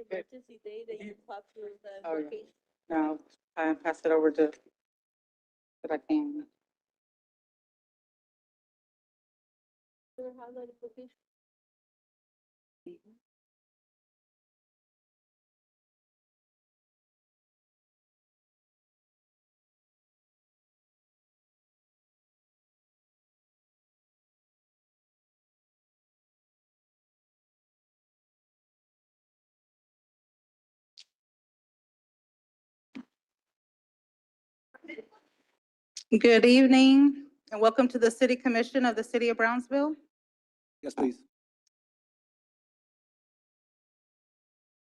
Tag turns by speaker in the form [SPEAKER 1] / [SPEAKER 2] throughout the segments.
[SPEAKER 1] emergency day that you talked through the
[SPEAKER 2] Oh, yeah.
[SPEAKER 1] location?
[SPEAKER 2] No, I pass it over to, if I can.
[SPEAKER 1] Or highlighted location?
[SPEAKER 2] Good evening, and welcome to the City Commission of the City of Brownsville.
[SPEAKER 3] Yes, please.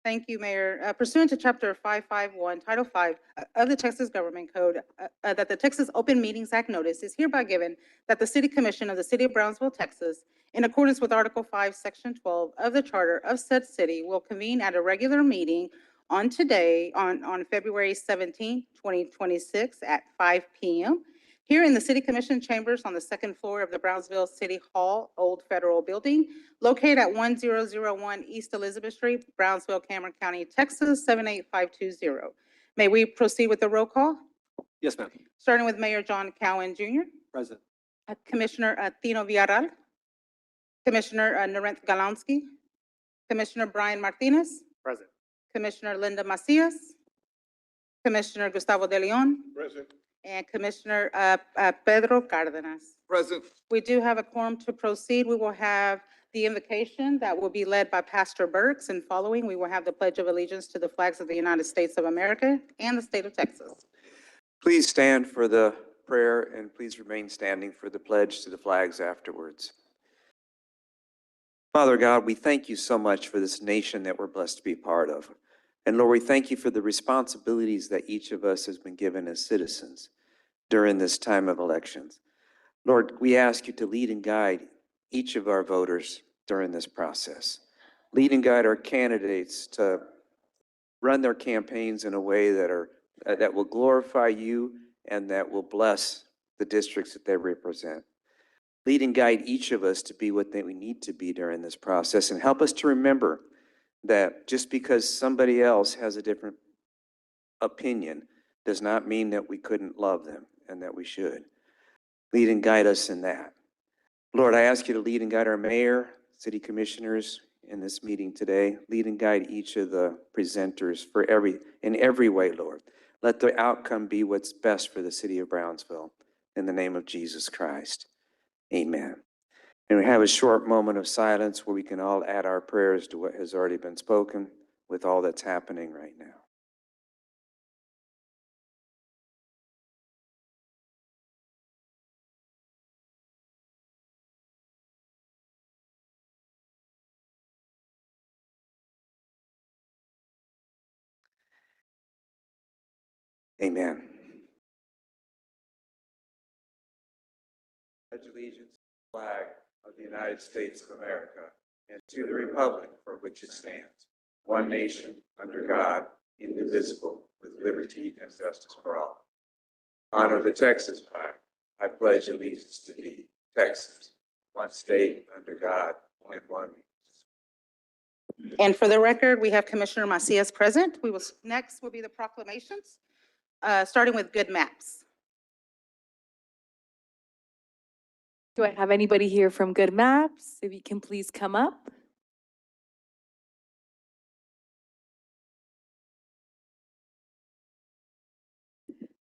[SPEAKER 2] Thank you, Mayor. Pursuant to Chapter 551, Title 5 of the Texas Government Code, that the Texas Open Meetings Act notice is hereby given that the City Commission of the City of Brownsville, Texas, in accordance with Article 5, Section 12 of the Charter of said city, will convene at a regular meeting on today, on February 17, 2026, at 5 p.m. here in the City Commission chambers on the second floor of the Brownsville City Hall Old Federal Building, located at 1001 East Elizabeth Street, Brownsville, Cameron County, Texas, 78520. May we proceed with the roll call?
[SPEAKER 3] Yes, ma'am.
[SPEAKER 2] Starting with Mayor John Cowan Jr.,
[SPEAKER 3] Present.
[SPEAKER 2] Commissioner Tino Villarreal, Commissioner Narenth Galonsky, Commissioner Brian Martinez,
[SPEAKER 3] Present.
[SPEAKER 2] Commissioner Linda Macias, Commissioner Gustavo De Leon,
[SPEAKER 3] Present.
[SPEAKER 2] and Commissioner Pedro Cardenas.
[SPEAKER 3] Present.
[SPEAKER 2] We do have a quorum to proceed. We will have the invocation that will be led by Pastor Burks, and following, we will have the Pledge of Allegiance to the flags of the United States of America and the state of Texas.
[SPEAKER 4] Please stand for the prayer and please remain standing for the pledge to the flags afterwards. Father God, we thank you so much for this nation that we're blessed to be part of. And Lord, we thank you for the responsibilities that each of us has been given as citizens during this time of elections. Lord, we ask you to lead and guide each of our voters during this process. Lead and guide our candidates to run their campaigns in a way that will glorify you and that will bless the districts that they represent. Lead and guide each of us to be what we need to be during this process, and help us to remember that just because somebody else has a different opinion does not mean that we couldn't love them and that we should. Lead and guide us in that. Lord, I ask you to lead and guide our mayor, city commissioners in this meeting today. Lead and guide each of the presenters in every way, Lord. Let the outcome be what's best for the city of Brownsville. In the name of Jesus Christ, amen. And we have a short moment of silence where we can all add our prayers to what has already been spoken with all that's happening right now. Amen. Pledge allegiance to the flag of the United States of America and to the republic for which it stands, one nation, under God, indivisible, with liberty and justice for all. Honor the Texas flag. I pledge allegiance to thee, Texas, one state, under God, and one.
[SPEAKER 2] And for the record, we have Commissioner Macias present. Next will be the proclamations, starting with good maps.
[SPEAKER 5] Do I have anybody here from Good Maps? If you can please come up.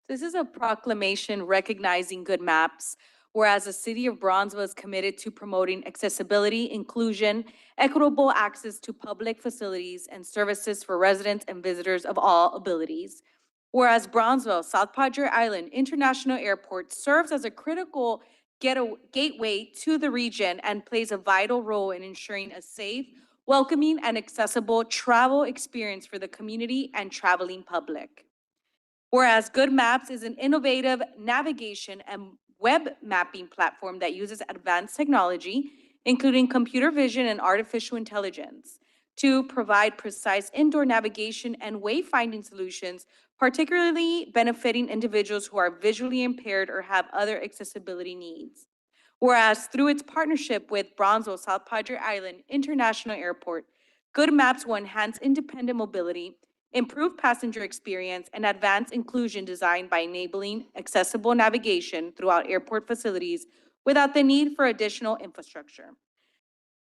[SPEAKER 5] This is a proclamation recognizing Good Maps, whereas the city of Bronzeville is committed to promoting accessibility, inclusion, equitable access to public facilities and services for residents and visitors of all abilities. Whereas Bronzeville, South Padre Island International Airport serves as a critical gateway to the region and plays a vital role in ensuring a safe, welcoming, and accessible travel experience for the community and traveling public. Whereas Good Maps is an innovative navigation and web mapping platform that uses advanced technology, including computer vision and artificial intelligence, to provide precise indoor navigation and wayfinding solutions, particularly benefiting individuals who are visually impaired or have other accessibility needs. Whereas through its partnership with Bronzeville South Padre Island International Airport, Good maps will enhance independent mobility, improve passenger experience, and advance inclusion designed by enabling accessible navigation throughout airport facilities without the need for additional infrastructure.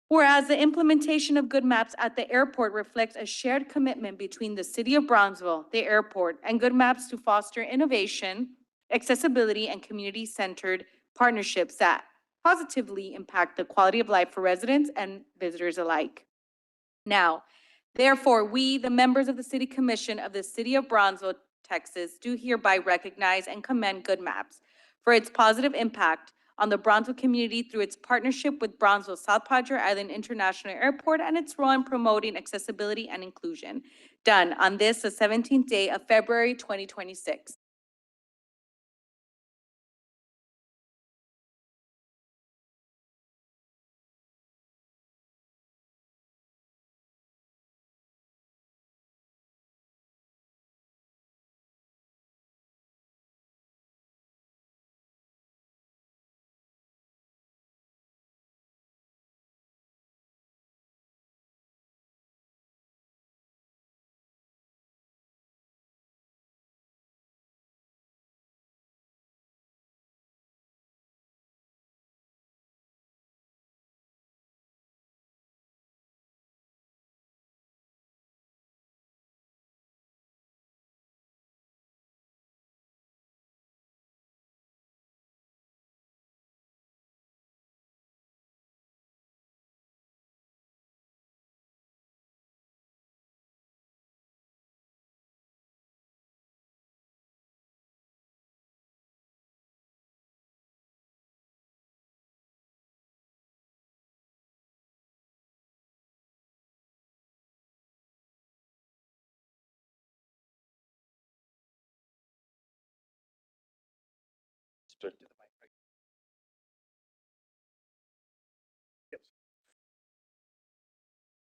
[SPEAKER 5] Whereas the implementation of good maps at the airport reflects a shared commitment between the City of Brownsville, the airport, and good maps to foster innovation, accessibility, and community-centered partnerships that positively impact the quality of life for residents and visitors alike. Now, therefore, we, the members of the City Commission of the City of Brownsville, Texas, do hereby recognize and commend Good Maps for its positive impact on the Brownsville community through its partnership with Brownsville South Padre Island International Airport and its role in promoting accessibility and inclusion. Done on this, the 17th day of February, 2026.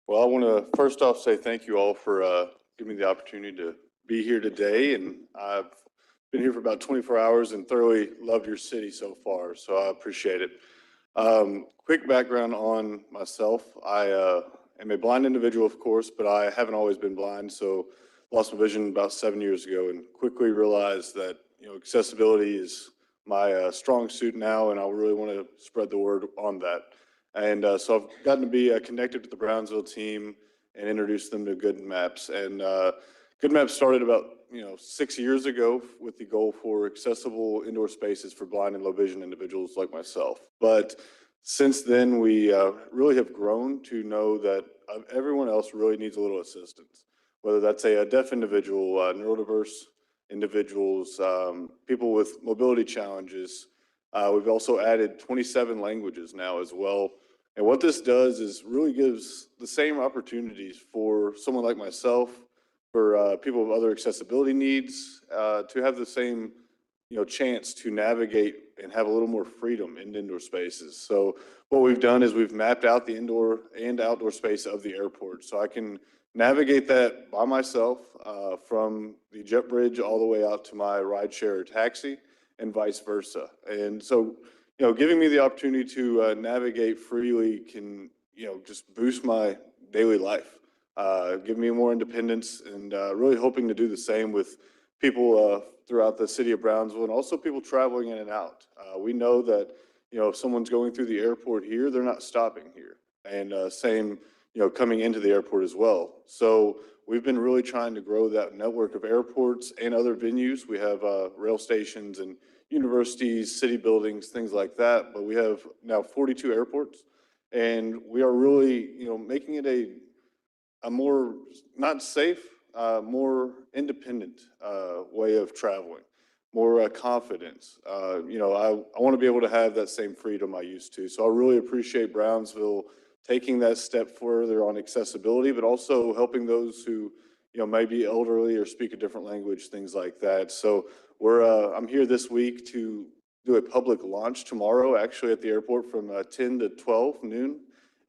[SPEAKER 6] Well, I want to first off say thank you all for giving me the opportunity to be here today. And I've been here for about 24 hours and thoroughly loved your city so far, so I appreciate it. Quick background on myself. I am a blind individual, of course, but I haven't always been blind. So lost my vision about 7 years ago and quickly realized that, accessibility is my strong suit now, and I really want to spread the word on that. And so I've gotten to be connected to the Brownsville team and introduced them to Good Maps. And Good Maps started about 6 years ago with the goal for accessible indoor spaces for blind and low vision individuals like myself. But since then, we really have grown to know that everyone else really needs a little assistance, whether that's a deaf individual, neurodiverse individuals, people with mobility challenges. We've also added 27 languages now as well. And what this does is really gives the same opportunities for someone like myself, for people with other accessibility needs, to have the same, chance to navigate and have a little more freedom in indoor spaces. So what we've done is we've mapped out the indoor and outdoor space of the airport, so I can navigate that by myself from the jet bridge all the way out to my rideshare or taxi, and vice versa. And so, giving me the opportunity to navigate freely can, just boost my daily life, give me more independence, and really hoping to do the same with people throughout the city of Brownsville and also people traveling in and out. We know that, if someone's going through the airport here, they're not stopping here. And same, coming into the airport as well. So we've been really trying to grow that network of airports and other venues. We have rail stations and universities, city buildings, things like that. But we have now 42 airports, and we are really, making it a more, not safe, more independent way of traveling, more confidence. I want to be able to have that same freedom I used to. So I really appreciate Brownsville taking that step further on accessibility, but also helping those who, may be elderly or speak a different language, things like that. So I'm here this week to do a public launch tomorrow, actually at the airport from 10 to 12 noon.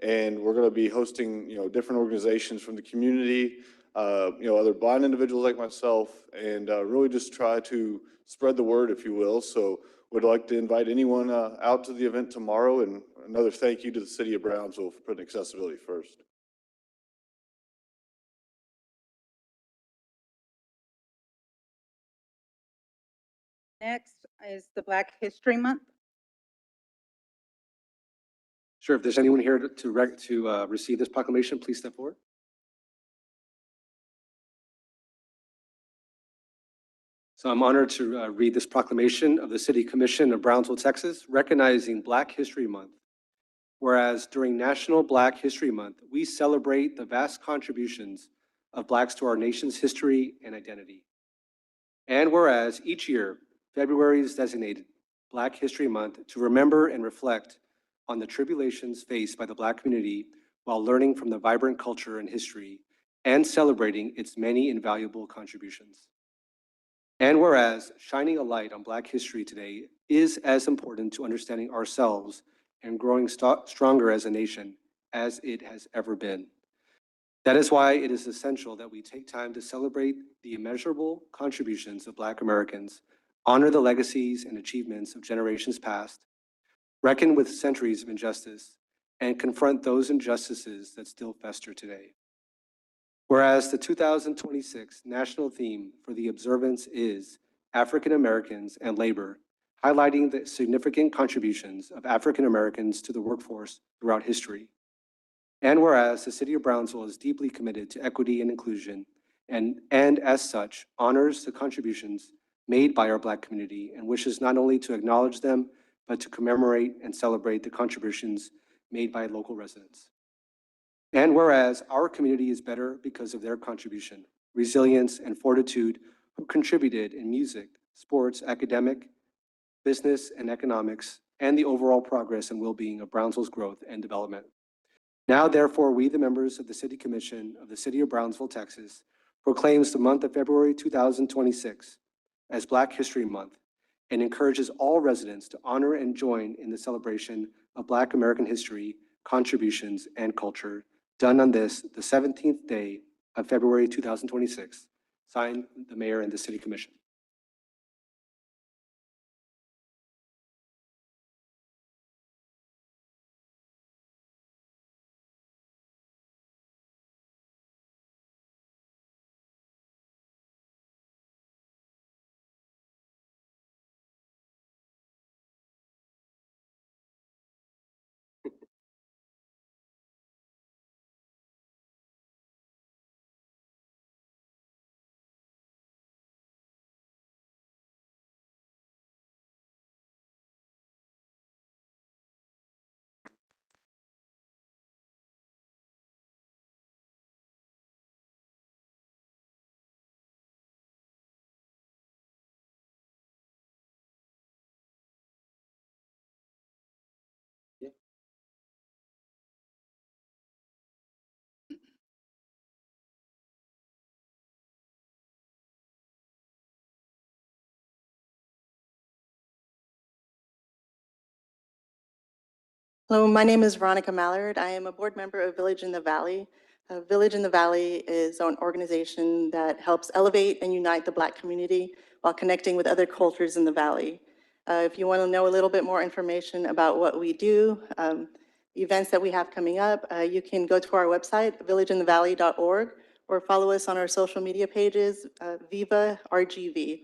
[SPEAKER 6] And we're going to be hosting, different organizations from the community, other blind individuals like myself, and really just try to spread the word, if you will. So would like to invite anyone out to the event tomorrow, and another thank you to the city of Brownsville for putting accessibility first.
[SPEAKER 2] Next is the Black History Month.
[SPEAKER 3] Sure, if there's anyone here to receive this proclamation, please step forward. So I'm honored to read this proclamation of the City Commission of Brownsville, Texas, recognizing Black History Month. Whereas during National Black History Month, we celebrate the vast contributions of Blacks to our nation's history and identity. And whereas each year, February is designated Black History Month to remember and reflect on the tribulations faced by the Black community while learning from the vibrant culture and history and celebrating its many invaluable contributions. And whereas shining a light on Black history today is as important to understanding ourselves and growing stronger as a nation as it has ever been. That is why it is essential that we take time to celebrate the immeasurable contributions of Black Americans, honor the legacies and achievements of generations past, reckon with centuries of injustice, and confront those injustices that still fester today. Whereas the 2026 national theme for the observance is African Americans and Labor, highlighting the significant contributions of African Americans to the workforce throughout history. And whereas the City of Brownsville is deeply committed to equity and inclusion, and as such, honors the contributions made by our Black community and wishes not only to acknowledge them, but to commemorate and celebrate the contributions made by local residents. And whereas our community is better because of their contribution, resilience, and fortitude, who contributed in music, sports, academic, business, and economics, and the overall progress and well-being of Brownsville's growth and development. Now, therefore, we, the members of the City Commission of the City of Brownsville, Texas, proclaims the month of February 2026 as Black History Month and encourages all residents to honor and join in the celebration of Black American history, contributions, and culture done on this, the 17th day of February 2026. Signed, the Mayor and the City Commission.
[SPEAKER 7] Hello, my name is Veronica Mallard. I am a board member of Village in the Valley. Village in the Valley is an organization that helps elevate and unite the Black community while connecting with other cultures in the Valley. If you want to know a little bit more information about what we do, events that we have coming up, you can go to our website, villageinthevalley.org, or follow us on our social media pages, Viva RGV.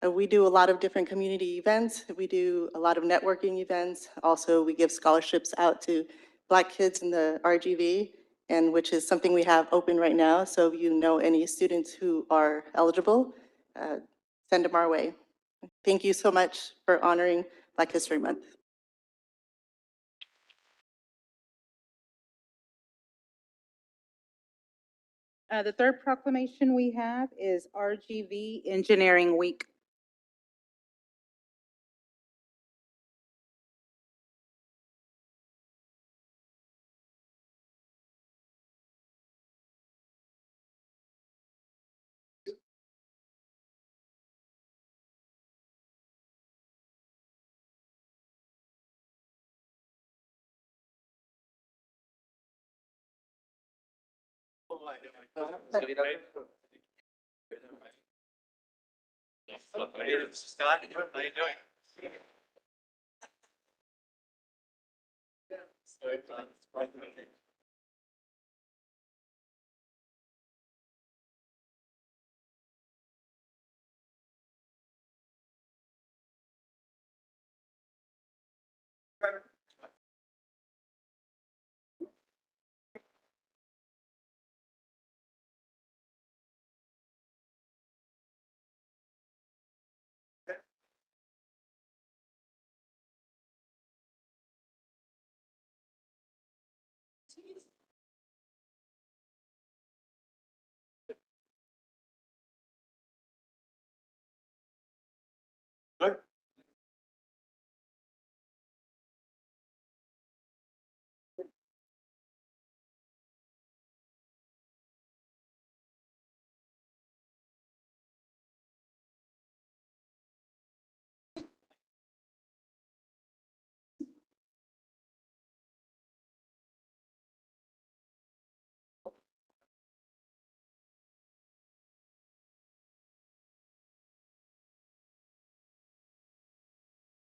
[SPEAKER 7] We do a lot of different community events. We do a lot of networking events. Also, we give scholarships out to Black kids in the RGV, and which is something we have open right now. So if you know any students who are eligible, send them our way. Thank you so much for honoring Black History Month.
[SPEAKER 2] The third proclamation we have is RGV Engineering Week.
[SPEAKER 8] Scott, how you doing?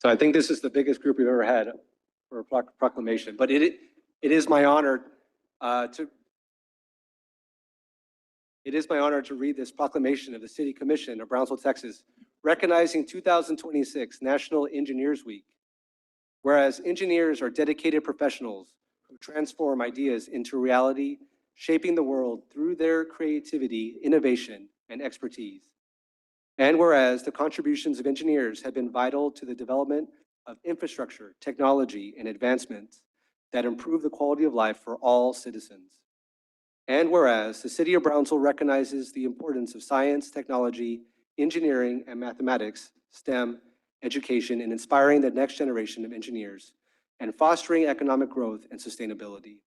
[SPEAKER 3] So I think this is the biggest group we've ever had for a proclamation, but it is my honor to read this proclamation of the City Commission of Brownsville, Texas, recognizing 2026 National Engineers Week. Whereas engineers are dedicated professionals who transform ideas into reality, shaping the world through their creativity, innovation, and expertise. And whereas the contributions of engineers have been vital to the development of infrastructure, technology, and advancements that improve the quality of life for all citizens. And whereas the City of Brownsville recognizes the importance of science, technology, engineering, and mathematics, STEM, education, in inspiring the next generation of engineers and fostering economic growth and sustainability.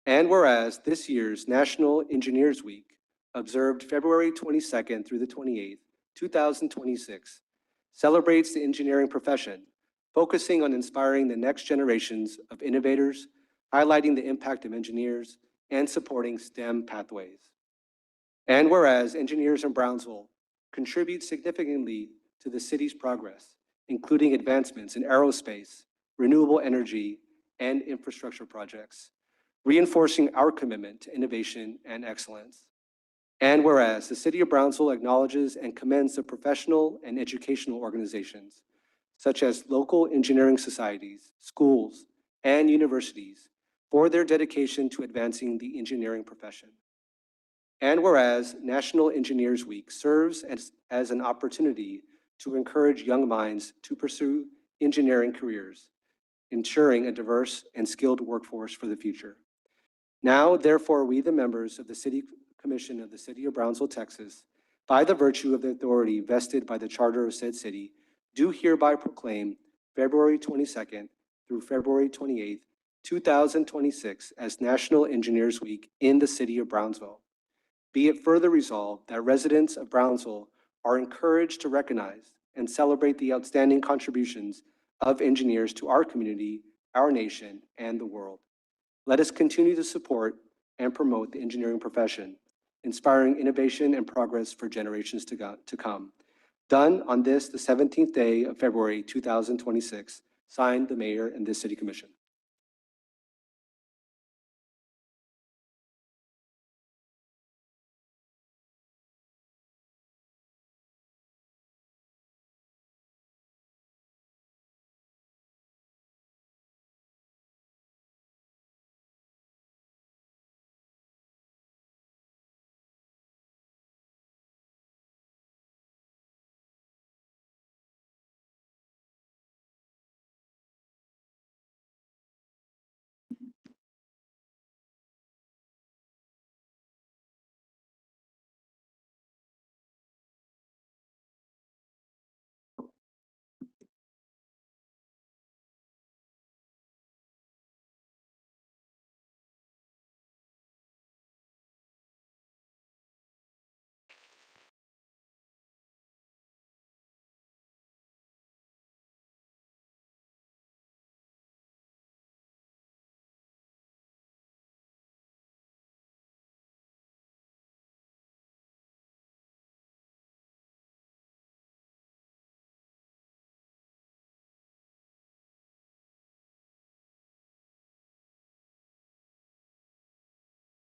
[SPEAKER 3] And whereas this year's National Engineers Week, observed February 22nd through the 28th, 2026, celebrates the engineering profession, focusing on inspiring the next generations of innovators, highlighting the impact of engineers, and supporting STEM pathways. And whereas engineers in Brownsville contribute significantly to the city's progress, including advancements in aerospace, renewable energy, and infrastructure projects, reinforcing our commitment to innovation and excellence. And whereas the City of Brownsville acknowledges and commends the professional and educational organizations, such as local engineering societies, schools, and universities, for their dedication to advancing the engineering profession. And whereas National Engineers Week serves as an opportunity to encourage young minds to pursue engineering careers, ensuring a diverse and skilled workforce for the future. Now, therefore, we, the members of the City Commission of the City of Brownsville, Texas, by the virtue of the authority vested by the Charter of said city, do hereby proclaim February 22nd through February 28th, 2026 as National Engineers Week in the City of Brownsville. Be it further resolved that residents of Brownsville are encouraged to recognize and celebrate the outstanding contributions of engineers to our community, our nation, and the world. Let us continue to support and promote the engineering profession, inspiring innovation and progress for generations to come. Done on this, the 17th day of February, 2026, signed the mayor and this city commission.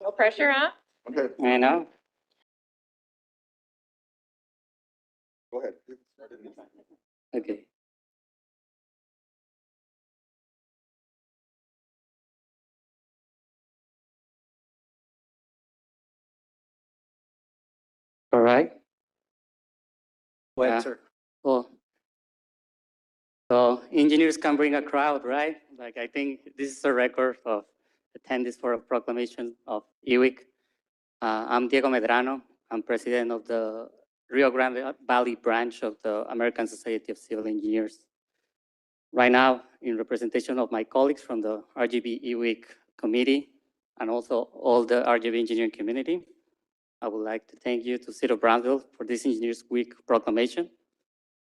[SPEAKER 1] No pressure, huh?
[SPEAKER 6] Okay,
[SPEAKER 9] I know.
[SPEAKER 6] go ahead.
[SPEAKER 9] Okay. All right.
[SPEAKER 3] Go ahead,
[SPEAKER 9] Yeah.
[SPEAKER 3] sir.
[SPEAKER 9] Well, so engineers can bring a crowd, right? Like, I think this is a record of attendance for a proclamation of EWIC. I'm Diego Medrano. I'm president of the Rio Grande Valley branch of the American Society of Civil Engineers. Right now, in representation of my colleagues from the RGB EWIC committee and also all the RGB engineering community, I would like to thank you to City of Brownsville for this Engineers Week proclamation.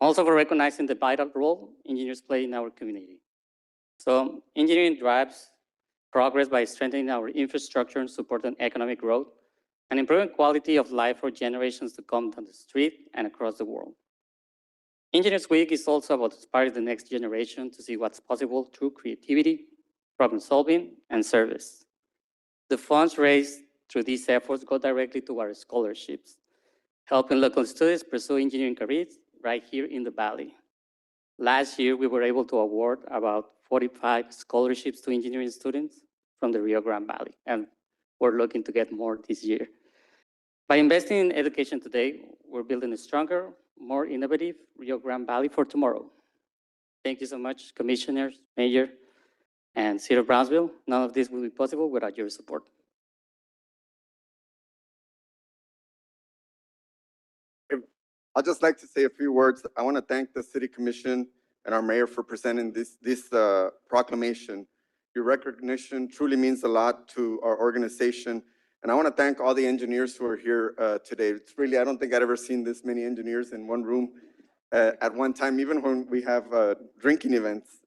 [SPEAKER 9] Also for recognizing the vital role engineers play in our community. So engineering drives progress by strengthening our infrastructure and supporting economic growth and improving quality of life for generations to come down the street and across the world. Engineers Week is also about inspiring the next generation to see what's possible through creativity, problem solving, and service. The funds raised through these efforts go directly to our scholarships, helping local students pursue engineering careers right here in the Valley. Last year, we were able to award about 45 scholarships to engineering students from the Rio Grande Valley, and we're looking to get more this year. By investing in education today, we're building a stronger, more innovative Rio Grande Valley for tomorrow. Thank you so much, Commissioners, Mayor, and City of Brownsville. None of this would be possible without your support.
[SPEAKER 10] I'd just like to say a few words. I want to thank the City Commission and our mayor for presenting this proclamation. Your recognition truly means a lot to our organization. And I want to thank all the engineers who are here today. It's really, I don't think I'd ever seen this many engineers in one room at one time, even when we have drinking events.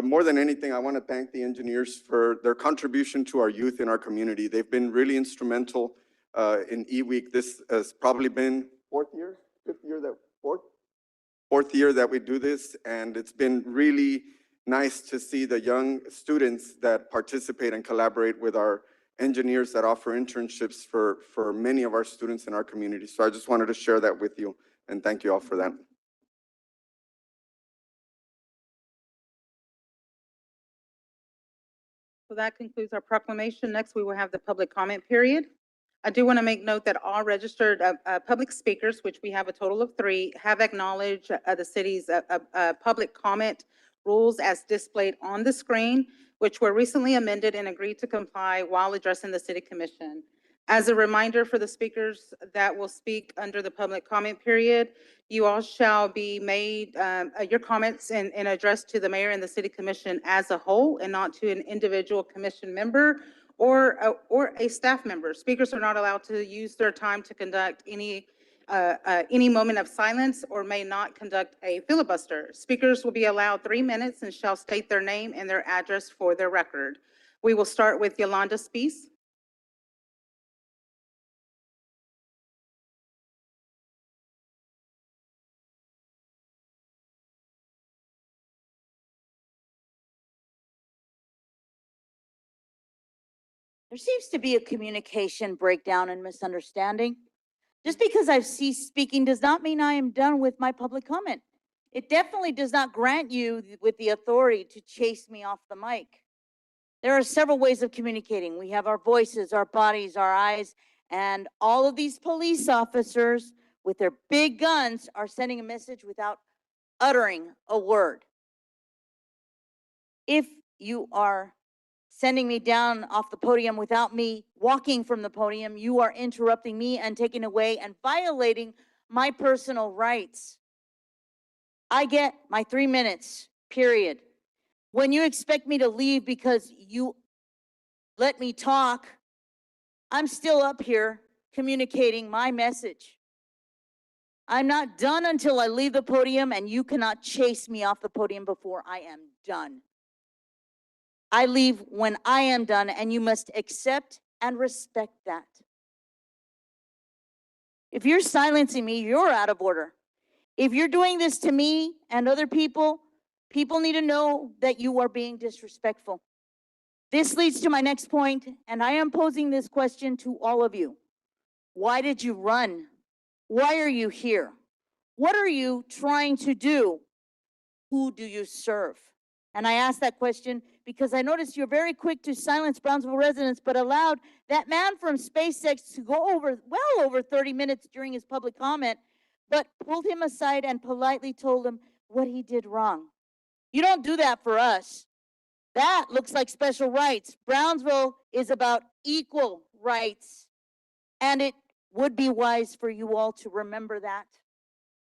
[SPEAKER 10] More than anything, I want to thank the engineers for their contribution to our youth in our community. They've been really instrumental in E-Week. This has probably been fourth year that we do this, and it's been really nice to see the young students that participate and collaborate with our engineers that offer internships for many of our students in our community. So I just wanted to share that with you, and thank you all for that.
[SPEAKER 2] So that concludes our proclamation. Next, we will have the public comment period. I do want to make note that all registered public speakers, which we have a total of 3, have acknowledged the city's public comment rules as displayed on the screen, which were recently amended and agreed to comply while addressing the City Commission. As a reminder for the speakers that will speak under the public comment period, you all shall be made, your comments and addressed to the mayor and the City Commission as a whole and not to an individual commission member or a staff member. Speakers are not allowed to use their time to conduct any moment of silence or may not conduct a filibuster. Speakers will be allowed 3 minutes and shall state their name and their address for their record. We will start with Yolanda Spees.
[SPEAKER 11] There seems to be a communication breakdown and misunderstanding. Just because I've ceased speaking does not mean I am done with my public comment. It definitely does not grant you with the authority to chase me off the mic. There are several ways of communicating. We have our voices, our bodies, our eyes, and all of these police officers with their big guns are sending a message without uttering a word. If you are sending me down off the podium without me walking from the podium, you are interrupting me and taking away and violating my personal rights. I get my 3 minutes, period. When you expect me to leave because you let me talk, I'm still up here communicating my message. I'm not done until I leave the podium, and you cannot chase me off the podium before I am done. I leave when I am done, and you must accept and respect that. If you're silencing me, you're out of order. If you're doing this to me and other people, people need to know that you are being disrespectful. This leads to my next point, and I am posing this question to all of you. Why did you run? Why are you here? What are you trying to do? Who do you serve? And I ask that question because I noticed you're very quick to silence Brownsville residents, but allowed that man from SpaceX to go well over 30 minutes during his public comment, but pulled him aside and politely told him what he did wrong. You don't do that for us. That looks like special rights. Brownsville is about equal rights, and it would be wise for you all to remember that.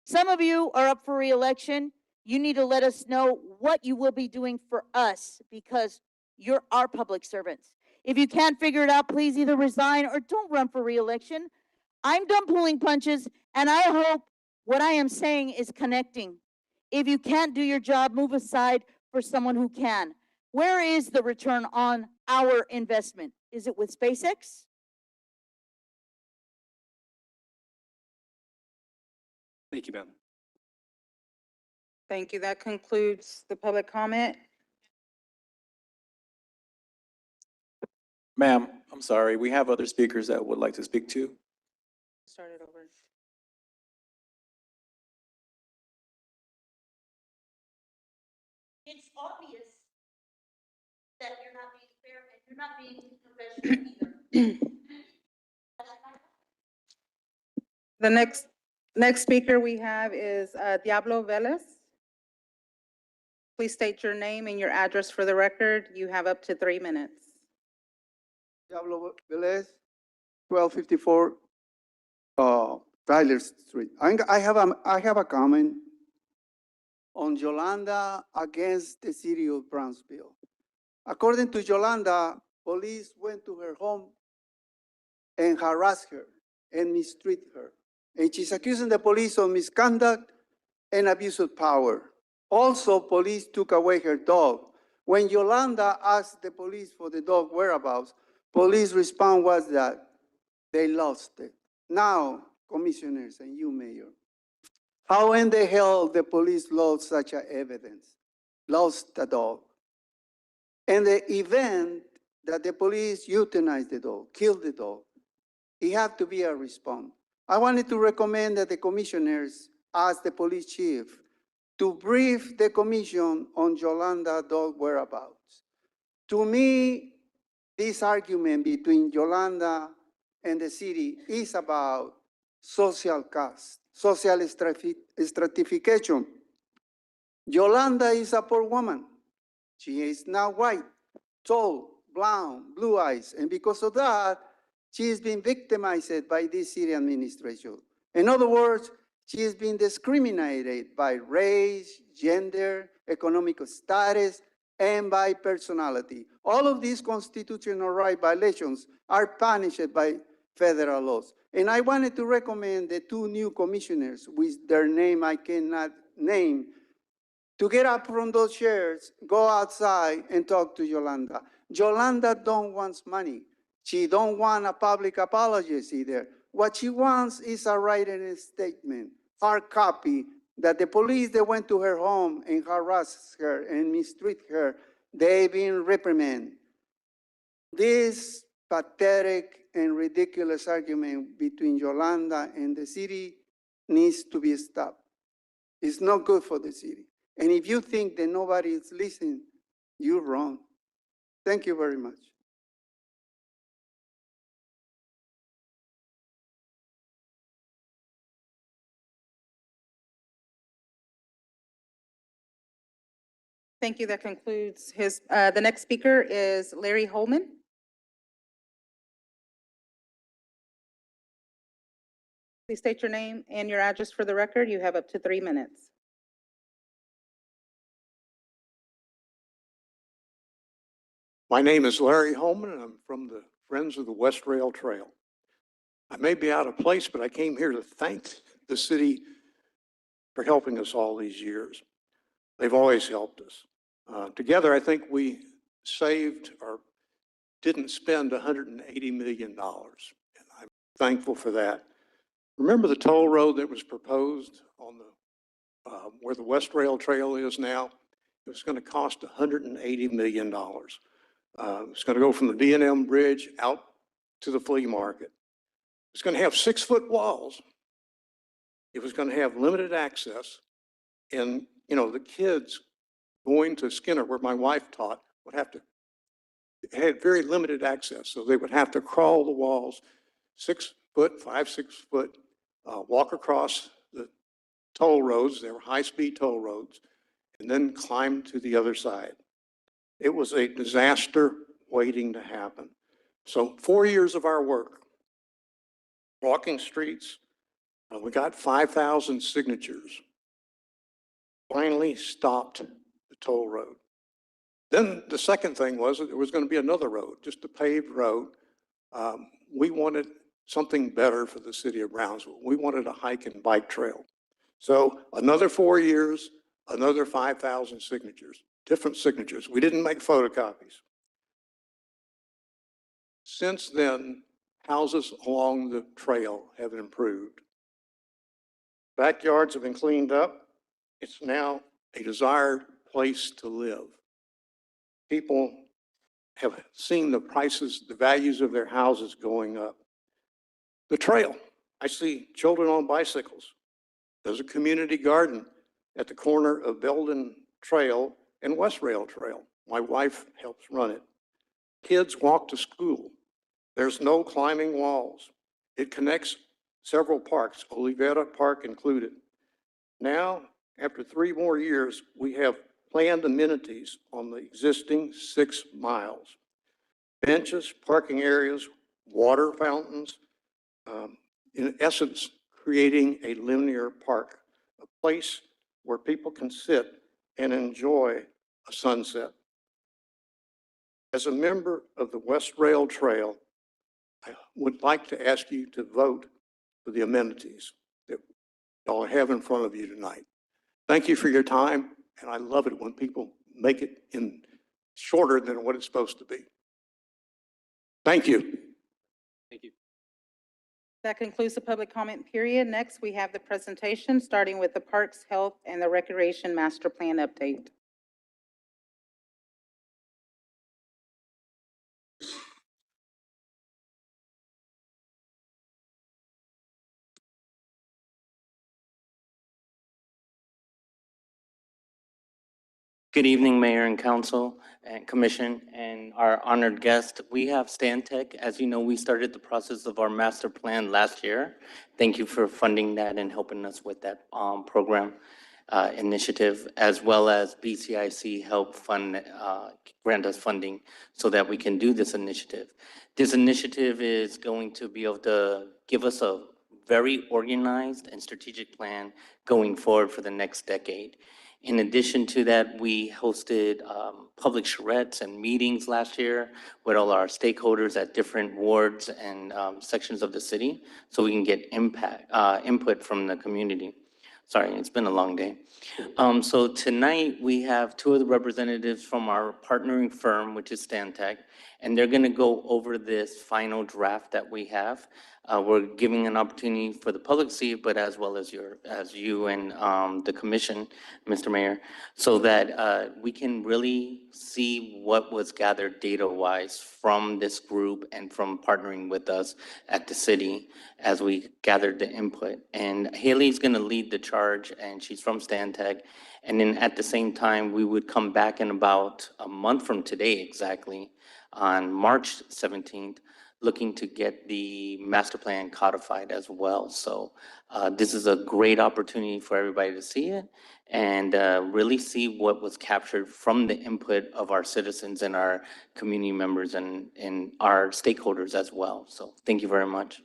[SPEAKER 11] Some of you are up for re-election. You need to let us know what you will be doing for us, because you're our public servants. If you can't figure it out, please either resign or don't run for re-election. I'm done pulling punches, and I hope what I am saying is connecting. If you can't do your job, move aside for someone who can. Where is the return on our investment? Is it with SpaceX?
[SPEAKER 3] Thank you, ma'am.
[SPEAKER 2] Thank you. That concludes the public comment.
[SPEAKER 12] Ma'am, I'm sorry, we have other speakers that would like to speak to.
[SPEAKER 2] Start it over.
[SPEAKER 11] It's obvious that you're not being fair and you're not being professional either.
[SPEAKER 2] The next speaker we have is Diablo Velez. Please state your name and your address for the record. You have up to 3 minutes.
[SPEAKER 13] Diablo Velez, 1254 Tyler Street. I have a comment on Yolanda against the city of Brownsville. According to Yolanda, police went to her home and harassed her and mistreated her. And she's accusing the police of misconduct and abuse of power. Also, police took away her dog. When Yolanda asked the police for the dog whereabouts, police response was that they lost it. Now, commissioners and you, Mayor, how in the hell the police lost such evidence? Lost the dog. And the event that the police euthanized the dog, killed the dog, it had to be a response. I wanted to recommend that the commissioners ask the police chief to brief the commission on Yolanda dog whereabouts. To me, this argument between Yolanda and the city is about social caste, social stratification. Yolanda is a poor woman. She is not white, tall, blonde, blue eyes, and because of that, she has been victimized by this city administration. In other words, she has been discriminated by race, gender, economic status, and by personality. All of these constitutional right violations are punished by federal laws. And I wanted to recommend the two new commissioners with their name I cannot name to get up from those chairs, go outside and talk to Yolanda. Yolanda don't want money. She don't want a public apology either. What she wants is a written statement, hard copy, that the police that went to her home and harassed her and mistreat her, they've been reprimanded. This pathetic and ridiculous argument between Yolanda and the city needs to be stopped. It's not good for the city. And if you think that nobody is listening, you're wrong. Thank you very much.
[SPEAKER 2] Thank you. That concludes the next speaker is Larry Holman. Please state your name and your address for the record. You have up to 3 minutes.
[SPEAKER 14] My name is Larry Holman, and I'm from the Friends of the West Rail Trail. I may be out of place, but I came here to thank the city for helping us all these years. They've always helped us. Together, I think we saved or didn't spend $180 million, and I'm thankful for that. Remember the toll road that was proposed on the where the West Rail Trail is now? It was going to cost $180 million. It's going to go from the B&M Bridge out to the flea market. It's going to have 6-foot walls. It was going to have limited access. And, you know, the kids going to Skinner, where my wife taught, would have to, had very limited access, so they would have to crawl the walls 6 foot, 5, 6 foot, walk across the toll roads, they were high-speed toll roads, and then climb to the other side. It was a disaster waiting to happen. So 4 years of our work, walking streets, we got 5,000 signatures, finally stopped the toll road. Then the second thing was that there was going to be another road, just a paved road. We wanted something better for the city of Brownsville. We wanted a hike and bike trail. So another 4 years, another 5,000 signatures, different signatures. We didn't make photocopies. Since then, houses along the trail have improved. Backyards have been cleaned up. It's now a desired place to live. People have seen the prices, the values of their houses going up. The trail, I see children on bicycles. There's a community garden at the corner of Belden Trail and West Rail Trail. My wife helps run it. Kids walk to school. There's no climbing walls. It connects several parks, Olivera Park included. Now, after 3 more years, we have planned amenities on the existing 6 miles. Benches, parking areas, water fountains, in essence, creating a linear park, a place where people can sit and enjoy a sunset. As a member of the West Rail Trail, I would like to ask you to vote for the amenities that y'all have in front of you tonight. Thank you for your time, and I love it when people make it in shorter than what it's supposed to be. Thank you.
[SPEAKER 12] Thank you.
[SPEAKER 2] That concludes the public comment period. Next, we have the presentation, starting with the Parks, Health, and the Recreation Master Plan update.
[SPEAKER 15] Good evening, Mayor and Council and Commission and our honored guest. We have Stantec. As you know, we started the process of our master plan last year. Thank you for funding that and helping us with that program initiative, as well as BCIC help fund, grant us funding so that we can do this initiative. This initiative is going to be able to give us a very organized and strategic plan going forward for the next decade. In addition to that, we hosted public charrettes and meetings last year with all our stakeholders at different wards and sections of the city, so we can get input from the community. Sorry, it's been a long day. So tonight, we have 2 of the representatives from our partnering firm, which is Stantec, and they're gonna go over this final draft that we have. We're giving an opportunity for the public to see, but as well as you and the commission, Mr. Mayor, so that we can really see what was gathered data-wise from this group and from partnering with us at the city as we gathered the input. And Haley's gonna lead the charge, and she's from Stantec. And then at the same time, we would come back in about a month from today exactly, on March 17th, looking to get the master plan codified as well. So this is a great opportunity for everybody to see it and really see what was captured from the input of our citizens and our community members and our stakeholders as well. So thank you very much.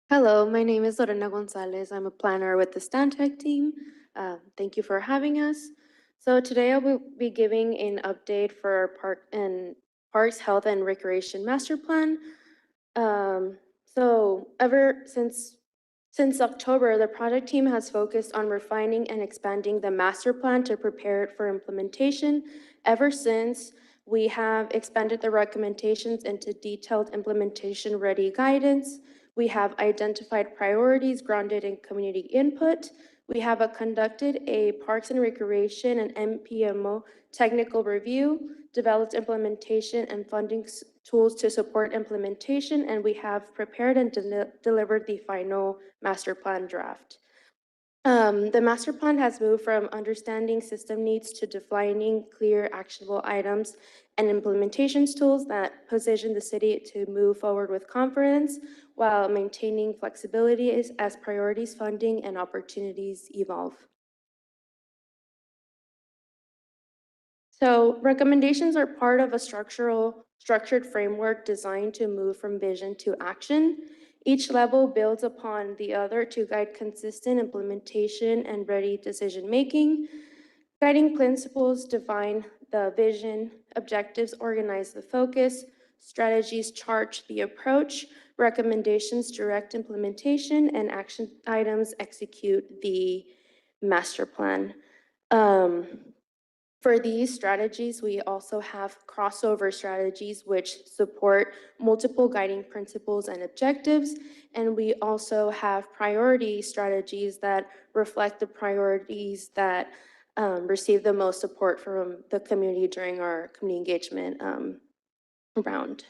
[SPEAKER 16] Hello, my name is Lorena Gonzalez. I'm a planner with the Stantec team. Thank you for having us. So today I will be giving an update for our Parks, Health, and Recreation Master Plan. So ever since October, the project team has focused on refining and expanding the master plan to prepare it for implementation. Ever since, we have expanded the recommendations into detailed implementation-ready guidance. We have identified priorities grounded in community input. We have conducted a Parks and Recreation and MPMO technical review, developed implementation and funding tools to support implementation, and we have prepared and delivered the final master plan draft. The master plan has moved from understanding system needs to defining clear actionable items and implementations tools that position the city to move forward with confidence while maintaining flexibility as priorities, funding, and opportunities evolve. So recommendations are part of a structured framework designed to move from vision to action. Each level builds upon the other to guide consistent implementation and ready decision-making. Guiding principles define the vision, objectives organize the focus, strategies chart the approach, recommendations direct implementation, and action items execute the master plan. For these strategies, we also have crossover strategies which support multiple guiding principles and objectives. And we also have priority strategies that reflect the priorities that receive the most support from the community during our community engagement round.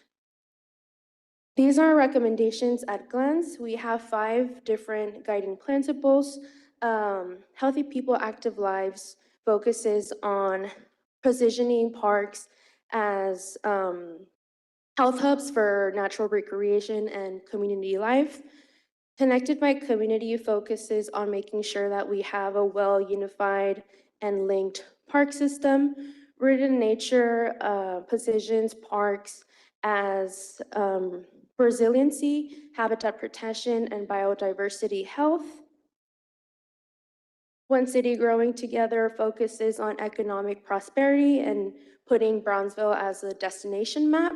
[SPEAKER 16] These are recommendations at a glance. We have 5 different guiding principles. Healthy People, Active Lives focuses on positioning parks as health hubs for natural recreation and community life. Connected by Community focuses on making sure that we have a well-unified and linked park system. Rooted in Nature positions parks as resiliency, habitat protection, and biodiversity health. One City Growing Together focuses on economic prosperity and putting Brownsville as a destination map.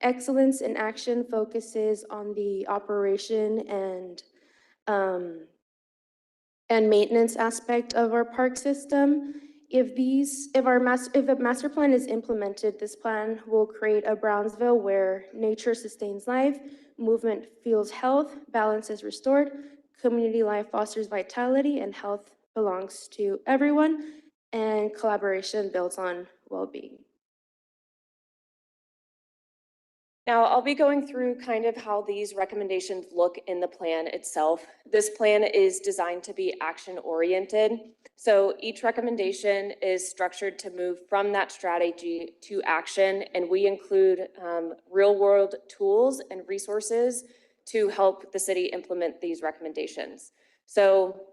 [SPEAKER 16] Excellence in Action focuses on the operation and maintenance aspect of our park system. If a master plan is implemented, this plan will create a Brownsville where nature sustains life, movement fuels health, balance is restored, community life fosters vitality, and health belongs to everyone, and collaboration builds on well-being.
[SPEAKER 1] Now, I'll be going through kind of how these recommendations look in the plan itself. This plan is designed to be action-oriented. So each recommendation is structured to move from that strategy to action, and we include real-world tools and resources to help the city implement these recommendations. So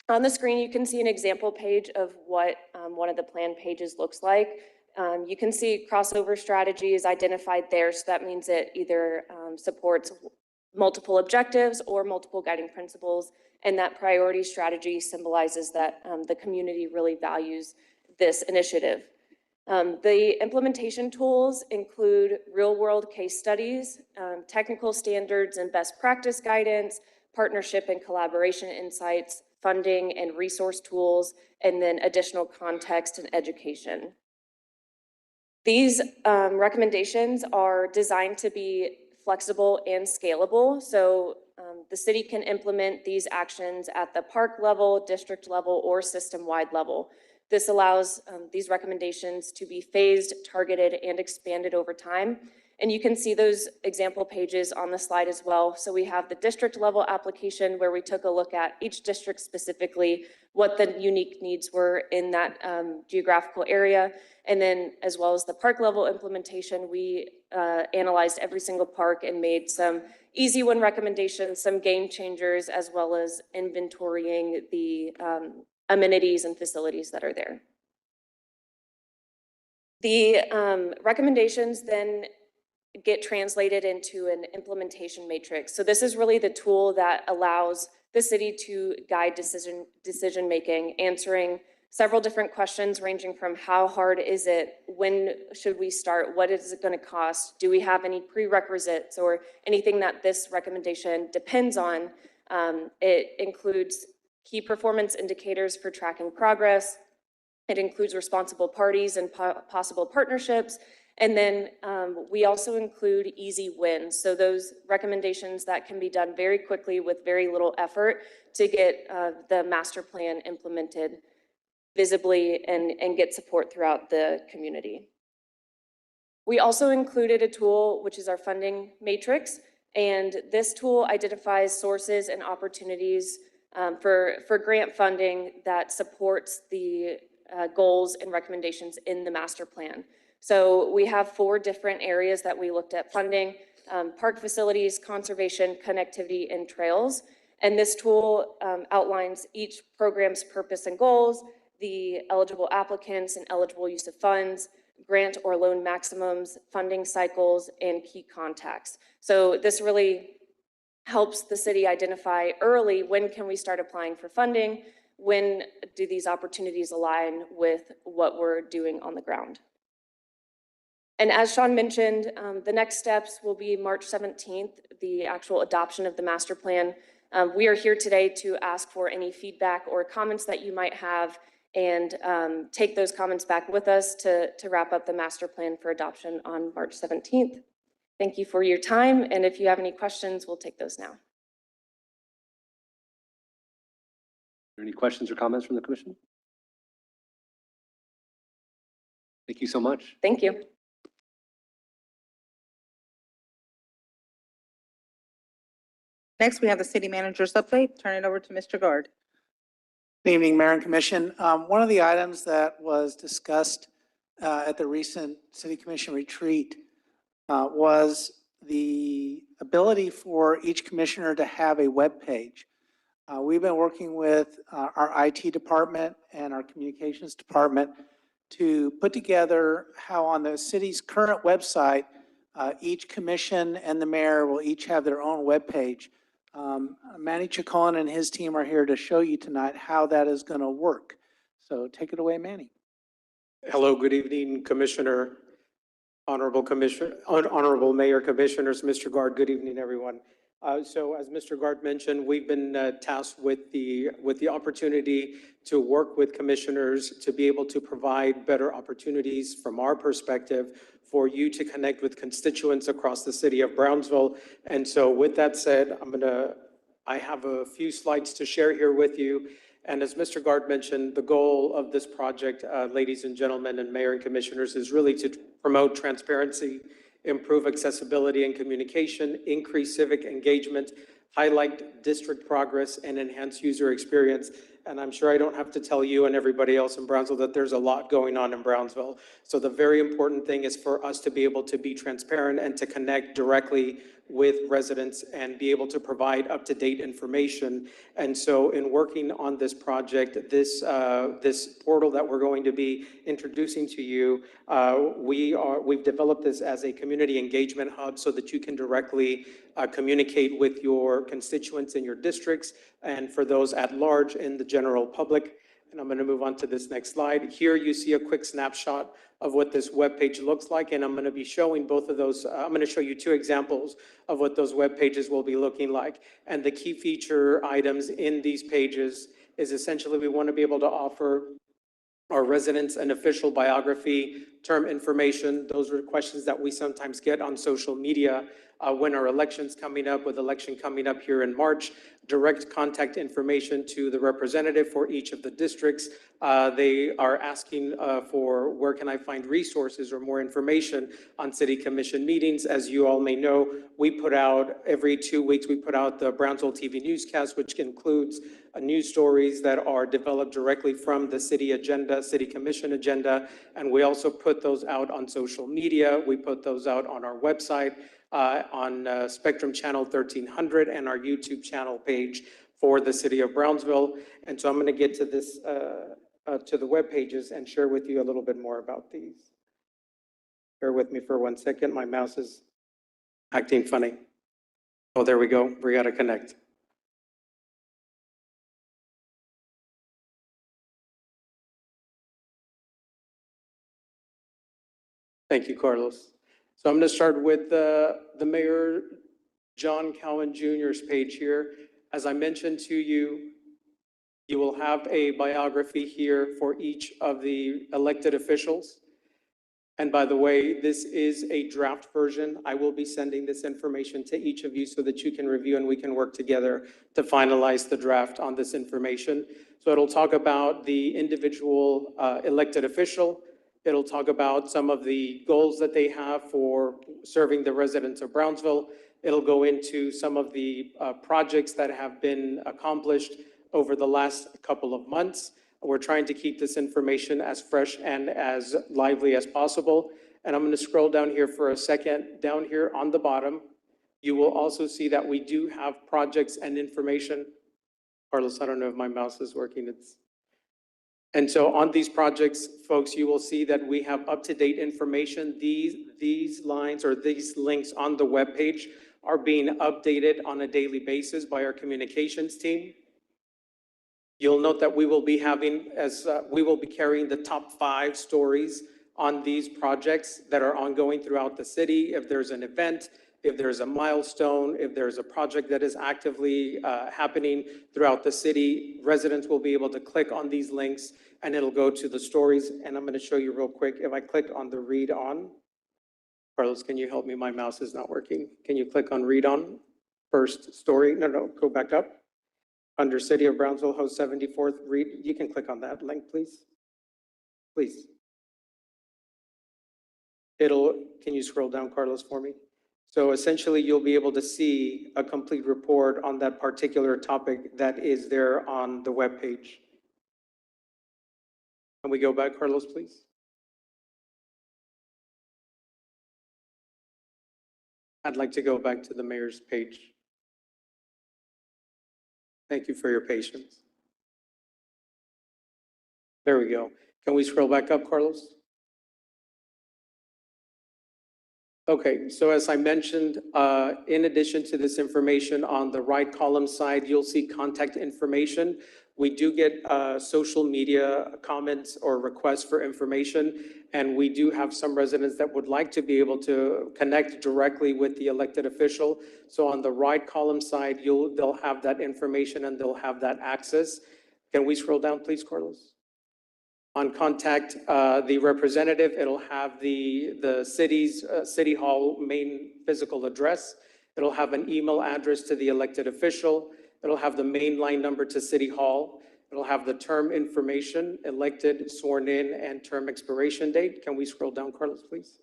[SPEAKER 1] on the screen, you can see an example page of what one of the plan pages looks like. You can see crossover strategy is identified there, so that means it either supports multiple objectives or multiple guiding principles, and that priority strategy symbolizes that the community really values this initiative. The implementation tools include real-world case studies, technical standards and best practice guidance, partnership and collaboration insights, funding and resource tools, and then additional context and education. These recommendations are designed to be flexible and scalable, so the city can implement these actions at the park level, district level, or system-wide level. This allows these recommendations to be phased, targeted, and expanded over time. And you can see those example pages on the slide as well. So we have the district level application where we took a look at each district specifically, what the unique needs were in that geographical area. And then as well as the park level implementation, we analyzed every single park and made some easy win recommendations, some game changers, as well as inventorying the amenities and facilities that are there. The recommendations then get translated into an implementation matrix. So this is really the tool that allows the city to guide decision-making, answering several different questions ranging from how hard is it, when should we start, what is it going to cost, do we have any prerequisites or anything that this recommendation depends on. It includes key performance indicators for tracking progress. It includes responsible parties and possible partnerships. And then we also include easy wins. So those recommendations that can be done very quickly with very little effort to get the master plan implemented visibly and get support throughout the community. We also included a tool, which is our funding matrix. And this tool identifies sources and opportunities for grant funding that supports the goals and recommendations in the master plan. So we have 4 different areas that we looked at funding: park facilities, conservation, connectivity, and trails. And this tool outlines each program's purpose and goals, the eligible applicants and eligible use of funds, grant or loan maximums, funding cycles, and key contacts. So this really helps the city identify early when can we start applying for funding, when do these opportunities align with what we're doing on the ground. And as Sean mentioned, the next steps will be March 17th, the actual adoption of the master plan. We are here today to ask for any feedback or comments that you might have and take those comments back with us to wrap up the master plan for adoption on March 17th. Thank you for your time, and if you have any questions, we'll take those now.
[SPEAKER 3] Any questions or comments from the commission? Thank you so much.
[SPEAKER 1] Thank you.
[SPEAKER 2] Next, we have the city manager's update. Turn it over to Mr. Guard.
[SPEAKER 17] Good evening, Mayor and Commission. One of the items that was discussed at the recent City Commission retreat was the ability for each commissioner to have a web page. We've been working with our IT department and our communications department to put together how on the city's current website, each commission and the mayor will each have their own web page. Manny Chacon and his team are here to show you tonight how that is going to work. So take it away, Manny.
[SPEAKER 18] Hello, good evening, Commissioner, Honorable Mayor, Commissioners, Mr. Guard. Good evening, everyone. So as Mr. Guard mentioned, we've been tasked with the opportunity to work with commissioners to be able to provide better opportunities from our perspective for you to connect with constituents across the city of Brownsville. And so with that said, I have a few slides to share here with you. And as Mr. Guard mentioned, the goal of this project, ladies and gentlemen and mayor and commissioners, is really to promote transparency, improve accessibility and communication, increase civic engagement, highlight district progress, and enhance user experience. And I'm sure I don't have to tell you and everybody else in Brownsville that there's a lot going on in Brownsville. So the very important thing is for us to be able to be transparent and to connect directly with residents and be able to provide up-to-date information. And so in working on this project, this portal that we're going to be introducing to you, we've developed this as a community engagement hub so that you can directly communicate with your constituents in your districts and for those at large in the general public. And I'm going to move on to this next slide. Here you see a quick snapshot of what this web page looks like, and I'm going to be showing both of those. I'm going to show you 2 examples of what those web pages will be looking like. And the key feature items in these pages is essentially we want to be able to offer our residents an official biography, term information. Those are questions that we sometimes get on social media when our election's coming up, with election coming up here in March. Direct contact information to the representative for each of the districts. They are asking for where can I find resources or more information on city commission meetings. As you all may know, we put out every 2 weeks, we put out the Brownsville TV newscast, which includes news stories that are developed directly from the city agenda, city commission agenda. And we also put those out on social media. We put those out on our website, on Spectrum Channel 1300 and our YouTube channel page for the city of Brownsville. And so I'm going to get to this, to the web pages and share with you a little bit more about these. Bear with me for 1 second. My mouse is acting funny. Oh, there we go. We got to connect. Thank you, Carlos. So I'm going to start with the Mayor John Cowan Jr.'s page here. As I mentioned to you, you will have a biography here for each of the elected officials. And by the way, this is a draft version. I will be sending this information to each of you so that you can review and we can work together to finalize the draft on this information. So it'll talk about the individual elected official. It'll talk about some of the goals that they have for serving the residents of Brownsville. It'll go into some of the projects that have been accomplished over the last couple of months. We're trying to keep this information as fresh and as lively as possible. And I'm going to scroll down here for a second. Down here on the bottom, you will also see that we do have projects and information. Carlos, I don't know if my mouse is working. And so on these projects, folks, you will see that we have up-to-date information. These lines or these links on the webpage are being updated on a daily basis by our communications team. You'll note that we will be carrying the top 5 stories on these projects that are ongoing throughout the city. If there's an event, if there's a milestone, if there's a project that is actively happening throughout the city, residents will be able to click on these links and it'll go to the stories. And I'm going to show you real quick. If I click on the read on, Carlos, can you help me? My mouse is not working. Can you click on read on? First story. No, go back up. Under City of Brownsville hosts 74th read. You can click on that link, please. Please. Can you scroll down, Carlos, for me? So essentially, you'll be able to see a complete report on that particular topic that is there on the webpage. Can we go back, Carlos, please? I'd like to go back to the mayor's page. Thank you for your patience. There we go. Can we scroll back up, Carlos? Okay, so as I mentioned, in addition to this information on the right column side, you'll see contact information. We do get social media comments or requests for information, and we do have some residents that would like to be able to connect directly with the elected official. So on the right column side, they'll have that information and they'll have that access. Can we scroll down, please, Carlos? On contact the representative, it'll have the city's City Hall main physical address. It'll have an email address to the elected official. It'll have the main line number to City Hall. It'll have the term information, elected, sworn in, and term expiration date. Can we scroll down, Carlos, please?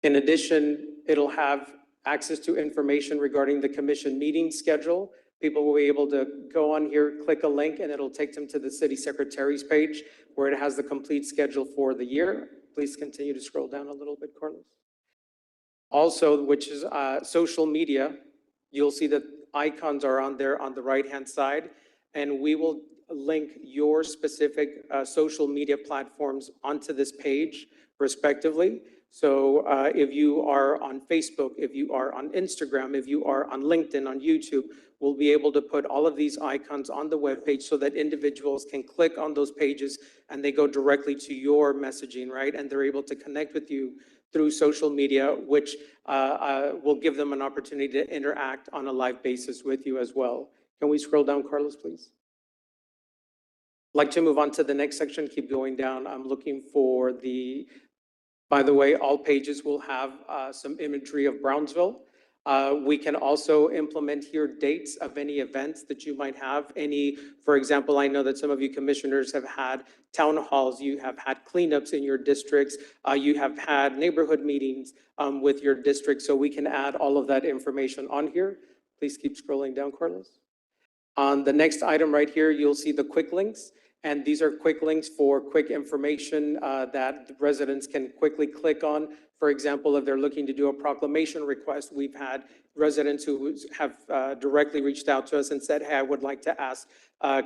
[SPEAKER 18] In addition, it'll have access to information regarding the commission meeting schedule. People will be able to go on here, click a link, and it'll take them to the city secretary's page where it has the complete schedule for the year. Please continue to scroll down a little bit, Carlos. Also, which is social media, you'll see that icons are on there on the right-hand side, and we will link your specific social media platforms onto this page respectively. So if you are on Facebook, if you are on Instagram, if you are on LinkedIn, on YouTube, we'll be able to put all of these icons on the webpage so that individuals can click on those pages and they go directly to your messaging, right? And they're able to connect with you through social media, which will give them an opportunity to interact on a live basis with you as well. Can we scroll down, Carlos, please? I'd like to move on to the next section. Keep going down. I'm looking for by the way, all pages will have some imagery of Brownsville. We can also implement here dates of any events that you might have. For example, I know that some of you commissioners have had town halls, you have had cleanups in your districts, you have had neighborhood meetings with your district, so we can add all of that information on here. Please keep scrolling down, Carlos. On the next item right here, you'll see the quick links. And these are quick links for quick information that residents can quickly click on. For example, if they're looking to do a proclamation request, we've had residents who have directly reached out to us and said, hey, I would like to ask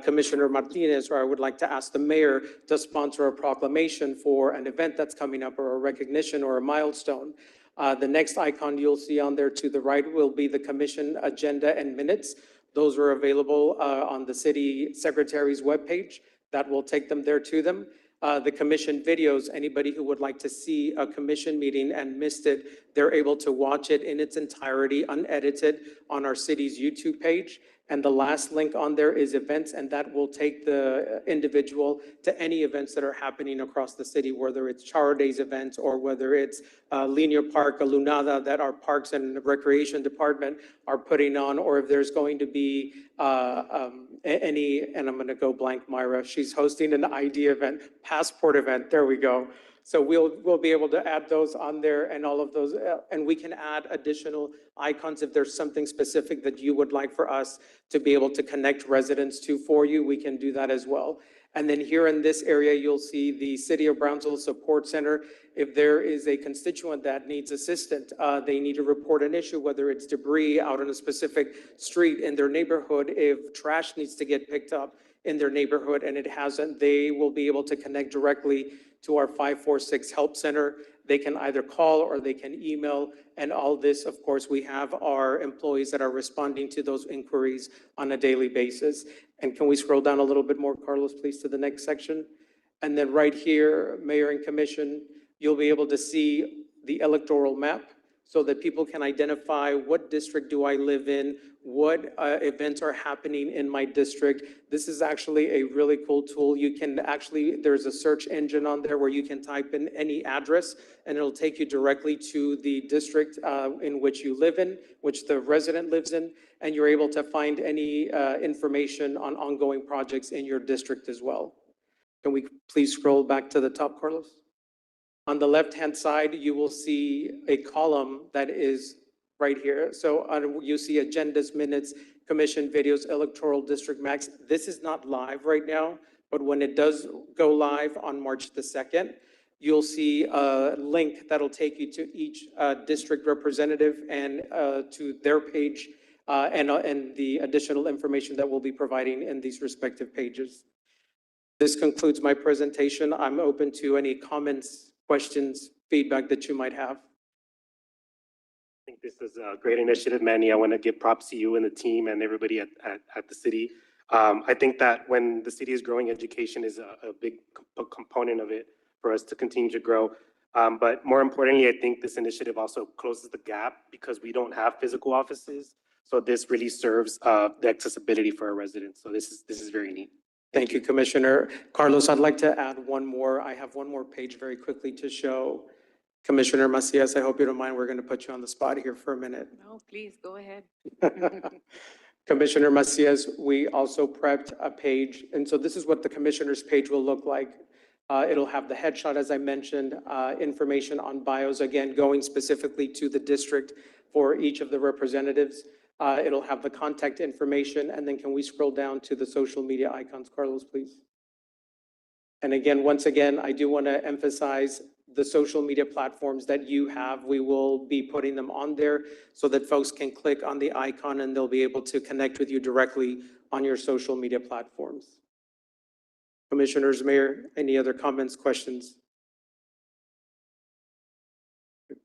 [SPEAKER 18] Commissioner Martinez, or I would like to ask the mayor to sponsor a proclamation for an event that's coming up, or a recognition or a milestone. The next icon you'll see on there to the right will be the commission agenda and minutes. Those are available on the city secretary's webpage. That will take them there to them. The commission videos, anybody who would like to see a commission meeting and missed it, they're able to watch it in its entirety, unedited, on our city's YouTube page. And the last link on there is events, and that will take the individual to any events that are happening across the city, whether it's Char Days events or whether it's Linear Park, a Lunada that our Parks and Recreation Department are putting on, or if there's going to be and I'm going to go blank, Myra, she's hosting an ID event, passport event, there we go.
[SPEAKER 17] So we'll be able to add those on there and all of those, and we can add additional icons if there's something specific that you would like for us to be able to connect residents to for you, we can do that as well. And then here in this area, you'll see the City of Brownsville Support Center. If there is a constituent that needs assistance, they need to report an issue, whether it's debris out on a specific street in their neighborhood, if trash needs to get picked up in their neighborhood and it hasn't, they will be able to connect directly to our 546 Help Center. They can either call or they can email. And all this, of course, we have our employees that are responding to those inquiries on a daily basis. And can we scroll down a little bit more, Carlos, please, to the next section? And then right here, Mayor and Commission, you'll be able to see the electoral map so that people can identify what district do I live in, what events are happening in my district. This is actually a really cool tool. You can actually, there's a search engine on there where you can type in any address and it'll take you directly to the district in which you live in, which the resident lives in, and you're able to find any information on ongoing projects in your district as well. Can we please scroll back to the top, Carlos? On the left-hand side, you will see a column that is right here. So you see agendas, minutes, commission videos, electoral district maps. This is not live right now, but when it does go live on March the 2nd, you'll see a link that'll take you to each district representative and to their page and the additional information that we'll be providing in these respective pages. This concludes my presentation. I'm open to any comments, questions, feedback that you might have.
[SPEAKER 19] I think this is a great initiative, Manny. I want to give props to you and the team and everybody at the city. I think that when the city is growing, education is a big component of it for us to continue to grow. But more importantly, I think this initiative also closes the gap because we don't have physical offices. So this really serves the accessibility for our residents. So this is very neat.
[SPEAKER 17] Thank you, Commissioner. Carlos, I'd like to add one more. I have one more page very quickly to show. Commissioner Macias, I hope you don't mind. We're going to put you on the spot here for a minute.
[SPEAKER 5] No, please, go ahead.
[SPEAKER 17] Commissioner Macias, we also prepped a page. And so this is what the commissioner's page will look like. It'll have the headshot, as I mentioned, information on bios, again, going specifically to the district for each of the representatives. It'll have the contact information, and then can we scroll down to the social media icons, Carlos, please? And again, once again, I do want to emphasize the social media platforms that you have. We will be putting them on there so that folks can click on the icon and they'll be able to connect with you directly on your social media platforms. Commissioners, Mayor, any other comments, questions?
[SPEAKER 3] Thank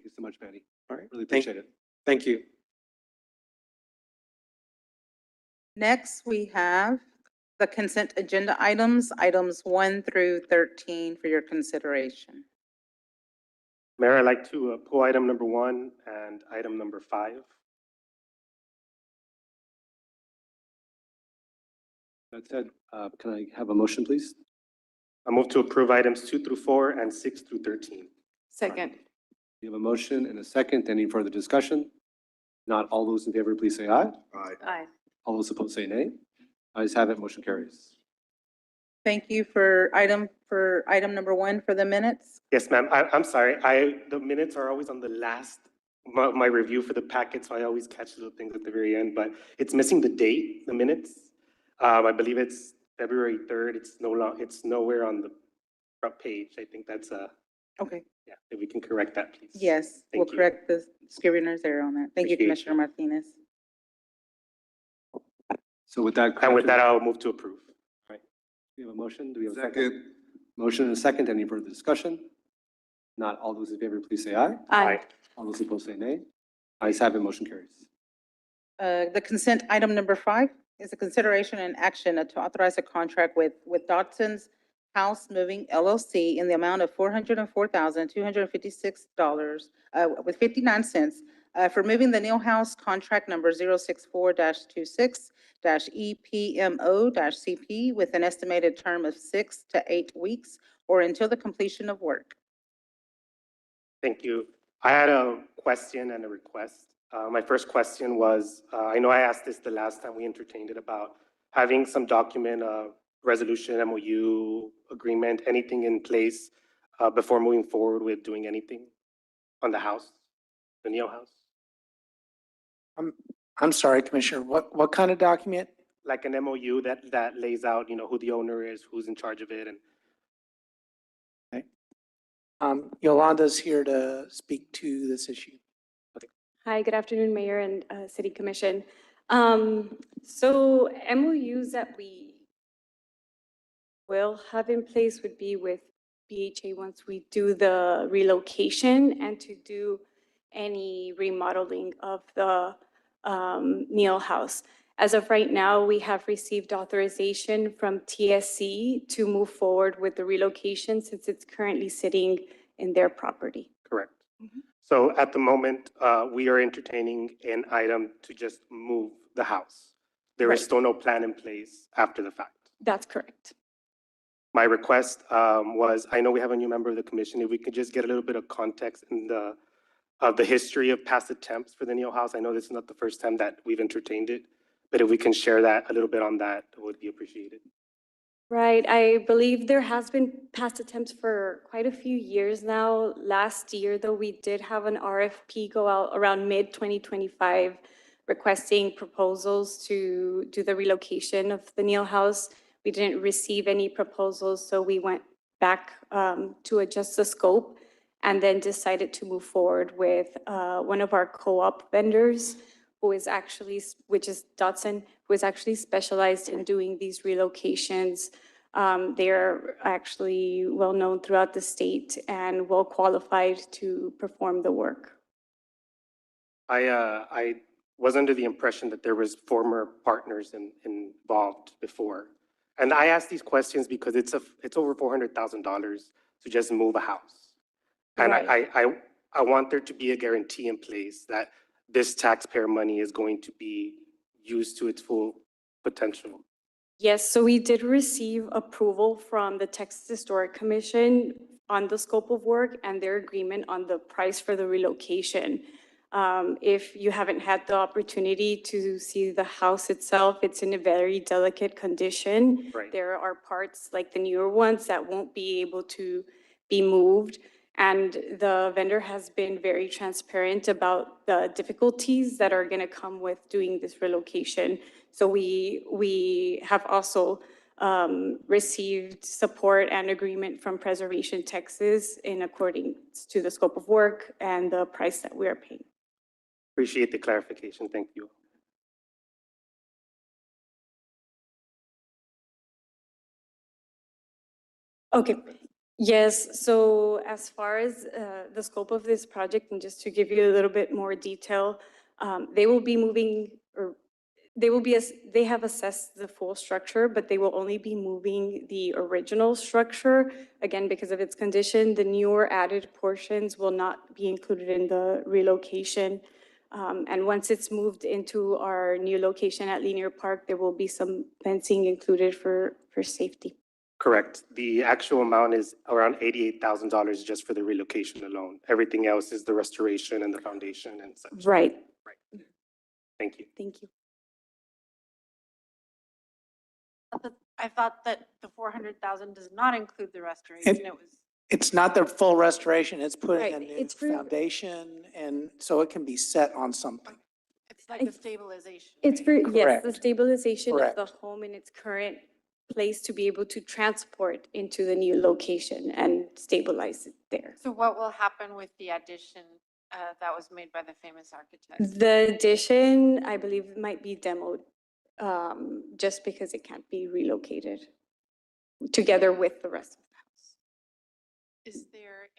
[SPEAKER 3] you so much, Manny.
[SPEAKER 17] All right.
[SPEAKER 3] Really appreciate it.
[SPEAKER 17] Thank you.
[SPEAKER 2] Next, we have the consent agenda items, items 1 through 13 for your consideration.
[SPEAKER 19] Mayor, I'd like to pull item number 1 and item number 5.
[SPEAKER 3] That said, can I have a motion, please?
[SPEAKER 19] I move to approve items 2 through 4 and 6 through 13.
[SPEAKER 5] Second.
[SPEAKER 3] We have a motion and a second. Any further discussion? Not all those in favor, please say aye.
[SPEAKER 5] Aye.
[SPEAKER 3] All those opposed say nay. Ayes have it, motion carries.
[SPEAKER 2] Thank you for item number 1 for the minutes.
[SPEAKER 19] Yes, ma'am. I'm sorry. The minutes are always on the last, my review for the packet, so I always catch little things at the very end, but it's missing the date, the minutes. I believe it's February 3rd. It's nowhere on the front page. I think that's
[SPEAKER 2] Okay.
[SPEAKER 19] yeah, if we can correct that, please.
[SPEAKER 2] Yes, we'll
[SPEAKER 19] Thank you.
[SPEAKER 2] correct the scrivener's error on that. Thank you,
[SPEAKER 19] Appreciate
[SPEAKER 2] Commissioner Martinez.
[SPEAKER 3] So with that.
[SPEAKER 19] And with that, I'll move to approve.
[SPEAKER 3] We have a motion. Do we have a second? Motion and a second. Any further discussion? Not all those in favor, please say aye.
[SPEAKER 5] Aye.
[SPEAKER 3] All those opposed say nay. Ayes have it, motion carries.
[SPEAKER 2] The consent item number 5 is a consideration and action to authorize a contract with Dodson's House Moving LLC in the amount of $404,256 with 59 cents for moving the Neal House contract number 064-26-EPMO-CP with an estimated term of 6 to 8 weeks or until the completion of work.
[SPEAKER 19] Thank you. I had a question and a request. My first question was, I know I asked this the last time we entertained it about having some document resolution, MOU, agreement, anything in place before moving forward with doing anything on the house, the Neal house?
[SPEAKER 17] I'm sorry, Commissioner, what kind of document?
[SPEAKER 19] Like an MOU that lays out, who the owner is, who's in charge of it, and
[SPEAKER 17] Yolanda's here to speak to this issue.
[SPEAKER 20] Hi, good afternoon, Mayor and City Commission. So MOUs that we will have in place would be with BHA once we do the relocation and to do any remodeling of the Neal House. As of right now, we have received authorization from TSC to move forward with the relocation since it's currently sitting in their property.
[SPEAKER 19] correct. So at the moment, we are entertaining an item to just move the house. There is
[SPEAKER 20] Right.
[SPEAKER 19] still no plan in place after the fact.
[SPEAKER 20] That's correct.
[SPEAKER 19] My request was, I know we have a new member of the commission, if we could just get a little bit of context in of the history of past attempts for the Neal House. I know this is not the first time that we've entertained it, but if we can share that, a little bit on that, it would be appreciated.
[SPEAKER 20] Right, I believe there has been past attempts for quite a few years now. Last year, though, we did have an RFP go out around mid-2025 requesting proposals to do the relocation of the Neal House. We didn't receive any proposals, so we went back to adjust the scope and then decided to move forward with one of our co-op vendors, which is Dotson, who is actually specialized in doing these relocations. They're actually well-known throughout the state and well-qualified to perform the work.
[SPEAKER 19] I was under the impression that there was former partners involved before. And I ask these questions because it's over $400,000 to just move a house. And
[SPEAKER 20] Right.
[SPEAKER 19] I want there to be a guarantee in place that this taxpayer money is going to be used to its full potential.
[SPEAKER 20] Yes, so we did receive approval from the Texas Historic Commission on the scope of work and their agreement on the price for the relocation. If you haven't had the opportunity to see the house itself, it's in a very delicate condition.
[SPEAKER 19] Right.
[SPEAKER 20] There are parts like the newer ones that won't be able to be moved. And the vendor has been very transparent about the difficulties that are going to come with doing this relocation. So we have also received support and agreement from Preservation Texas in accordance to the scope of work and the price that we are paying.
[SPEAKER 19] Appreciate the clarification. Thank you.
[SPEAKER 20] Okay. Yes, so as far as the scope of this project, and just to give you a little bit more detail, they will be moving, or they have assessed the full structure, but they will only be moving the original structure. Again, because of its condition, the newer added portions will not be included in the relocation. And once it's moved into our new location at Linear Park, there will be some fencing included for safety.
[SPEAKER 19] Correct. The actual amount is around $88,000 just for the relocation alone. Everything else is the restoration and the foundation and such.
[SPEAKER 20] Right.
[SPEAKER 19] Thank you.
[SPEAKER 20] Thank you.
[SPEAKER 21] I thought that the 400,000 does not include the restoration. It was.
[SPEAKER 17] It's not the full restoration, it's putting
[SPEAKER 20] Right,
[SPEAKER 17] a new
[SPEAKER 20] it's for-
[SPEAKER 17] foundation, and so it can be set on something.
[SPEAKER 21] It's like a stabilization.
[SPEAKER 20] It's for, yes, the
[SPEAKER 17] Correct.
[SPEAKER 20] stabilization of
[SPEAKER 17] Correct.
[SPEAKER 20] the home in its current place to be able to transport into the new location and stabilize it there.
[SPEAKER 21] So what will happen with the addition that was made by the famous architect?
[SPEAKER 20] The addition, I believe, might be demoed, just because it can't be relocated together with the rest of the house.
[SPEAKER 21] Is there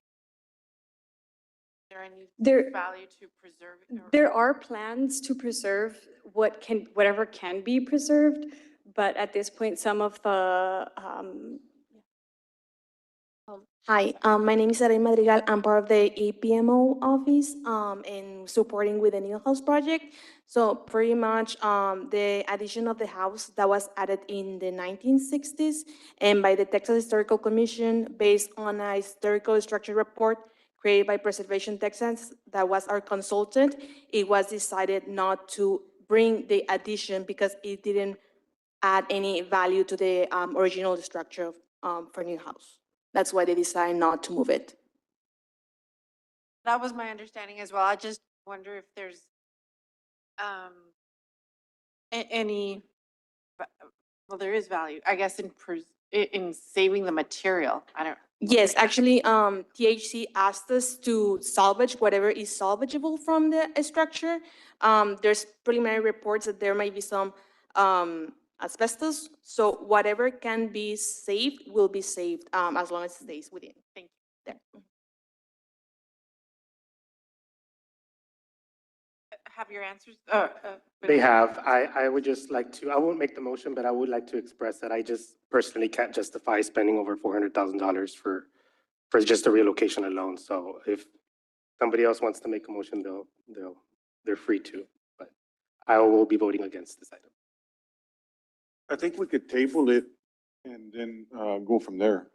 [SPEAKER 21] any
[SPEAKER 20] There-
[SPEAKER 21] value to preserve it? or-
[SPEAKER 20] There are plans to preserve whatever can be preserved, but at this point, some of the,
[SPEAKER 16] Hi, my name is Arain Madrigal. I'm part of the APMO office in supporting with the Neal House project. So pretty much the addition of the house that was added in the 1960s and by the Texas Historical Commission based on a historical structure report created by Preservation Texas that was our consultant. It was decided not to bring the addition because it didn't add any value to the original structure for new house. That's why they decided not to move it.
[SPEAKER 21] That was my understanding as well. I just wonder if there's any, well, there is value, I guess, in saving the material. I don't.
[SPEAKER 16] Yes, actually, THC asked us to salvage whatever is salvageable from the structure. There's preliminary reports that there might be some asbestos, so whatever can be saved will be saved as long as it stays within.
[SPEAKER 21] Thank you.
[SPEAKER 16] There.
[SPEAKER 21] Have your answers?
[SPEAKER 19] They have. I would just like to, I won't make the motion, but I would like to express that I just personally can't justify spending over $400,000 for just a relocation alone. So if somebody else wants to make a motion, they're free to, but I will be voting against this item.
[SPEAKER 6] I think we could table it and then go from there,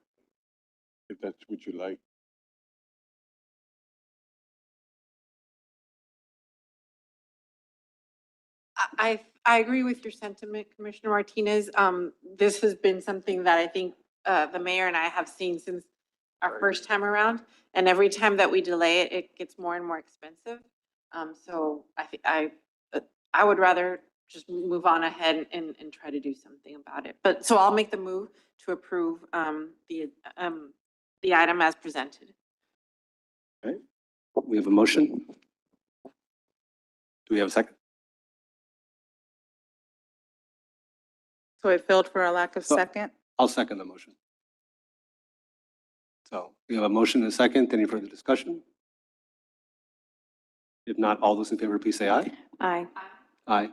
[SPEAKER 6] if that's what you like.
[SPEAKER 21] I agree with your sentiment, Commissioner Martinez. This has been something that I think the mayor and I have seen since our first time around. And every time that we delay it, it gets more and more expensive. So I would rather just move on ahead and try to do something about it. But so I'll make the move to approve the item as presented.
[SPEAKER 3] Okay, we have a motion. Do we have a second?
[SPEAKER 2] So it failed for a lack of
[SPEAKER 3] So-
[SPEAKER 2] second.
[SPEAKER 3] I'll second the motion. So we have a motion and a second. Any further discussion? If not, all those in favor, please say aye.
[SPEAKER 16] Aye.
[SPEAKER 3] Aye.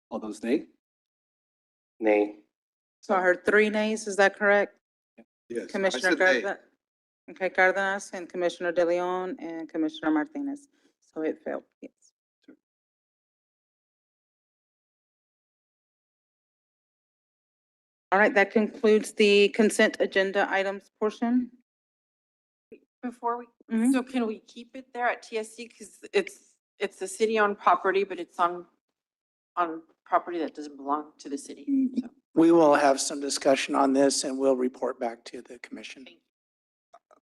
[SPEAKER 3] All those nay?
[SPEAKER 19] Nay.
[SPEAKER 2] So I heard 3 nays, is that correct?
[SPEAKER 10] Yes.
[SPEAKER 2] Commissioner Cardenas, okay, Cardenas and Commissioner De Leon and Commissioner Martinez. So it failed, yes. All right, that concludes the consent agenda items portion.
[SPEAKER 21] Before we,
[SPEAKER 2] Mhm.
[SPEAKER 21] so can we keep it there at TSC? Because it's a city-owned property, but it's on property that doesn't belong to the city. So
[SPEAKER 17] We will have some discussion on this and we'll report back to the commission.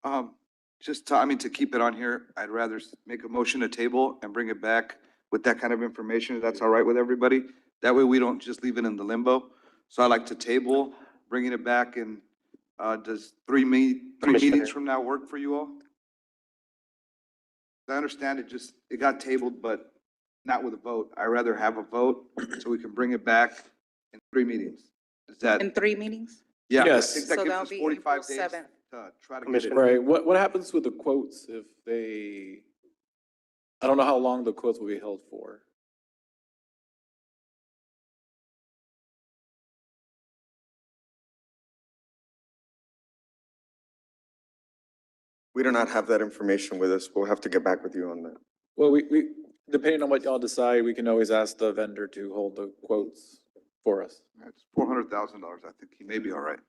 [SPEAKER 4] To keep it on here, I'd rather make a motion to table and bring it back with that kind of information, if that's all right with everybody. That way we don't just leave it in the limbo. So I like to table, bringing it back, and does three meetings from now work for you all? I understand it got tabled, but not with a vote. I'd rather have a vote so we can bring it back in 3 meetings. Is that?
[SPEAKER 2] In 3 meetings?
[SPEAKER 4] Yeah, I
[SPEAKER 12] Yes.
[SPEAKER 4] think that
[SPEAKER 2] So
[SPEAKER 4] gives
[SPEAKER 2] that'll
[SPEAKER 4] us
[SPEAKER 2] be
[SPEAKER 4] 45
[SPEAKER 2] April
[SPEAKER 4] days
[SPEAKER 2] 7th.
[SPEAKER 4] to try to get it.
[SPEAKER 19] Commissioner.
[SPEAKER 12] Right, what happens with the quotes if I don't know how long the quotes will be held for.
[SPEAKER 10] We do not have that information with us. We'll have to get back with you on that.
[SPEAKER 12] Well, we, depending on what y'all decide, we can always ask the vendor to hold the quotes for us.
[SPEAKER 4] That's $400,000. I think he may be all right.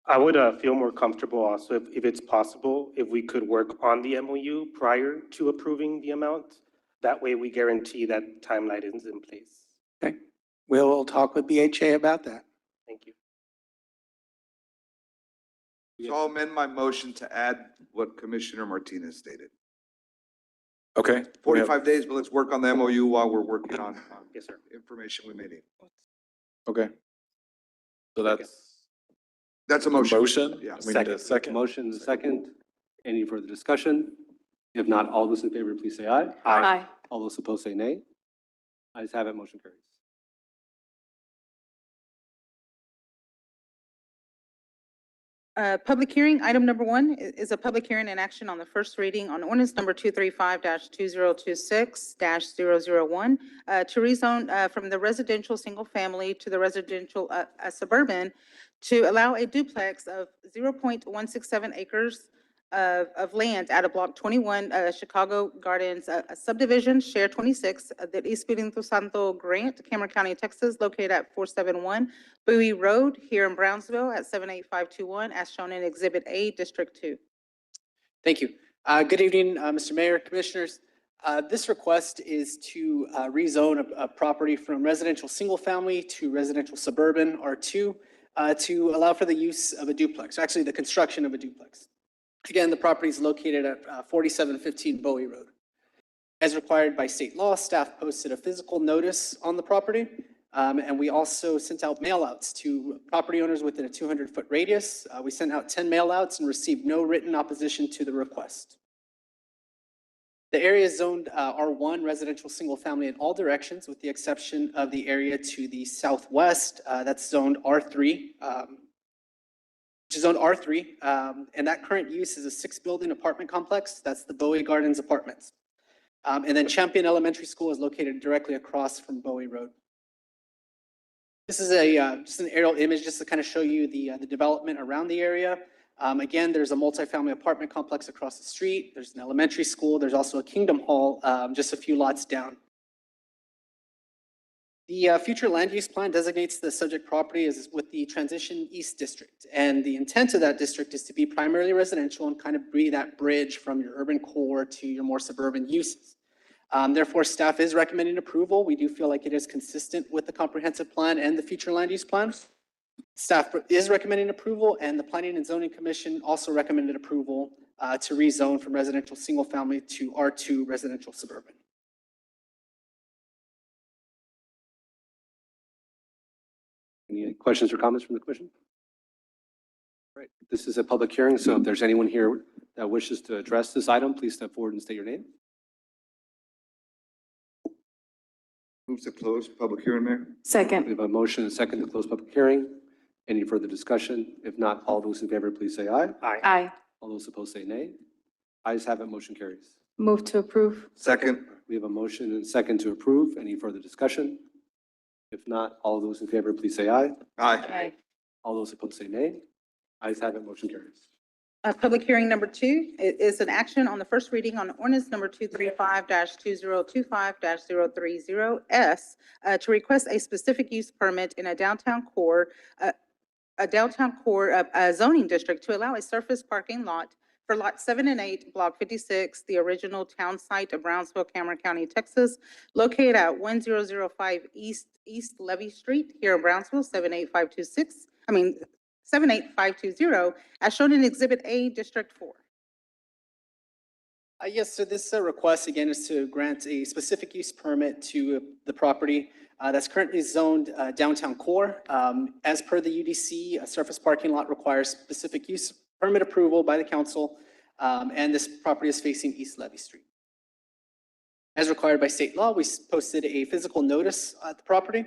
[SPEAKER 19] I would feel more comfortable also if it's possible, if we could work on the MOU prior to approving the amount. That way we guarantee that timeline is in place.
[SPEAKER 17] Okay, we'll talk with BHA about that.
[SPEAKER 19] Thank you.
[SPEAKER 4] So I'll amend my motion to add what Commissioner Martinez stated.
[SPEAKER 12] Okay.
[SPEAKER 4] 45 days, but let's work on the MOU while we're working on
[SPEAKER 19] Yes, sir.
[SPEAKER 4] information we may need.
[SPEAKER 12] Okay. So
[SPEAKER 4] That's a
[SPEAKER 12] a
[SPEAKER 4] motion.
[SPEAKER 12] motion?
[SPEAKER 4] Yeah.
[SPEAKER 12] We need a second.
[SPEAKER 3] Motion and a second. Any further discussion? If not, all those in favor, please say aye.
[SPEAKER 16] Aye.
[SPEAKER 3] All those opposed say nay. Ayes have it, motion carries.
[SPEAKER 2] Public hearing, item number 1 is a public hearing and action on the first reading on ordinance number 235-2026-001 to rezone from the residential single family to the residential suburban to allow a duplex of 0.167 acres of land at a block 21 Chicago Gardens subdivision, share 26, that East Espiritu Santo Grant, Cameron County, Texas, located at 471 Bowie Road here in Brownsville at 78521, as shown in Exhibit A, District 2.
[SPEAKER 22] Thank you. Good evening, Mr. Mayor, Commissioners.
[SPEAKER 7] This request is to rezone a property from residential single-family to residential suburban R2 to allow for the use of a duplex, or actually the construction of a duplex. Again, the property is located at 4715 Bowie Road. As required by state law, staff posted a physical notice on the property, and we also sent out mailouts to property owners within a 200-foot radius. We sent out 10 mailouts and received no written opposition to the request. The area is zoned R1 residential single family in all directions, with the exception of the area to the southwest. That's zoned R3, which is zoned R3. And that current use is a 6-building apartment complex. That's the Bowie Gardens Apartments. And then Champion Elementary School is located directly across from Bowie Road. This is just an aerial image just to kind of show you the development around the area. Again, there's a multifamily apartment complex across the street. There's an elementary school. There's also a Kingdom Hall just a few lots down. The future land use plan designates the subject property as with the Transition East District. And the intent of that district is to be primarily residential and kind of be that bridge from your urban core to your more suburban uses. Therefore, staff is recommending approval. We do feel like it is consistent with the comprehensive plan and the future land use plan. Staff is recommending approval, and the Planning and Zoning Commission also recommended approval to rezone from residential single family to R2 residential suburban.
[SPEAKER 3] Any questions or comments from the commission? All right, this is a public hearing, so if there's anyone here that wishes to address this item, please step forward and state your name.
[SPEAKER 4] Move to close public hearing, Mayor.
[SPEAKER 5] Second.
[SPEAKER 3] We have a motion and a second to close public hearing. Any further discussion? If not, all those in favor, please say aye.
[SPEAKER 5] Aye.
[SPEAKER 3] All those opposed say nay. Ayes have it, motion carries.
[SPEAKER 5] Move to approve.
[SPEAKER 4] Second.
[SPEAKER 3] We have a motion and a second to approve. Any further discussion? If not, all those in favor, please say aye.
[SPEAKER 4] Aye.
[SPEAKER 3] All those opposed say nay. Ayes have it, motion carries.
[SPEAKER 2] Public hearing number 2 is an action on the first reading on ordinance number 235-2025-030S to request a specific use permit in a downtown core zoning district to allow a surface parking lot for lot 7 and 8, block 56, the original town site of Brownsville, Cameron County, Texas, located at 1005 East Levy Street here in Brownsville, 78520, as shown in Exhibit A, District 4.
[SPEAKER 7] Yes, so this request again is to grant a specific use permit to the property that's currently zoned downtown core. As per the UDC, a surface parking lot requires specific use permit approval by the council, and this property is facing East Levy Street. As required by state law, we posted a physical notice at the property.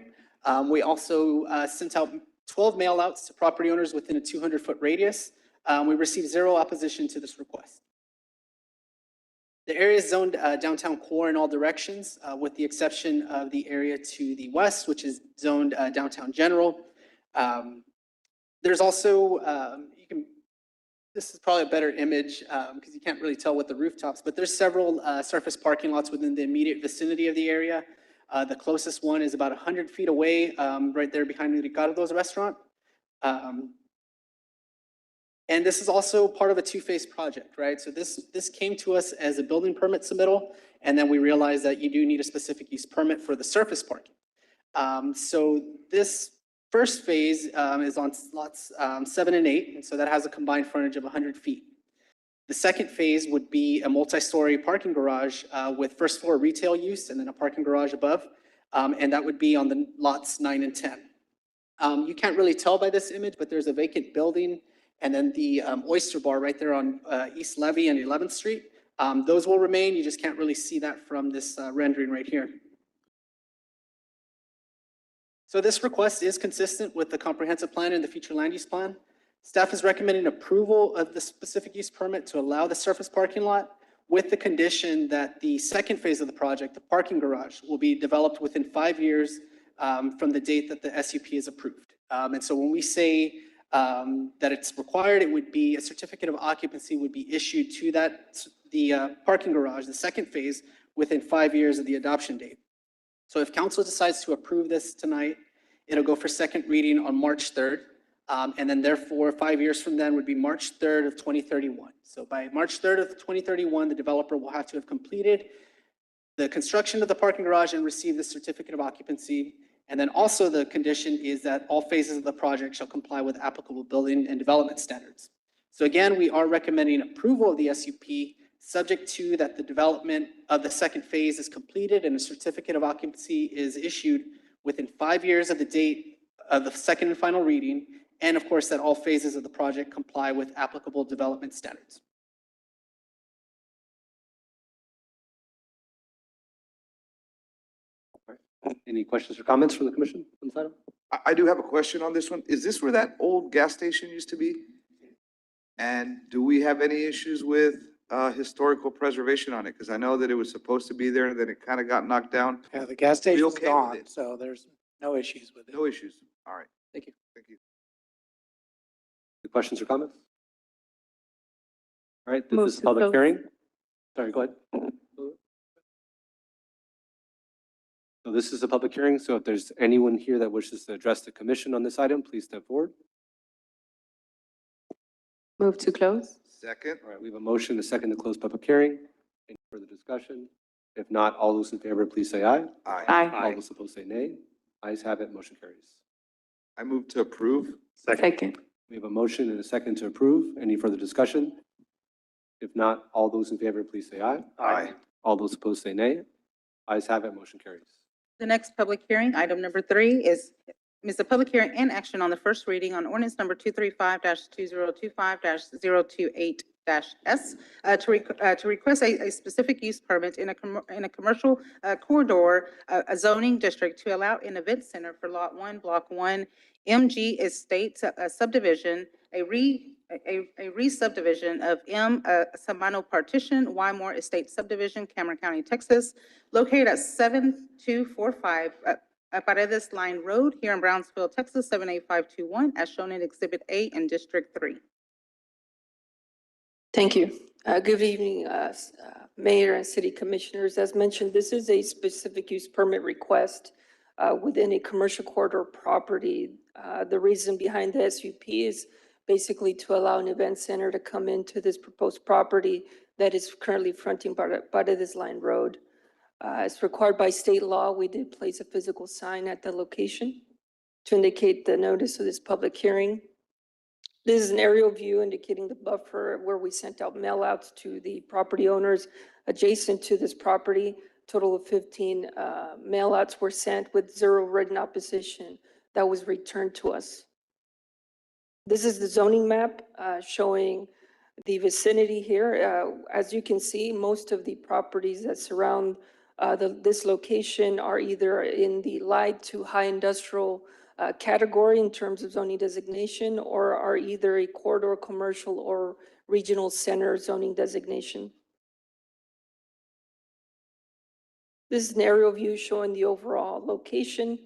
[SPEAKER 7] We also sent out 12 mail outs to property owners within a 200-foot radius. We received 0 opposition to this request. The area is zoned downtown core in all directions, with the exception of the area to the west, which is zoned downtown general. There's also, this is probably a better image because you can't really tell with the rooftops, but there's several surface parking lots within the immediate vicinity of the area. The closest one is about 100 feet away, right there behind the Ricardo's restaurant. And this is also part of a 2-phase project, right? So this came to us as a building permit submittal, and then we realized that you do need a specific use permit for the surface parking. So this first phase is on lots 7 and 8, and so that has a combined frontage of 100 feet. The second phase would be a multi-story parking garage with first floor retail use and then a parking garage above, and that would be on the lots 9 and 10. You can't really tell by this image, but there's a vacant building and then the Oyster Bar right there on East Levy and 11th Street. Those will remain. You just can't really see that from this rendering right here. So this request is consistent with the comprehensive plan and the future land use plan. Staff is recommending approval of the specific use permit to allow the surface parking lot with the condition that the second phase of the project, the parking garage, will be developed within 5 years from the date that the SUP is approved. And so when we say that it's required, it would be a certificate of occupancy would be issued to the parking garage, the second phase, within 5 years of the adoption date. So if council decides to approve this tonight, it'll go for second reading on March 3rd. And then therefore, 5 years from then would be March 3rd of 2031. So by March 3rd of 2031, the developer will have to have completed the construction of the parking garage and receive the certificate of occupancy. And then also the condition is that all phases of the project shall comply with applicable building and development standards. So again, we are recommending approval of the SUP, subject to that the development of the second phase is completed and a certificate of occupancy is issued within 5 years of the date of the second and final reading. And of course, that all phases of the project comply with applicable development standards.
[SPEAKER 3] Any questions or comments from the commission on this item?
[SPEAKER 4] I do have a question on this one. Is this where that old gas station used to be? And do we have any issues with historical preservation on it? Because I know that it was supposed to be there and then it kind of got knocked down.
[SPEAKER 17] Yeah, the gas
[SPEAKER 4] We
[SPEAKER 17] station's
[SPEAKER 4] okay with
[SPEAKER 17] gone,
[SPEAKER 4] it?
[SPEAKER 17] so there's no issues with it.
[SPEAKER 4] No issues. All right.
[SPEAKER 17] Thank you.
[SPEAKER 4] Thank you.
[SPEAKER 3] Any questions or comments? All right,
[SPEAKER 20] Move
[SPEAKER 3] this is a
[SPEAKER 20] to
[SPEAKER 3] public
[SPEAKER 20] close.
[SPEAKER 3] hearing. Sorry, go ahead. So this is a public hearing, so if there's anyone here that wishes to address the commission on this item, please step forward.
[SPEAKER 20] Move to close.
[SPEAKER 4] Second.
[SPEAKER 3] All right, we have a motion, a second to close public hearing. Any further discussion? If not, all those in favor, please say aye.
[SPEAKER 4] Aye.
[SPEAKER 3] All those opposed say nay. Ayes have it, motion carries.
[SPEAKER 4] I move to approve.
[SPEAKER 20] Second.
[SPEAKER 3] We have a motion and a second to approve. Any further discussion? If not, all those in favor, please say aye.
[SPEAKER 4] Aye.
[SPEAKER 3] All those opposed say nay. Ayes have it, motion carries.
[SPEAKER 2] The next public hearing, item number 3, is a public hearing and action on the first reading on ordinance number 235-2025-028-S to request a specific use permit in a commercial corridor, a zoning district to allow an event center for Lot 1, Block 1, MG Estate subdivision, a re-subdivision of M Sabano Partition, Wymore Estate Subdivision, Cameron County, Texas, located at 7245 Paredes Line Road here in Brownsville, Texas, 78521, as shown in Exhibit A in District 3.
[SPEAKER 8] Thank you. Good evening, Mayor and City Commissioners. As mentioned, this is a specific use permit request within a commercial corridor property. The reason behind the SUP is basically to allow an event center to come into this proposed property that is currently fronting Paredes Line Road. As required by state law, we did place a physical sign at the location to indicate the notice of this public hearing. This is an aerial view indicating the buffer where we sent out mail outs to the property owners adjacent to this property. Total of 15 mail outs were sent with 0 written opposition that was returned to us. This is the zoning map showing the vicinity here. As you can see, most of the properties that surround this location are either in the light to high industrial category in terms of zoning designation, or are either a corridor commercial or regional center zoning designation. This is an aerial view showing the overall location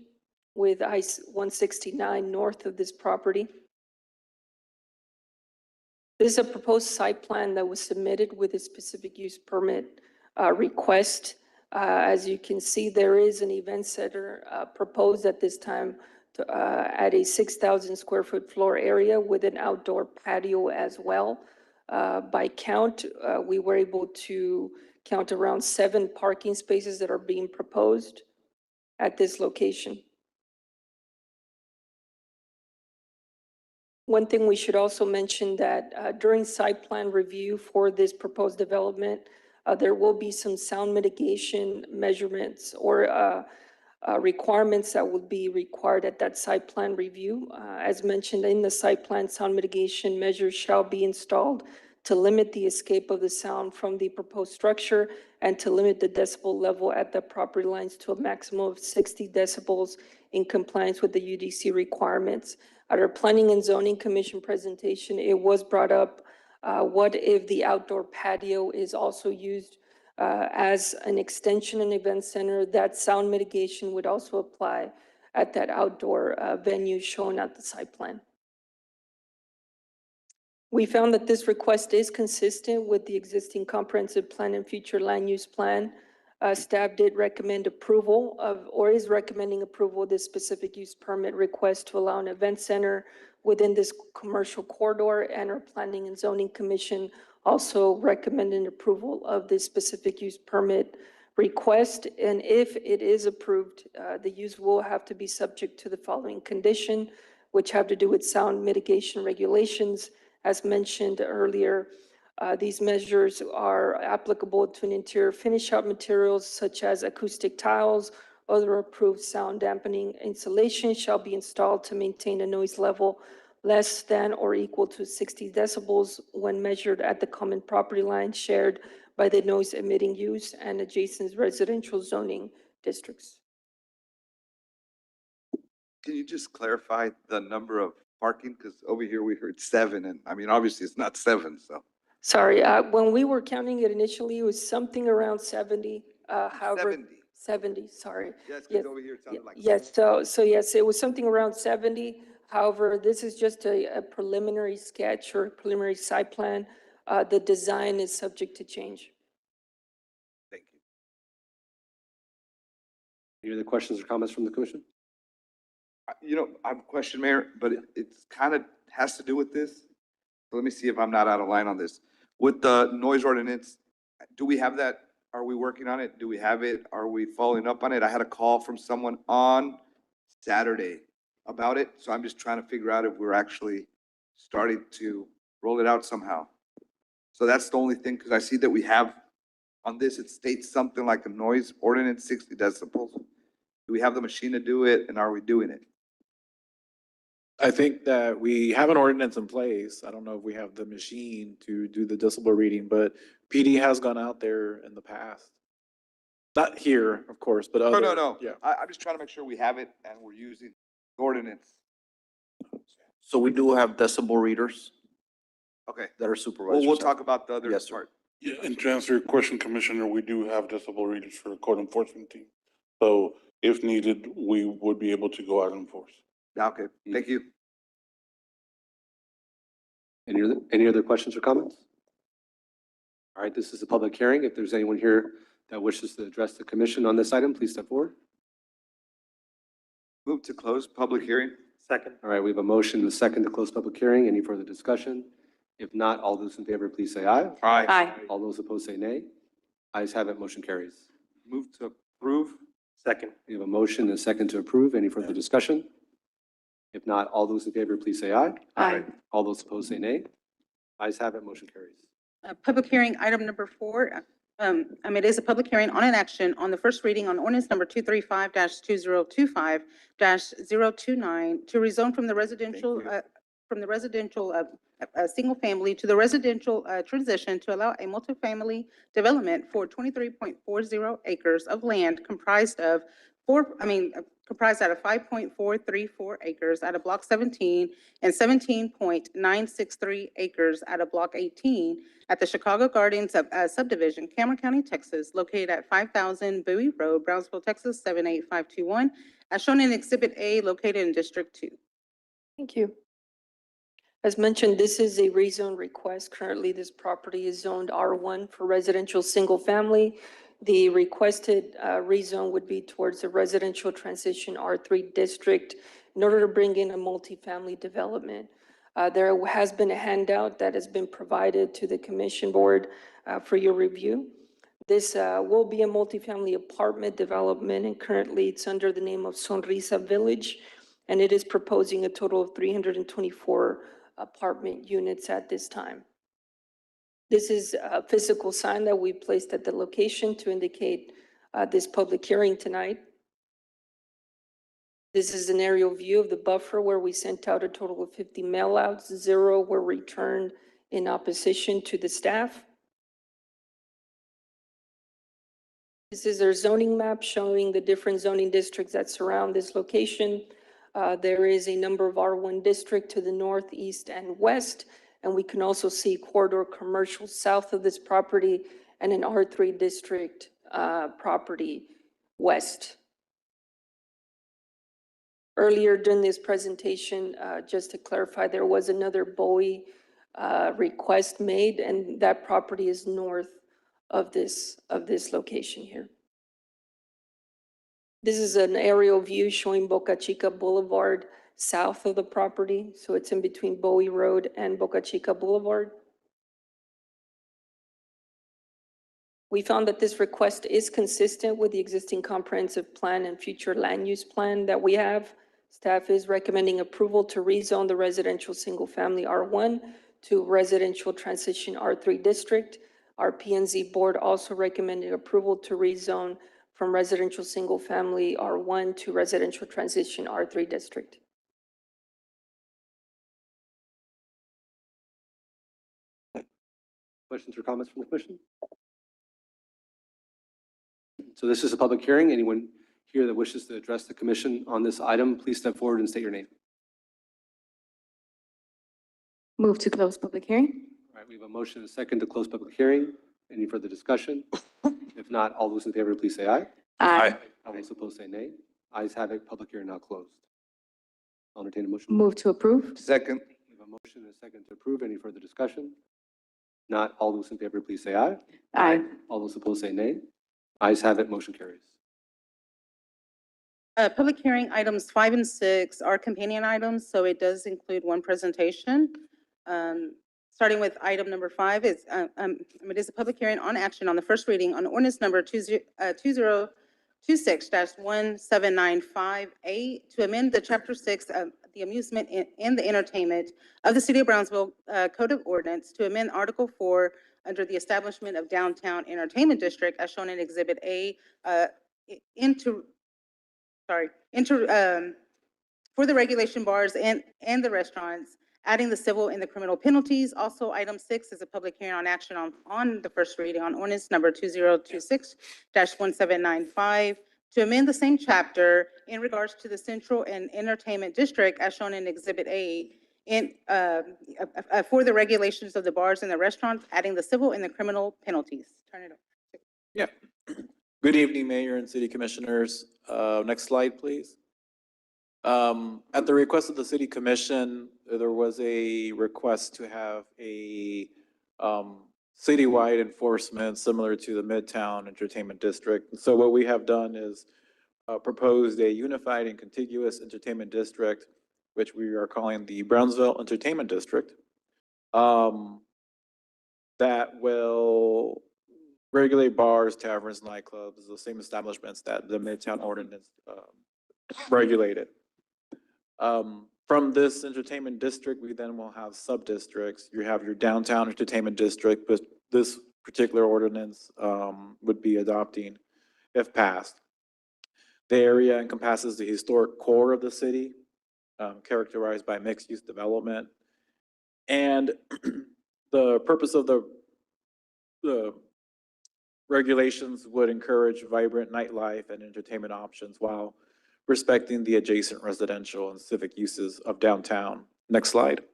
[SPEAKER 8] with I-169 north of this property. This is a proposed site plan that was submitted with a specific use permit request. As you can see, there is an event center proposed at this time at a 6,000 square foot floor area with an outdoor patio as well. By count, we were able to count around 7 parking spaces that are being proposed at this location. One thing we should also mention that during site plan review for this proposed development, there will be some sound mitigation measurements or requirements that will be required at that site plan review. As mentioned in the site plan, sound mitigation measures shall be installed to limit the escape of the sound from the proposed structure and to limit the decibel level at the property lines to a maximum of 60 decibels in compliance with the UDC requirements. At our Planning and Zoning Commission presentation, it was brought up, what if the outdoor patio is also used as an extension and event center? That sound mitigation would also apply at that outdoor venue shown at the site plan. We found that this request is consistent with the existing comprehensive plan and future land use plan. Staff did recommend approval of, or is recommending approval of this specific use permit request to allow an event center within this commercial corridor, and our Planning and Zoning Commission also recommended approval of this specific use permit request, and if it is approved, the use will have to be subject to the following condition, which have to do with sound mitigation regulations. As mentioned earlier, these measures are applicable to an interior finish out materials such as acoustic tiles. Other approved sound dampening insulation shall be installed to maintain a noise level less than or equal to 60 decibels when measured at the common property line shared by the noise emitting use and adjacent residential zoning districts.
[SPEAKER 4] Can you just clarify the number of parking? Because over here we heard 7, and I mean, obviously it's not 7, so.
[SPEAKER 8] Sorry, when we were counting it initially, it was something around 70. However, 70, sorry.
[SPEAKER 4] Yes,
[SPEAKER 8] Yes.
[SPEAKER 4] because over here it sounded like.
[SPEAKER 8] Yes, so yes, it was something around 70. However, this is just a preliminary sketch or preliminary site plan. The design is subject to change.
[SPEAKER 4] Thank you.
[SPEAKER 3] Any other questions or comments from the commission?
[SPEAKER 4] You know, I have a question, Mayor, but it's kind of has to do with this. So let me see if I'm not out of line on this. With the noise ordinance, do we have that? Are we working on it? Do we have it? Are we following up on it? I had a call from someone on Saturday about it, so I'm just trying to figure out if we're actually starting to roll it out somehow. So that's the only thing, because I see that we have, on this, it states something like a noise ordinance, 60 decibels. Do we have the machine to do it, and are we doing it?
[SPEAKER 12] I think that we have an ordinance in place. I don't know if we have the machine to do the decibel reading, but PD has gone out there in the past. Not here, of course, but other.
[SPEAKER 4] No.
[SPEAKER 12] Yeah.
[SPEAKER 4] I'm just trying to make sure we have it and we're using the ordinance.
[SPEAKER 9] So we do have decibel readers
[SPEAKER 4] Okay.
[SPEAKER 9] that are
[SPEAKER 4] Well,
[SPEAKER 9] supervisors.
[SPEAKER 4] we'll talk about the other
[SPEAKER 9] Yes, sir.
[SPEAKER 4] part.
[SPEAKER 6] Yeah, and to answer your question, Commissioner, we do have decibel readers for the code enforcement team. So if needed, we would be able to go out and enforce.
[SPEAKER 4] Okay, thank you.
[SPEAKER 3] Any other questions or comments? All right, this is a public hearing. If there's anyone here that wishes to address the commission on this item, please step forward.
[SPEAKER 4] Move to close public hearing.
[SPEAKER 19] Second.
[SPEAKER 3] All right, we have a motion and a second to close public hearing. Any further discussion? If not, all those in favor, please say aye.
[SPEAKER 4] Aye.
[SPEAKER 5] Aye.
[SPEAKER 3] All those opposed say nay. Ayes have it, motion carries.
[SPEAKER 4] Move to approve.
[SPEAKER 19] Second.
[SPEAKER 3] We have a motion and a second to approve. Any further discussion? If not, all those in favor, please say aye.
[SPEAKER 5] Aye.
[SPEAKER 3] All those opposed say nay. Ayes have it, motion carries.
[SPEAKER 2] Public hearing, item number 4. It is a public hearing on an action on the first reading on ordinance number 235-2025-029 to rezone from the residential, single family to the residential transition to allow a multifamily development for 23.40 acres of land comprised out of 5.434 acres out of block 17 and 17.963 acres out of block 18 at the Chicago Gardens subdivision, Cameron County, Texas, located at 5,000 Bowie Road, Brownsville, Texas, 78521, as shown in Exhibit A located in District 2.
[SPEAKER 8] Thank you. As mentioned, this is a rezone request. Currently, this property is zoned R1 for residential single family. The requested rezone would be towards the residential transition R3 district in order to bring in a multifamily development. There has been a handout that has been provided to the commission board for your review. This will be a multifamily apartment development, and currently it's under the name of Sonrisa Village, and it is proposing a total of 324 apartment units at this time. This is a physical sign that we placed at the location to indicate this public hearing tonight. This is an aerial view of the buffer where we sent out a total of 50 mailouts. 0 were returned in opposition to the staff. This is our zoning map showing the different zoning districts that surround this location. There is a number of R1 district to the north, east, and west. And we can also see corridor commercial south of this property and an R3 district property west. Earlier during this presentation, just to clarify, there was another Bowie request made, and that property is north of this location here. This is an aerial view showing Boca Chica Boulevard south of the property. So it's in between Bowie Road and Boca Chica Boulevard. We found that this request is consistent with the existing comprehensive plan and future land use plan that we have. Staff is recommending approval to rezone the residential single-family R1 to residential transition R3 district. Our P and Z board also recommended approval to rezone from residential single-family R1 to residential transition R3 district.
[SPEAKER 3] Questions or comments from the commission? So this is a public hearing. Anyone here that wishes to address the commission on this item, please step forward and state your name.
[SPEAKER 5] Move to close public hearing.
[SPEAKER 3] All right, we have a motion and a second to close public hearing. Any further discussion? If not, all those in favor, please say aye.
[SPEAKER 5] Aye.
[SPEAKER 3] All those opposed say nay. Ayes have it. Public hearing now closed. I'll entertain a motion.
[SPEAKER 5] Move to approve.
[SPEAKER 4] Second.
[SPEAKER 3] We have a motion and a second to approve. Any further discussion? Not all those in favor, please say aye.
[SPEAKER 5] Aye.
[SPEAKER 3] All those opposed say nay. Ayes have it. Motion carries.
[SPEAKER 2] Public hearing items 5 and 6 are companion items, so it does include one presentation. Starting with item number 5, it is a public hearing on action on the first reading on ordinance number 2026-1795A to amend the chapter 6 of the amusement and the entertainment of the City of Brownsville Code of Ordinance to amend Article 4 under the establishment of downtown entertainment district as shown in Exhibit A for the regulation bars and the restaurants, adding the civil and the criminal penalties. Also, item 6 is a public hearing on action on the first reading on ordinance number 2026-1795 to amend the same chapter in regards to the central and entertainment district as shown in Exhibit A for the regulations of the bars and the restaurants, adding the civil and the criminal penalties. Turn it over.
[SPEAKER 12] Yeah. Good evening, Mayor and City Commissioners. Next slide, please. At the request of the City Commission, there was a request to have a citywide enforcement similar to the Midtown Entertainment District. So what we have done is proposed a unified and contiguous entertainment district, which we are calling the Brownsville Entertainment District, that will regulate bars, taverns, nightclubs, the same establishments that the Midtown ordinance regulated. From this entertainment district, we then will have sub-districts. You have your downtown entertainment district, but this particular ordinance would be adopting if passed. The area encompasses the historic core of the city, characterized by mixed-use development. And the purpose of the regulations would encourage vibrant nightlife and entertainment options while respecting the adjacent residential and civic uses of downtown. Next slide. Of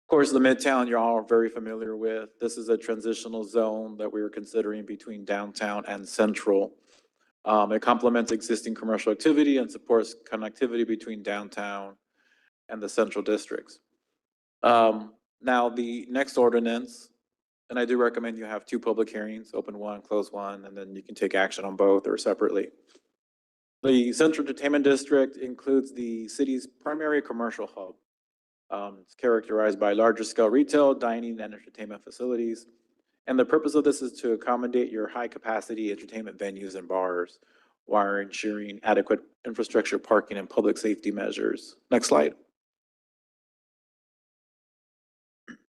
[SPEAKER 12] course, the Midtown you're all very familiar with. This is a transitional zone that we were considering between downtown and central. It complements existing commercial activity and supports connectivity between downtown and the central districts. Now, the next ordinance, and I do recommend you have 2 public hearings, open one, close one, and then you can take action on both or separately. The Central Entertainment District includes the city's primary commercial hub. It's characterized by larger scale retail, dining, and entertainment facilities. And the purpose of this is to accommodate your high capacity entertainment venues and bars while ensuring adequate infrastructure, parking, and public safety measures. Next slide.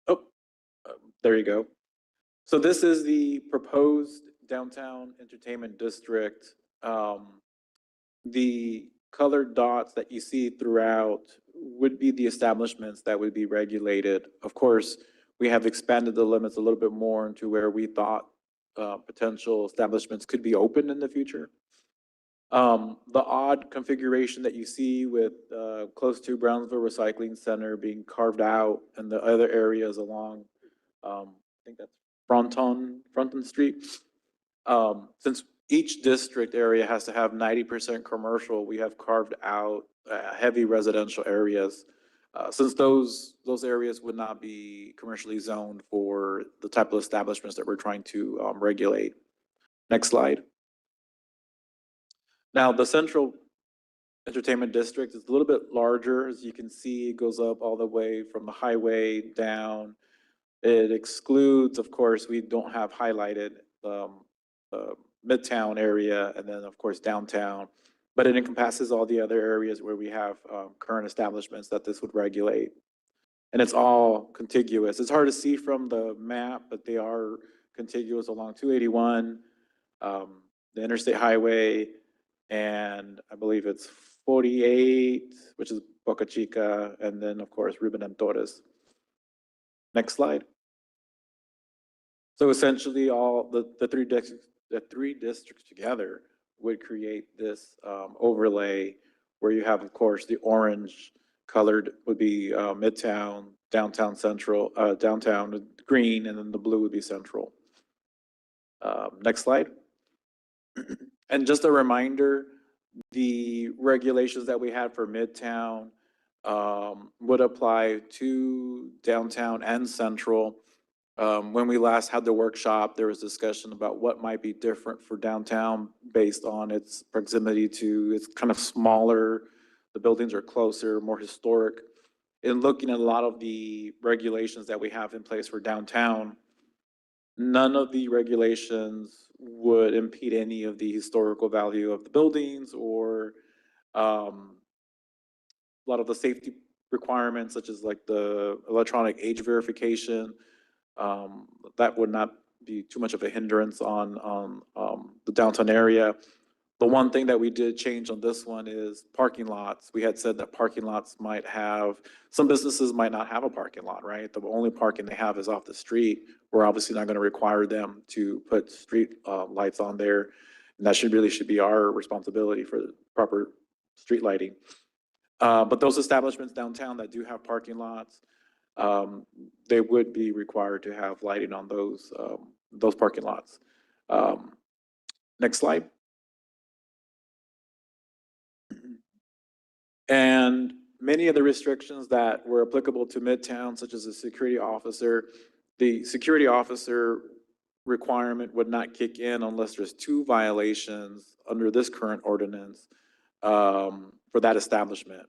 [SPEAKER 12] Oh, there you go. So this is the proposed downtown entertainment district. The colored dots that you see throughout would be the establishments that would be regulated. Of course, we have expanded the limits a little bit more into where we thought potential establishments could be open in the future. The odd configuration that you see with close to Brownsville Recycling Center being carved out and the other areas along, I think that's Fronton Street. Since each district area has to have 90% commercial, we have carved out heavy residential areas. Since those areas would not be commercially zoned for the type of establishments that we're trying to regulate. Next slide. Now, the Central Entertainment District is a little bit larger. As you can see, it goes up all the way from the highway down It excludes, of course, we don't have highlighted the Midtown area and then, of course, downtown. But it encompasses all the other areas where we have current establishments that this would regulate. And it's all contiguous. It's hard to see from the map, but they are contiguous along 281, the interstate highway, and I believe it's 48, which is Boca Chica, and then, of course, Ruben and Torres. Next slide. So essentially, all the three districts together would create this overlay where you have, of course, the orange colored would be Midtown, downtown Central, downtown green, and then the blue would be Central. Next slide. And just a reminder, the regulations that we had for Midtown would apply to downtown and Central. When we last had the workshop, there was discussion about what might be different for downtown based on its proximity to, it's kind of smaller, the buildings are closer, more historic. In looking at a lot of the regulations that we have in place for downtown, none of the regulations would impede any of the historical value of the buildings or a lot of the safety requirements, such as like the electronic age verification. That would not be too much of a hindrance on the downtown area. The one thing that we did change on this one is parking lots. We had said that parking lots might have, some businesses might not have a parking lot, right? The only parking they have is off the street. We're obviously not going to require them to put street lights on there. And that should be our responsibility for the proper street lighting. But those establishments downtown that do have parking lots, they would be required to have lighting on those parking lots. Next slide. And many of the restrictions that were applicable to Midtown, such as the security officer requirement would not kick in unless there's 2 violations under this current ordinance for that establishment.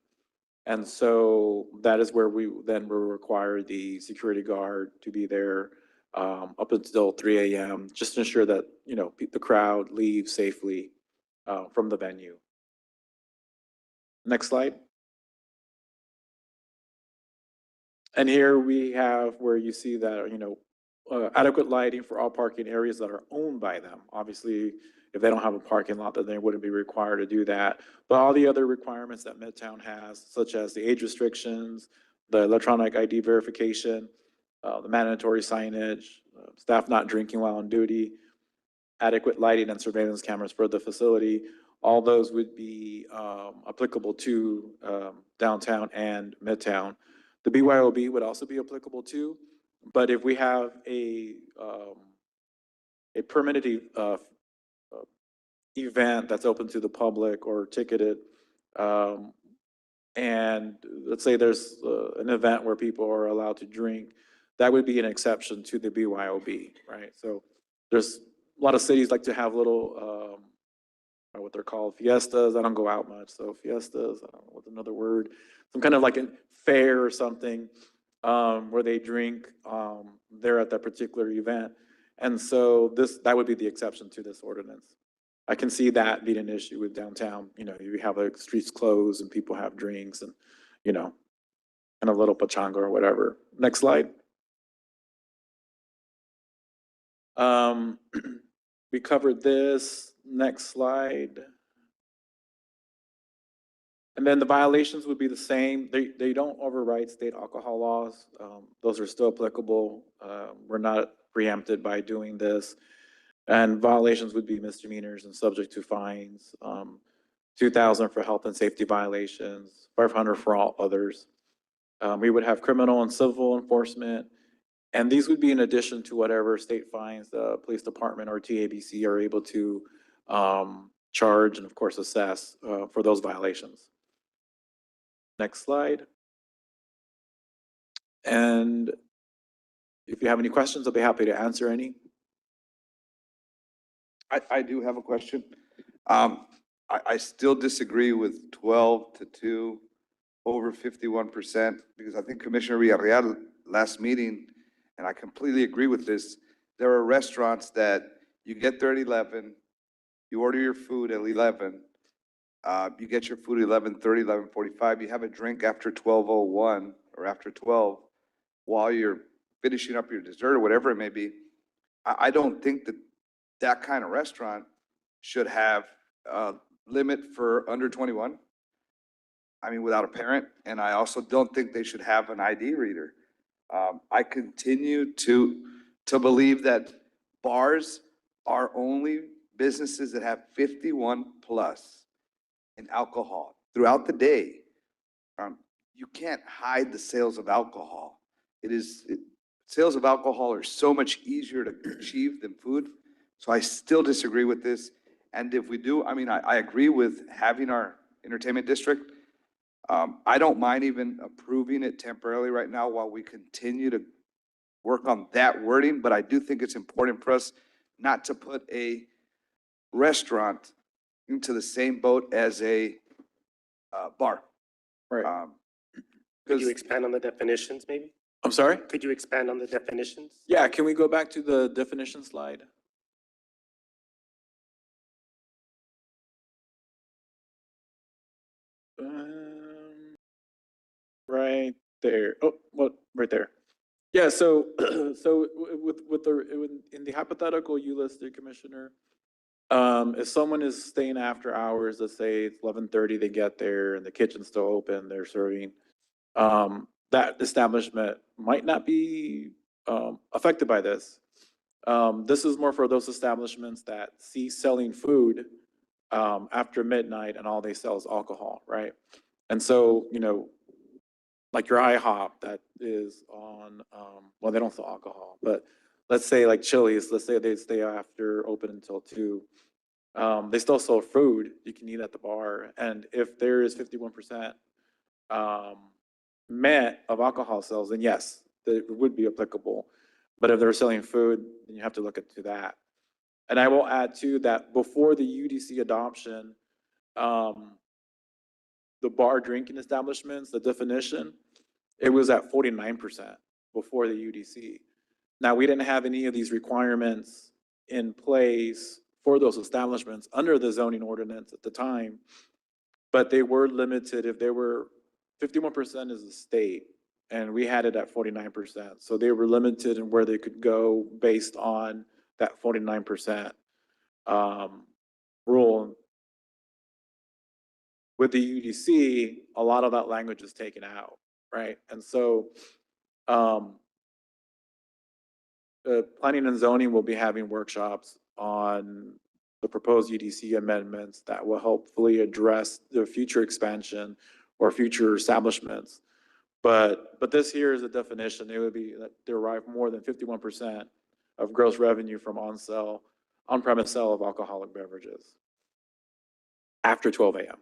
[SPEAKER 12] And so that is where we then will require the security guard to be there up until 3 a.m. just to ensure that, you know, the crowd leaves safely from the venue. Next slide. And here we have where you see that, you know, adequate lighting for all parking areas that are owned by them. Obviously, if they don't have a parking lot, then they wouldn't be required to do that. But all the other requirements that Midtown has, such as the age restrictions, the electronic ID verification, the mandatory signage, staff not drinking while on duty, adequate lighting and surveillance cameras for the facility, all those would be applicable to downtown and Midtown. The BYOB would also be applicable too, but if we have a permitted event that's open to the public or ticketed, and let's say there's an event where people are allowed to drink, that would be an exception to the BYOB, right? So there's a lot of cities like to have little, what they're called, fiestas. I don't go out much, so fiestas, I don't know what's another word, some kind of like a fair or something where they drink there at that particular event. And so that would be the exception to this ordinance. I can see that being an issue with downtown. You know, you have like streets closed and people have drinks and, you know, and a little pachanga or whatever. Next slide. We covered this. Next slide. And then the violations would be the same. They don't override state alcohol laws. Those are still applicable. We're not preempted by doing this. And violations would be misdemeanors and subject to fines, 2,000 for health and safety violations, 500 for all others. We would have criminal and civil enforcement. And these would be in addition to whatever state fines the police department or TABC are able to charge and of course assess for those violations. Next slide. And if you have any questions, I'll be happy to answer any.
[SPEAKER 4] I do have a question. I still disagree with 12 to 2 over 51%, because I think Commissioner Villarreal last meeting and I completely agree with this, there are restaurants that you get there at 11, you order your food at 11, you get your food at 11:30, 11:45, you have a drink after 12:01 or after 12 while you're finishing up your dessert or whatever it may be. I don't think that that kind of restaurant should have a limit for under 21. I mean, without a parent, and I also don't think they should have an ID reader. I continue to believe that bars are only businesses that have 51 plus in alcohol throughout the day. You can't hide the sales of alcohol. Sales of alcohol are so much easier to achieve than food. So I still disagree with this. And if we do, I mean, I agree with having our entertainment district. I don't mind even approving it temporarily right now while we continue to work on that wording, but I do think it's important for us not to put a restaurant into the same boat as a bar.
[SPEAKER 12] Right.
[SPEAKER 19] Could you expand on the definitions, maybe?
[SPEAKER 12] I'm sorry?
[SPEAKER 19] Could you expand on the definitions?
[SPEAKER 12] Yeah, can we go back to the definition slide? Right there. Oh, what, right there. Yeah, so, so in the hypothetical you listed, Commissioner, if someone is staying after hours, let's say it's 11:30, they get there and the kitchen's still open, they're serving, that establishment might not be, affected by this. This is more for those establishments that cease selling food, after midnight and all they sell is alcohol, right? And so, you know, like your IHOP that is on, well, they don't sell alcohol, but let's say like Chili's, let's say they stay after open until 2. They still sell food you can eat at the bar. And if there is 51% met of alcohol sales, then yes, it would be applicable. But if they're selling food, then you have to look into that. And I will add too that before the UDC adoption, the bar drinking establishments, the definition, it was at 49% before the UDC. Now, we didn't have any of these requirements in place for those establishments under the zoning ordinance at the time, but they were limited. If they were 51% is the state, and we had it at 49%. So they were limited in where they could go based on that 49% rule. With the UDC, a lot of that language is taken out, right? And so planning and zoning will be having workshops on the proposed UDC amendments that will hopefully address the future expansion or future establishments. But this here is a definition. It would be that derive more than 51% of gross revenue from on-premise sale of alcoholic beverages after 12 a.m.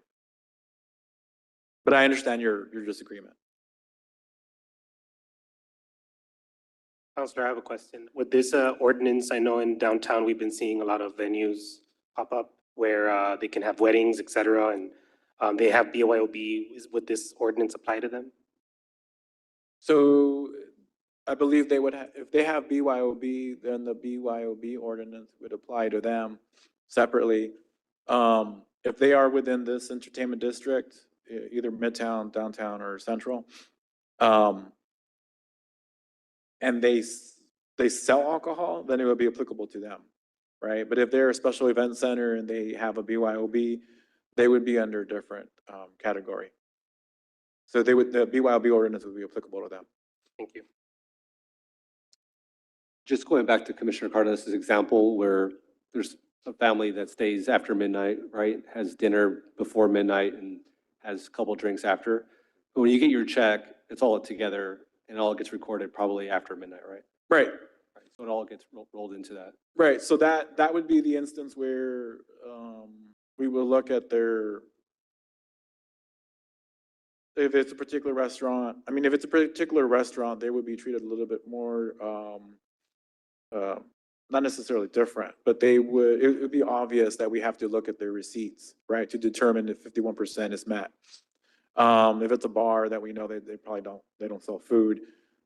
[SPEAKER 12] But I understand your disagreement.
[SPEAKER 19] Counselor, I have a question. With this ordinance, I know in downtown, we've been seeing a lot of venues pop up where they can have weddings, et cetera, and they have BYOB. Would this ordinance apply to them?
[SPEAKER 12] So I believe they would have, if they have BYOB, then the BYOB ordinance would apply to them separately. If they are within this entertainment district, either Midtown, downtown, or Central, and they sell alcohol, then it would be applicable to them, right? But if they're a special event center and they have a BYOB, they would be under a different category. So the BYOB ordinance would be applicable to them.
[SPEAKER 19] Thank you.
[SPEAKER 3] Just going back to Commissioner Cardenas' example where there's a family that stays after midnight, right? Has dinner before midnight and has a couple drinks after. But when you get your check, it's all together and all gets recorded probably after midnight, right?
[SPEAKER 12] Right.
[SPEAKER 3] So it all gets rolled into that.
[SPEAKER 12] Right. So that would be the instance where we will look at their, if it's a particular restaurant, I mean, if it's a particular restaurant, they would be treated a little bit more, not necessarily different, but it would be obvious that we have to look at their receipts, right, to determine if 51% is met. If it's a bar that we know they probably don't sell food,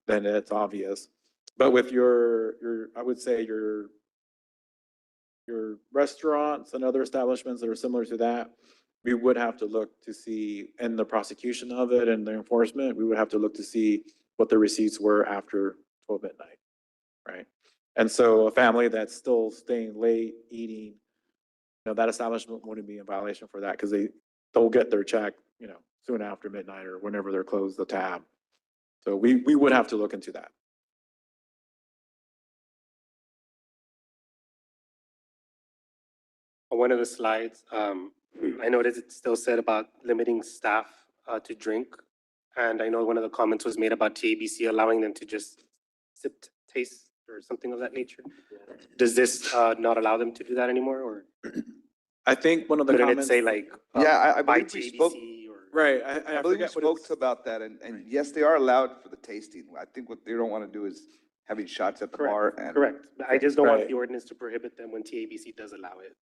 [SPEAKER 12] then it's obvious. But with your, I would say your restaurants and other establishments that are similar to that, we would have to look to see, in the prosecution of it and the enforcement, we would have to look to see what the receipts were after 12 midnight, right? And so a family that's still staying late, eating, that establishment wouldn't be in violation for that because they'll get their check, soon after midnight or whenever they're closed the tab. So we would have to look into that.
[SPEAKER 19] On one of the slides, I noticed it still said about limiting staff to drink. And I know one of the comments was made about TABC allowing them to just sip, taste, or something of that nature. Does this not allow them to do that anymore, or
[SPEAKER 12] I think one of the
[SPEAKER 19] couldn't it
[SPEAKER 12] comments.
[SPEAKER 19] say like?
[SPEAKER 4] Yeah, I
[SPEAKER 19] by
[SPEAKER 4] believe we spoke,
[SPEAKER 19] TABC or?
[SPEAKER 12] Right,
[SPEAKER 4] I
[SPEAKER 12] I
[SPEAKER 4] believe we
[SPEAKER 12] forget what
[SPEAKER 4] spoke
[SPEAKER 12] it's.
[SPEAKER 4] about that, and yes, they are allowed for the tasting. I think what they don't want to do is having shots at the bar and.
[SPEAKER 19] Correct. I just don't want
[SPEAKER 12] Right.
[SPEAKER 19] the ordinance to prohibit them when TABC does allow it.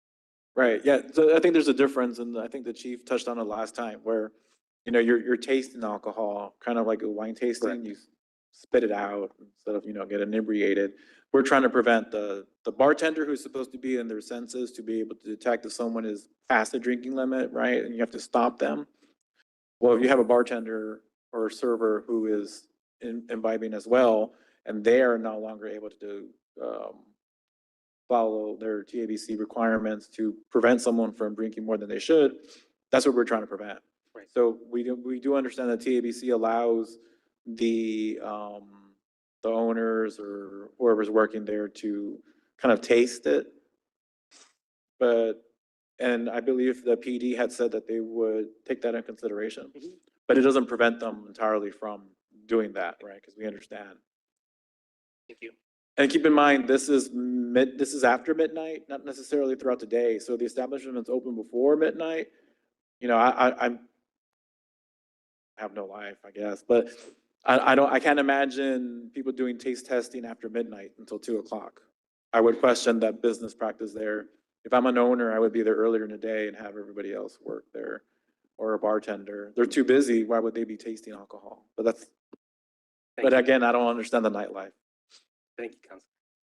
[SPEAKER 12] Right, yeah, so I think there's a difference, and I think the chief touched on it last time, where, you're tasting alcohol, kind of like a wine tasting, you spit it out instead of, get inebriated. We're trying to prevent the bartender who's supposed to be in their senses to be able to detect if someone is past the drinking limit, right, and you have to stop them. Well, if you have a bartender or a server who is imbibing as well, and they are no longer able to follow their TABC requirements to prevent someone from drinking more than they should, that's what we're trying to prevent.
[SPEAKER 19] Right.
[SPEAKER 12] So we do understand that TABC allows the owners or whoever's working there to kind of taste it. And I believe the PD had said that they would take that in consideration, but it doesn't prevent them entirely from doing that, right? Because we understand.
[SPEAKER 19] Thank you.
[SPEAKER 12] And keep in mind, this is after midnight, not necessarily throughout the day. So the establishment's open before midnight. I have no life, I guess, but I can't imagine people doing taste testing after midnight until 2:00. I would question that business practice there. If I'm an owner, I would be there earlier in the day and have everybody else work there, or a bartender. They're too busy. Why would they be tasting alcohol? But again, I don't understand the nightlife.
[SPEAKER 19] Thank you, Council.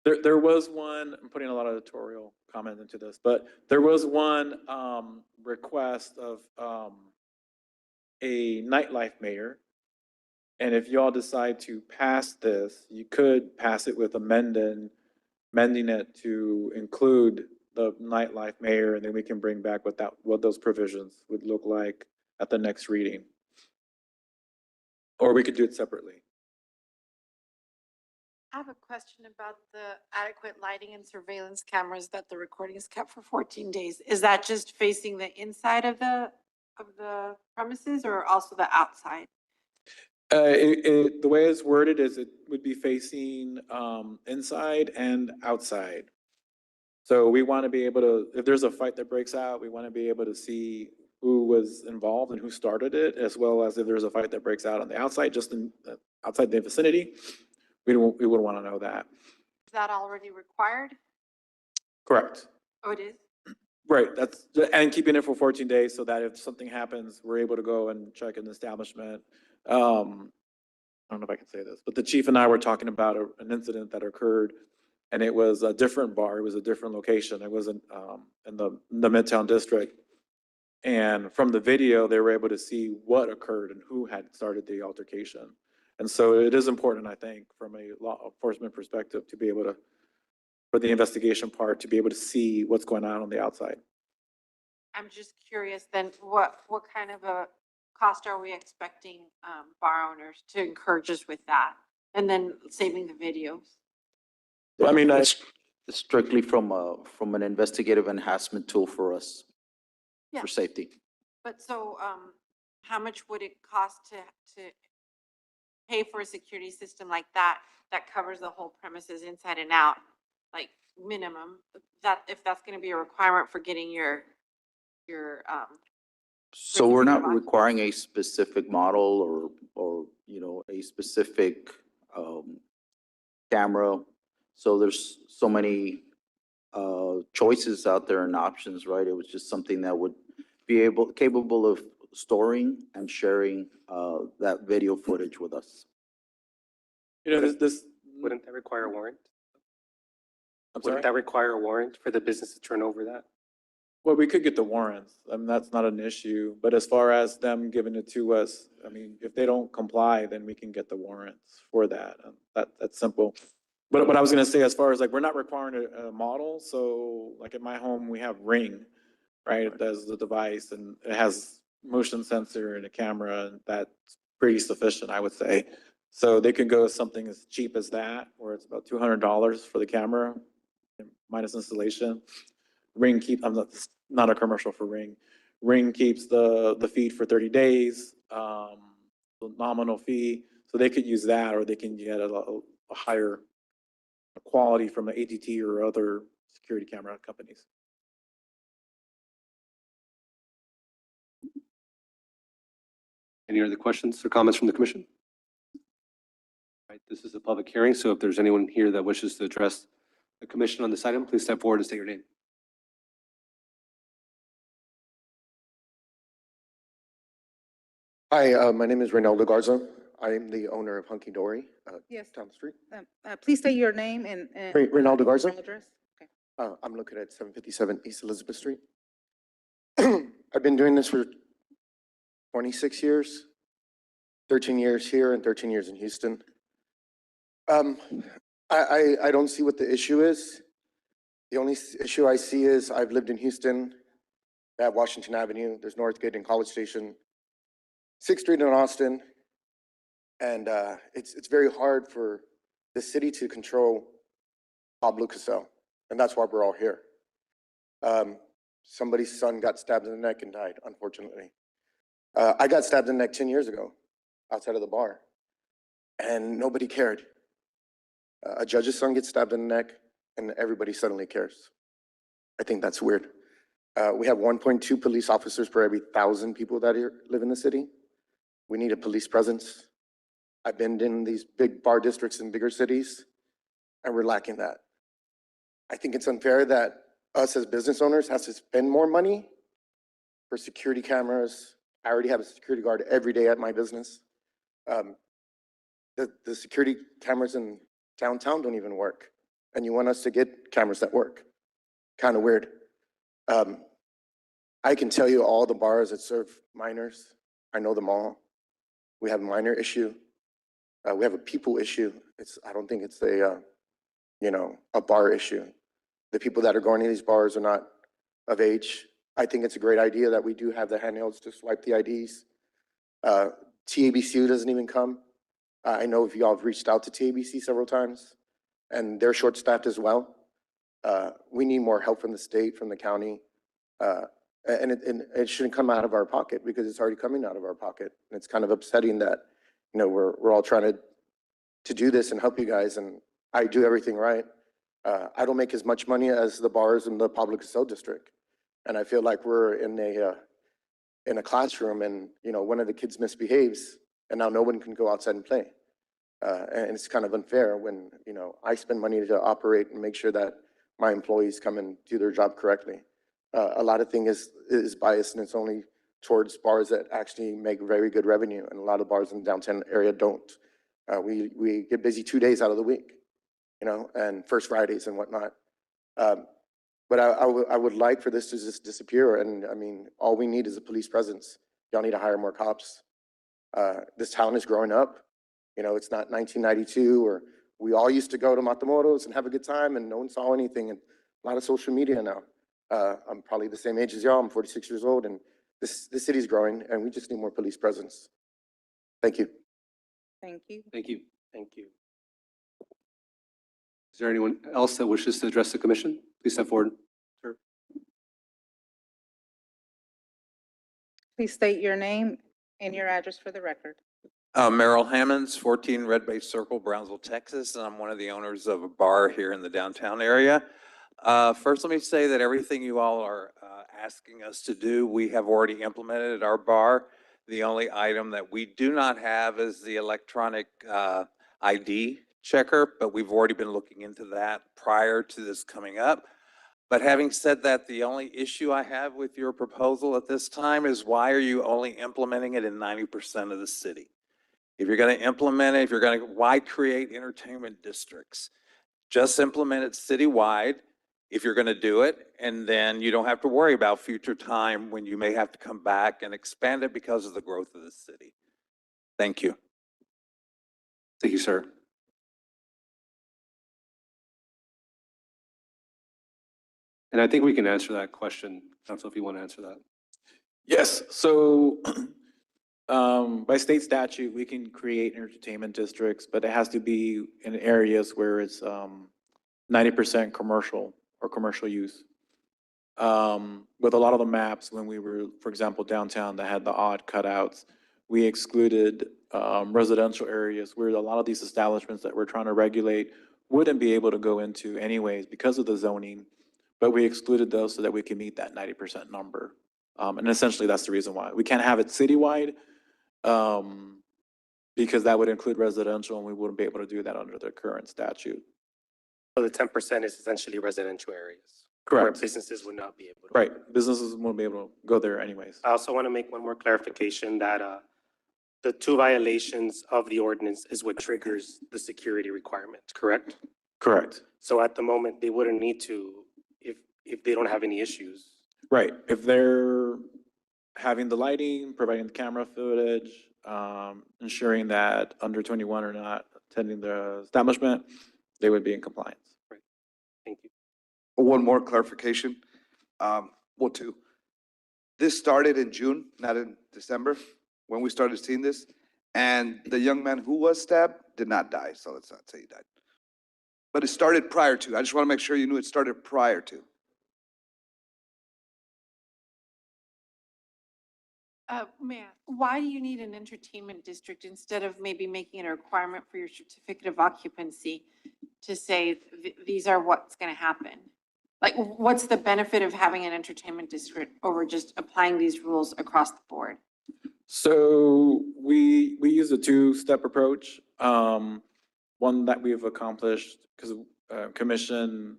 [SPEAKER 12] There was one, I'm putting a lot of editorial comment into this, but there was one request of a nightlife mayor. And if y'all decide to pass this, you could pass it with amending it to include the nightlife mayor, and then we can bring back what those provisions would look like at the next reading. Or we could do it separately.
[SPEAKER 21] I have a question about the adequate lighting and surveillance cameras that the recording is kept for 14 days. Is that just facing the inside of the premises or also the outside?
[SPEAKER 12] The way it's worded is it would be facing inside and outside. So we want to be able to, if there's a fight that breaks out, we want to be able to see who was involved and who started it, as well as if there's a fight that breaks out on the outside, just outside the vicinity. We would want to know that.
[SPEAKER 21] Is that already required?
[SPEAKER 12] Correct.
[SPEAKER 21] Oh, it is?
[SPEAKER 12] Right, and keeping it for 14 days so that if something happens, we're able to go and check an establishment. I don't know if I can say this, but the chief and I were talking about an incident that occurred, and it was a different bar. It was a different location. It wasn't in the Midtown district. And from the video, they were able to see what occurred and who had started the altercation. And so it is important, I think, from a law enforcement perspective, to be able to, for the investigation part, to be able to see what's going on the outside.
[SPEAKER 21] I'm just curious then, what kind of a cost are we expecting bar owners to incur just with that? And then saving the videos?
[SPEAKER 12] I mean,
[SPEAKER 9] It's strictly from an investigative enhancement tool for us,
[SPEAKER 21] Yeah.
[SPEAKER 9] for safety.
[SPEAKER 21] But so, how much would it cost to pay for a security system like that, that covers the whole premises inside and out? Like minimum, if that's gonna be a requirement for getting your
[SPEAKER 9] So we're not
[SPEAKER 21] Certificate of
[SPEAKER 9] requiring a specific model or, a specific, camera. So there's so many, choices out there and options, right? It was just something that would be capable of storing and sharing, that video footage with us.
[SPEAKER 12] This
[SPEAKER 19] Wouldn't that require a warrant?
[SPEAKER 12] I'm sorry?
[SPEAKER 19] Wouldn't that require a warrant for the business to turn over that?
[SPEAKER 12] Well, we could get the warrants. That's not an issue. But as far as them giving it to us, I mean, if they don't comply, then we can get the warrants for that. That's simple. But what I was gonna say, as far as like, we're not requiring a model. So like at my home, we have Ring, right? That's the device and it has motion sensor and a camera and that's pretty sufficient, I would say. So they could go with something as cheap as that, where it's about $200 for the camera minus installation. Ring I'm not a commercial for Ring. Ring keeps the feed for 30 days, the nominal fee. So they could use that or they can get a higher quality from an ATT or other security camera companies.
[SPEAKER 3] Any other questions or comments from the commission? All right, this is a public hearing, so if there's anyone here that wishes to address the commission on this item, please step forward and state your name.
[SPEAKER 11] Hi, my name is Reynaldo Garza. I am the owner of Hunky Dory
[SPEAKER 2] Yes.
[SPEAKER 11] down the street.
[SPEAKER 2] Please state your name and.
[SPEAKER 11] Reynaldo Garza.
[SPEAKER 2] Address. Okay.
[SPEAKER 11] I'm located at 757 East Elizabeth Street. I've been doing this for 26 years, 13 years here and 13 years in Houston. I don't see what the issue is. The only issue I see is I've lived in Houston, at Washington Avenue, there's Northgate and College Station, 6th Street in Austin, and it's very hard for the city to control Pablo Casell, and that's why we're all here. Somebody's son got stabbed in the neck and died, unfortunately. I got stabbed in the neck 10 years ago outside of the bar, and nobody cared. A judge's son gets stabbed in the neck, and everybody suddenly cares. I think that's weird. We have 1.2 police officers per every 1,000 people that live in the city. We need a police presence. I've been in these big bar districts in bigger cities, and we're lacking that. I think it's unfair that us as business owners has to spend more money for security cameras. I already have a security guard every day at my business. The security cameras in downtown don't even work, and you want us to get cameras that work. Kind of weird. I can tell you all the bars that serve minors. I know them all. We have a minor issue. We have a people issue. I don't think it's a bar issue. The people that are going to these bars are not of age. I think it's a great idea that we do have the handhelds to swipe the IDs. TABC doesn't even come. I know if y'all have reached out to TABC several times, and they're short-staffed as well. We need more help from the state, from the county, and it shouldn't come out of our pocket because it's already coming out of our pocket. And it's kind of upsetting that, we're all trying to do this and help you guys, and I do everything right. I don't make as much money as the bars in the Pablo Casell district, and I feel like we're in a classroom, and one of the kids misbehaves, and now no one can go outside and play. And it's kind of unfair when I spend money to operate and make sure that my employees come and do their job correctly. A lot of things is biased, and it's only towards bars that actually make very good revenue, and a lot of bars in the downtown area don't. We get busy 2 days out of the week, and first Fridays and whatnot. But I would like for this to just disappear, and I mean, all we need is a police presence. Y'all need to hire more cops. This town is growing up. It's not 1992, or we all used to go to Matamoros and have a good time, and no one saw anything, and a lot of social media now. I'm probably the same age as y'all. I'm 46 years old, and this city's growing, and we just need more police presence. Thank you.
[SPEAKER 2] Thank you.
[SPEAKER 3] Thank you.
[SPEAKER 19] Thank you.
[SPEAKER 3] Is there anyone else that wishes to address the commission? Please step forward. Sir.
[SPEAKER 2] Please state your name and your address for the record.
[SPEAKER 22] Merrill Hammonds, 14 Red Bay Circle, Brownsville, Texas, and I'm one of the owners of a bar here in the downtown area. First, let me say that everything you all are asking us to do, we have already implemented at our bar. The only item that we do not have is the electronic ID checker, but we've already been looking into that prior to this coming up. But having said that, the only issue I have with your proposal at this time is why are you only implementing it in 90% of the city? If you're going to implement it, why create entertainment districts? Just implement it citywide if you're going to do it, and then you don't have to worry about future time when you may have to come back and expand it because of the growth of the city. Thank you.
[SPEAKER 3] Thank you, sir. And I think we can answer that question, Council, if you want to answer that.
[SPEAKER 12] Yes, so by state statute, we can create entertainment districts, but it has to be in areas where it's 90% commercial or commercial use. With a lot of the maps, when we were, for example, downtown that had the odd cutouts, we excluded residential areas where a lot of these establishments that we're trying to regulate wouldn't be able to go into anyways because of the zoning, but we excluded those so that we can meet that 90% number. And essentially, that's the reason why. We can't have it citywide because that would include residential, and we wouldn't be able to do that under the current statute.
[SPEAKER 19] So the 10% is essentially residential areas.
[SPEAKER 12] Correct.
[SPEAKER 19] Where businesses would not be able to.
[SPEAKER 12] Right, businesses won't be able to go there anyways.
[SPEAKER 19] I also want to make one more clarification that the 2 violations of the ordinance is what triggers the security requirement, correct?
[SPEAKER 12] Correct.
[SPEAKER 19] So at the moment, they wouldn't need to if they don't have any issues.
[SPEAKER 12] Right, if they're having the lighting, providing the camera footage, ensuring that under 21 are not attending the establishment, they would be in compliance.
[SPEAKER 19] Thank you.
[SPEAKER 4] One more clarification. Well, 2. This started in June, not in December, when we started seeing this. And the young man who was stabbed did not die, so let's not say he died. But it started prior to. I just want to make sure you knew it started prior to.
[SPEAKER 21] Ma'am, why do you need an entertainment district instead of maybe making it a requirement for your certificate of occupancy to say these are what's going to happen? Like, what's the benefit of having an entertainment district over just applying these rules across the board?
[SPEAKER 12] So we use a 2-step approach. One that we've accomplished because commission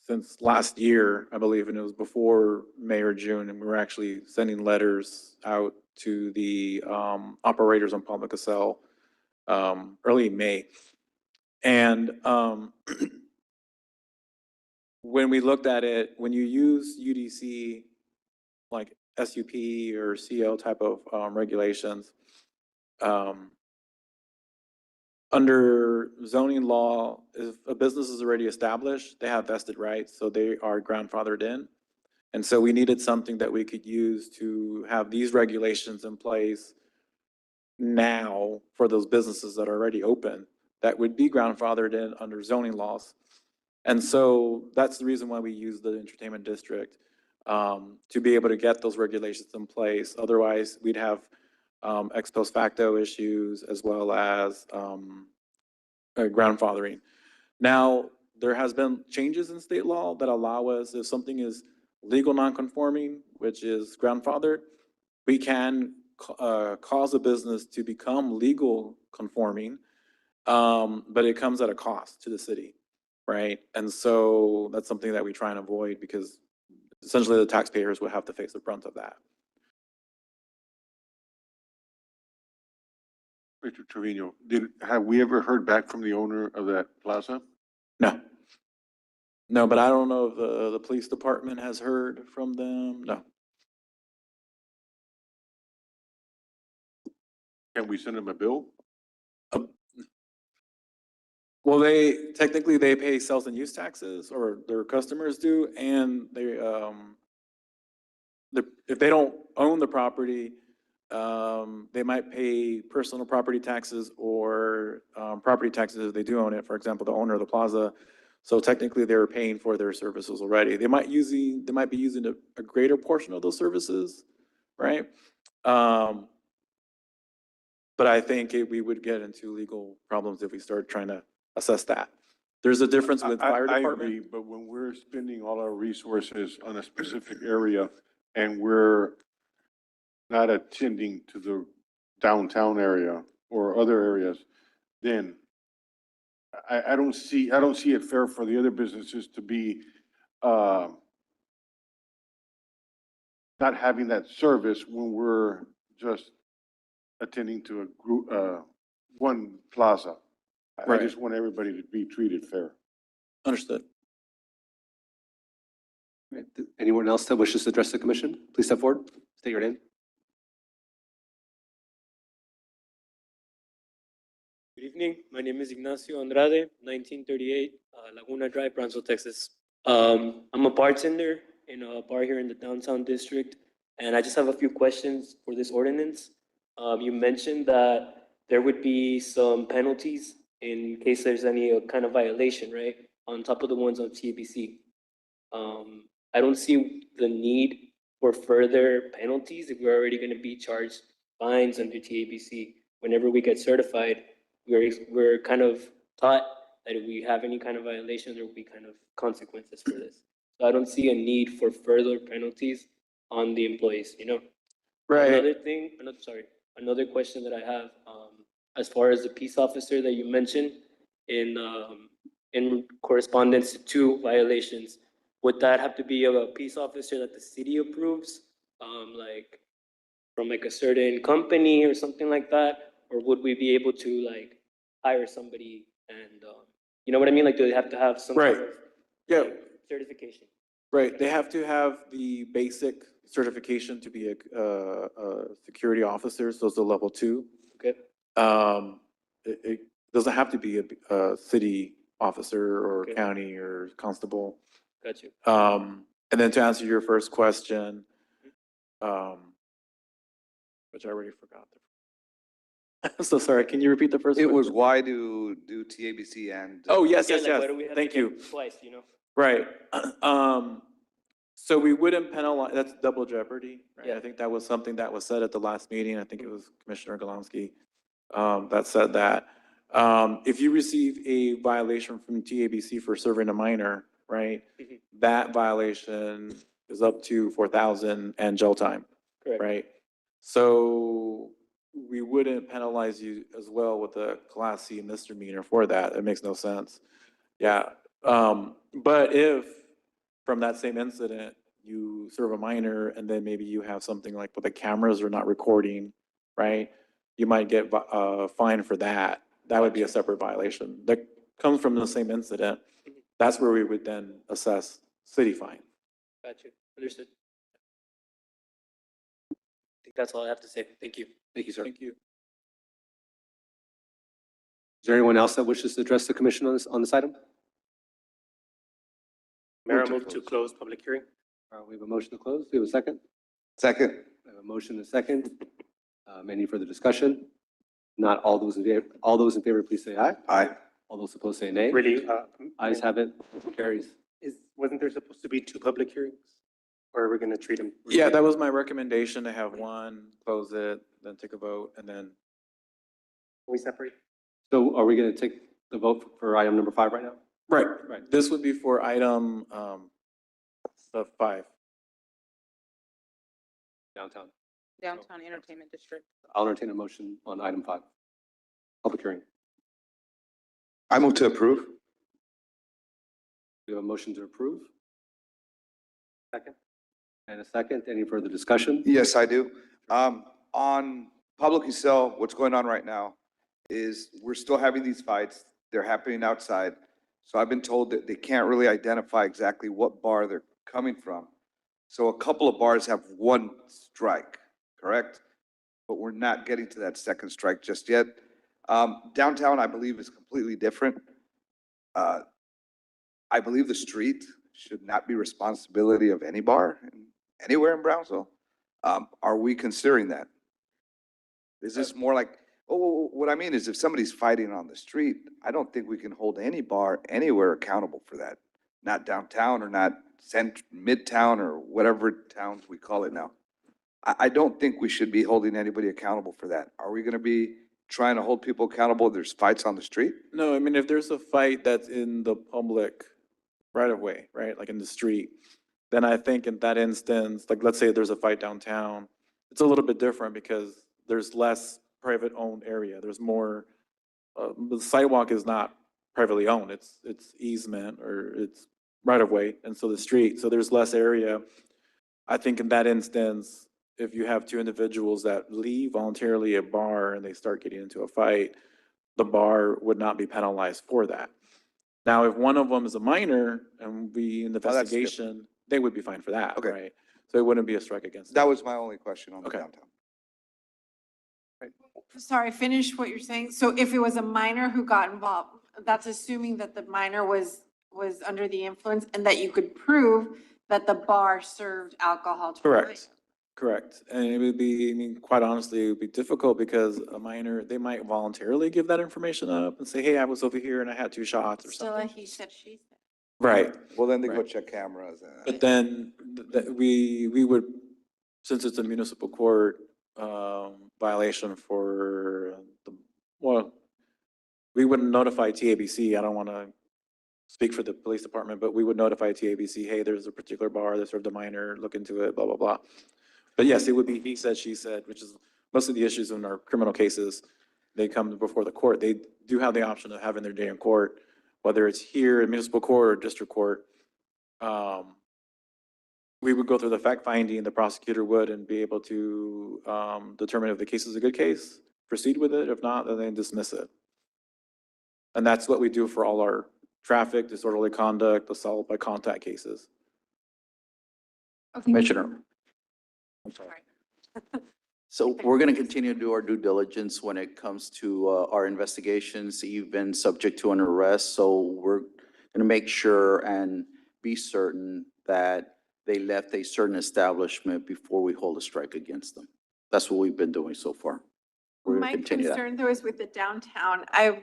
[SPEAKER 12] since last year, I believe, and it was before May or June, and we were actually sending letters out to the operators on Palma Casell early May. And when we looked at it, when you use UDC, like SUP or CO type of regulations, under zoning law, if a business is already established, they have vested rights, so they are grandfathered in. And so we needed something that we could use to have these regulations in place now for those businesses that are already open, that would be grandfathered in under zoning laws. And so that's the reason why we use the entertainment district, to be able to get those regulations in place. Otherwise, we'd have ex post facto issues as well as grandfathering. Now, there has been changes in state law that allow us, if something is legal nonconforming, which is grandfathered, we can cause a business to become legal conforming, but it comes at a cost to the city, right? And so that's something that we try and avoid because essentially the taxpayers would have to face the brunt of that.
[SPEAKER 6] Mr. Trevino, have we ever heard back from the owner of that plaza?
[SPEAKER 12] No. No, but I don't know if the police department has heard from them. No.
[SPEAKER 6] Can we send them a bill?
[SPEAKER 12] Well, technically they pay sales and use taxes, or their customers do, and if they don't own the property, they might pay personal property taxes or property taxes if they do own it. For example, the owner of the plaza. So technically, they're paying for their services already. They might be using a greater portion of those services, right? But I think we would get into legal problems if we start trying to assess that. There's a difference with fire
[SPEAKER 6] I
[SPEAKER 12] department.
[SPEAKER 6] agree, but when we're spending all our resources on a specific area and we're not attending to the downtown area or other areas, then I don't see it fair for the other businesses to be not having that service when we're just attending to a group, one plaza. I
[SPEAKER 12] Right.
[SPEAKER 6] just want everybody to be treated fair.
[SPEAKER 12] Understood.
[SPEAKER 3] Right. Anyone else that wishes to address the commission, please step forward, state your name.
[SPEAKER 13] Good evening. My name is Ignacio Andrade, 1938 Laguna Drive, Brownsville, Texas. I'm a bartender in a bar here in the downtown district, and I just have a few questions for this ordinance. You mentioned that there would be some penalties in case there's any kind of violation, right? On top of the ones on TABC. I don't see the need for further penalties if we're already going to be charged fines under TABC. Whenever we get certified, we're kind of taught that if we have any kind of violation, there will be kind of consequences for this. So I don't see a need for further penalties on the employees, you know?
[SPEAKER 12] Right.
[SPEAKER 13] Another question that I have, as far as the peace officer that you mentioned in correspondence to 2 violations, would that have to be a peace officer that the city approves, like from like a certain company or something like that? Or would we be able to like hire somebody and, you know what I mean? Like, do they have to have some
[SPEAKER 12] Right.
[SPEAKER 13] sort of
[SPEAKER 12] Yeah.
[SPEAKER 13] certification?
[SPEAKER 12] Right, they have to have the basic certification to be a security officer, so it's a level 2.
[SPEAKER 13] Okay.
[SPEAKER 12] It doesn't have to be a city officer or
[SPEAKER 13] Okay.
[SPEAKER 12] county or constable.
[SPEAKER 13] Got you.
[SPEAKER 12] And then to answer your first question, which I already forgot. I'm so sorry, can you repeat the first
[SPEAKER 4] It
[SPEAKER 12] one?
[SPEAKER 4] was why do TABC and?
[SPEAKER 12] Oh, yes,
[SPEAKER 13] Yeah,
[SPEAKER 12] yes,
[SPEAKER 13] like,
[SPEAKER 12] yes,
[SPEAKER 13] why do we have to
[SPEAKER 12] thank
[SPEAKER 13] get
[SPEAKER 12] you.
[SPEAKER 13] twice, you know?
[SPEAKER 12] Right. So we wouldn't penalize, that's double jeopardy, right?
[SPEAKER 13] Yeah.
[SPEAKER 12] I think that was something that was said at the last meeting. I think it was Commissioner Galunski that said that. If you receive a violation from TABC for serving a minor, right?
[SPEAKER 13] Mhm.
[SPEAKER 12] That violation is up to 4,000 and jail time,
[SPEAKER 13] Correct.
[SPEAKER 12] right? So we wouldn't penalize you as well with a Class C misdemeanor for that. It makes no sense. Yeah. But if from that same incident, you serve a minor and then maybe you have something like with the cameras are not recording, right? You might get fined for that. That would be a separate violation that comes from the same incident. That's where we would then assess city fine.
[SPEAKER 13] Got you. Understood. I think that's all I have to say. Thank you.
[SPEAKER 3] Thank you, sir.
[SPEAKER 12] Thank you.
[SPEAKER 3] Is there anyone else that wishes to address the commission on this item?
[SPEAKER 19] Mayor, I
[SPEAKER 3] Move to
[SPEAKER 19] move to close public hearing.
[SPEAKER 3] We have a motion to close. Do we have a second?
[SPEAKER 4] Second.
[SPEAKER 3] We have a motion and a second. Any further discussion? Not all those in favor, please say aye.
[SPEAKER 4] Aye.
[SPEAKER 3] All those opposed say nay.
[SPEAKER 19] Really,
[SPEAKER 3] Ayes have it, carries.
[SPEAKER 19] wasn't there supposed to be 2 public hearings? Or are we gonna treat them?
[SPEAKER 12] Yeah, that was my recommendation to have one, close it, then take a vote, and then.
[SPEAKER 19] We separate?
[SPEAKER 3] So are we going to take the vote for item number 5 right now?
[SPEAKER 12] Right.
[SPEAKER 3] Right.
[SPEAKER 12] This would be for item 5.
[SPEAKER 3] Downtown.
[SPEAKER 2] Downtown Entertainment District.
[SPEAKER 3] I'll entertain a motion on item 5. Public hearing.
[SPEAKER 4] I move to approve.
[SPEAKER 3] We have a motion to approve. Second. And a second. Any further discussion?
[SPEAKER 4] Yes, I do. On publicly sell, what's going on right now is we're still having these fights. They're happening outside. So I've been told that they can't really identify exactly what bar they're coming from. So a couple of bars have 1 strike, correct? But we're not getting to that second strike just yet. Downtown, I believe, is completely different. I believe the street should not be responsibility of any bar anywhere in Brownsville. Are we considering that? Is this more like, what I mean is if somebody's fighting on the street, I don't think we can hold any bar anywhere accountable for that. Not downtown or not midtown or whatever towns we call it now. I don't think we should be holding anybody accountable for that. Are we gonna be trying to hold people accountable if there's fights on the street?
[SPEAKER 12] No, I mean, if there's a fight that's in the public right of way, right, like in the street, then I think in that instance, like, let's say there's a fight downtown, it's a little bit different because there's less private owned area. There's more, the sidewalk is not privately owned. It's easement or it's right of way. And so the street, so there's less area. I think in that instance, if you have two individuals that leave voluntarily a bar and they start getting into a fight, the bar would not be penalized for that. Now, if one of them is a minor and in the
[SPEAKER 4] Oh, that's different.
[SPEAKER 12] investigation, they would be fined for that,
[SPEAKER 4] Okay.
[SPEAKER 12] right? So it wouldn't be a strike against
[SPEAKER 4] That
[SPEAKER 12] them.
[SPEAKER 4] was my only question on the
[SPEAKER 12] Okay.
[SPEAKER 4] downtown.
[SPEAKER 21] Sorry, finish what you're saying. So if it was a minor who got involved, that's assuming that the minor was under the influence and that you could prove that the bar served alcohol to.
[SPEAKER 12] Correct, correct. And it would be, I mean, quite honestly, it would be difficult because a minor, they might voluntarily give that information up and say, hey, I was over here and I had 2 shots or
[SPEAKER 21] Still
[SPEAKER 12] something.
[SPEAKER 21] he said, she said.
[SPEAKER 12] Right.
[SPEAKER 4] Well, then they go
[SPEAKER 12] Right.
[SPEAKER 4] check cameras.
[SPEAKER 12] But then we would, since it's a municipal court violation for well, we wouldn't notify TABC. I don't want to speak for the police department, but we would notify TABC, hey, there's a particular bar that served a minor, look into it, blah, blah, blah. But yes, it would be he said, she said, which is most of the issues in our criminal cases. They come before the court. They do have the option of having their day in court, whether it's here in municipal court or district court. We would go through the fact finding, the prosecutor would, and be able to determine if the case is a good case, proceed with it. If not, then they dismiss it. And that's what we do for all our traffic, disorderly conduct, assault by contact cases.
[SPEAKER 9] Commissioner. I'm sorry. So we're going to continue to do our due diligence when it comes to our investigations, even subject to an arrest. So we're going to make sure and be certain that they left a certain establishment before we hold a strike against them. That's what we've been doing so far. We're going
[SPEAKER 21] My
[SPEAKER 9] to continue that.
[SPEAKER 21] concern though is with the downtown. I've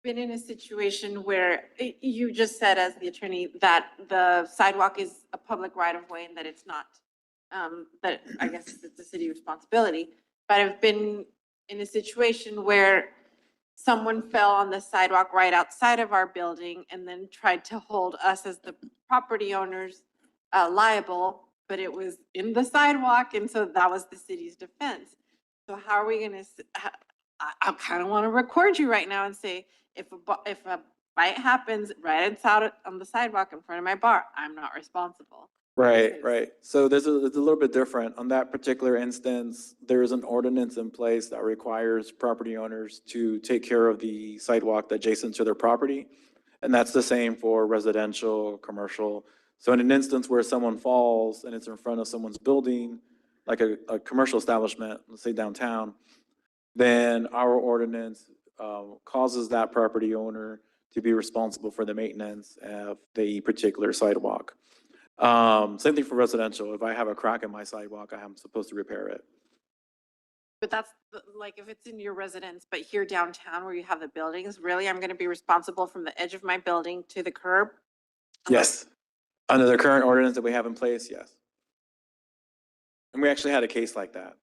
[SPEAKER 21] been in a situation where you just said as the attorney that the sidewalk is a public right of way and that it's not, that I guess it's a city responsibility. But I've been in a situation where someone fell on the sidewalk right outside of our building and then tried to hold us as the property owners liable, but it was in the sidewalk, and so that was the city's defense. So how are we gonna, I kind of want to record you right now and say, if a fight happens right outside on the sidewalk in front of my bar, I'm not responsible.
[SPEAKER 12] Right, right. So it's a little bit different. On that particular instance, there is an ordinance in place that requires property owners to take care of the sidewalk adjacent to their property. And that's the same for residential, commercial. So in an instance where someone falls and it's in front of someone's building, like a commercial establishment, let's say downtown, then our ordinance causes that property owner to be responsible for the maintenance of the particular sidewalk. Same thing for residential. If I have a crack in my sidewalk, I am supposed to repair it.
[SPEAKER 21] But that's like if it's in your residence, but here downtown where you have the buildings, really, I'm going to be responsible from the edge of my building to the curb?
[SPEAKER 12] Yes. Under the current ordinance that we have in place, yes. And we actually had a case like that.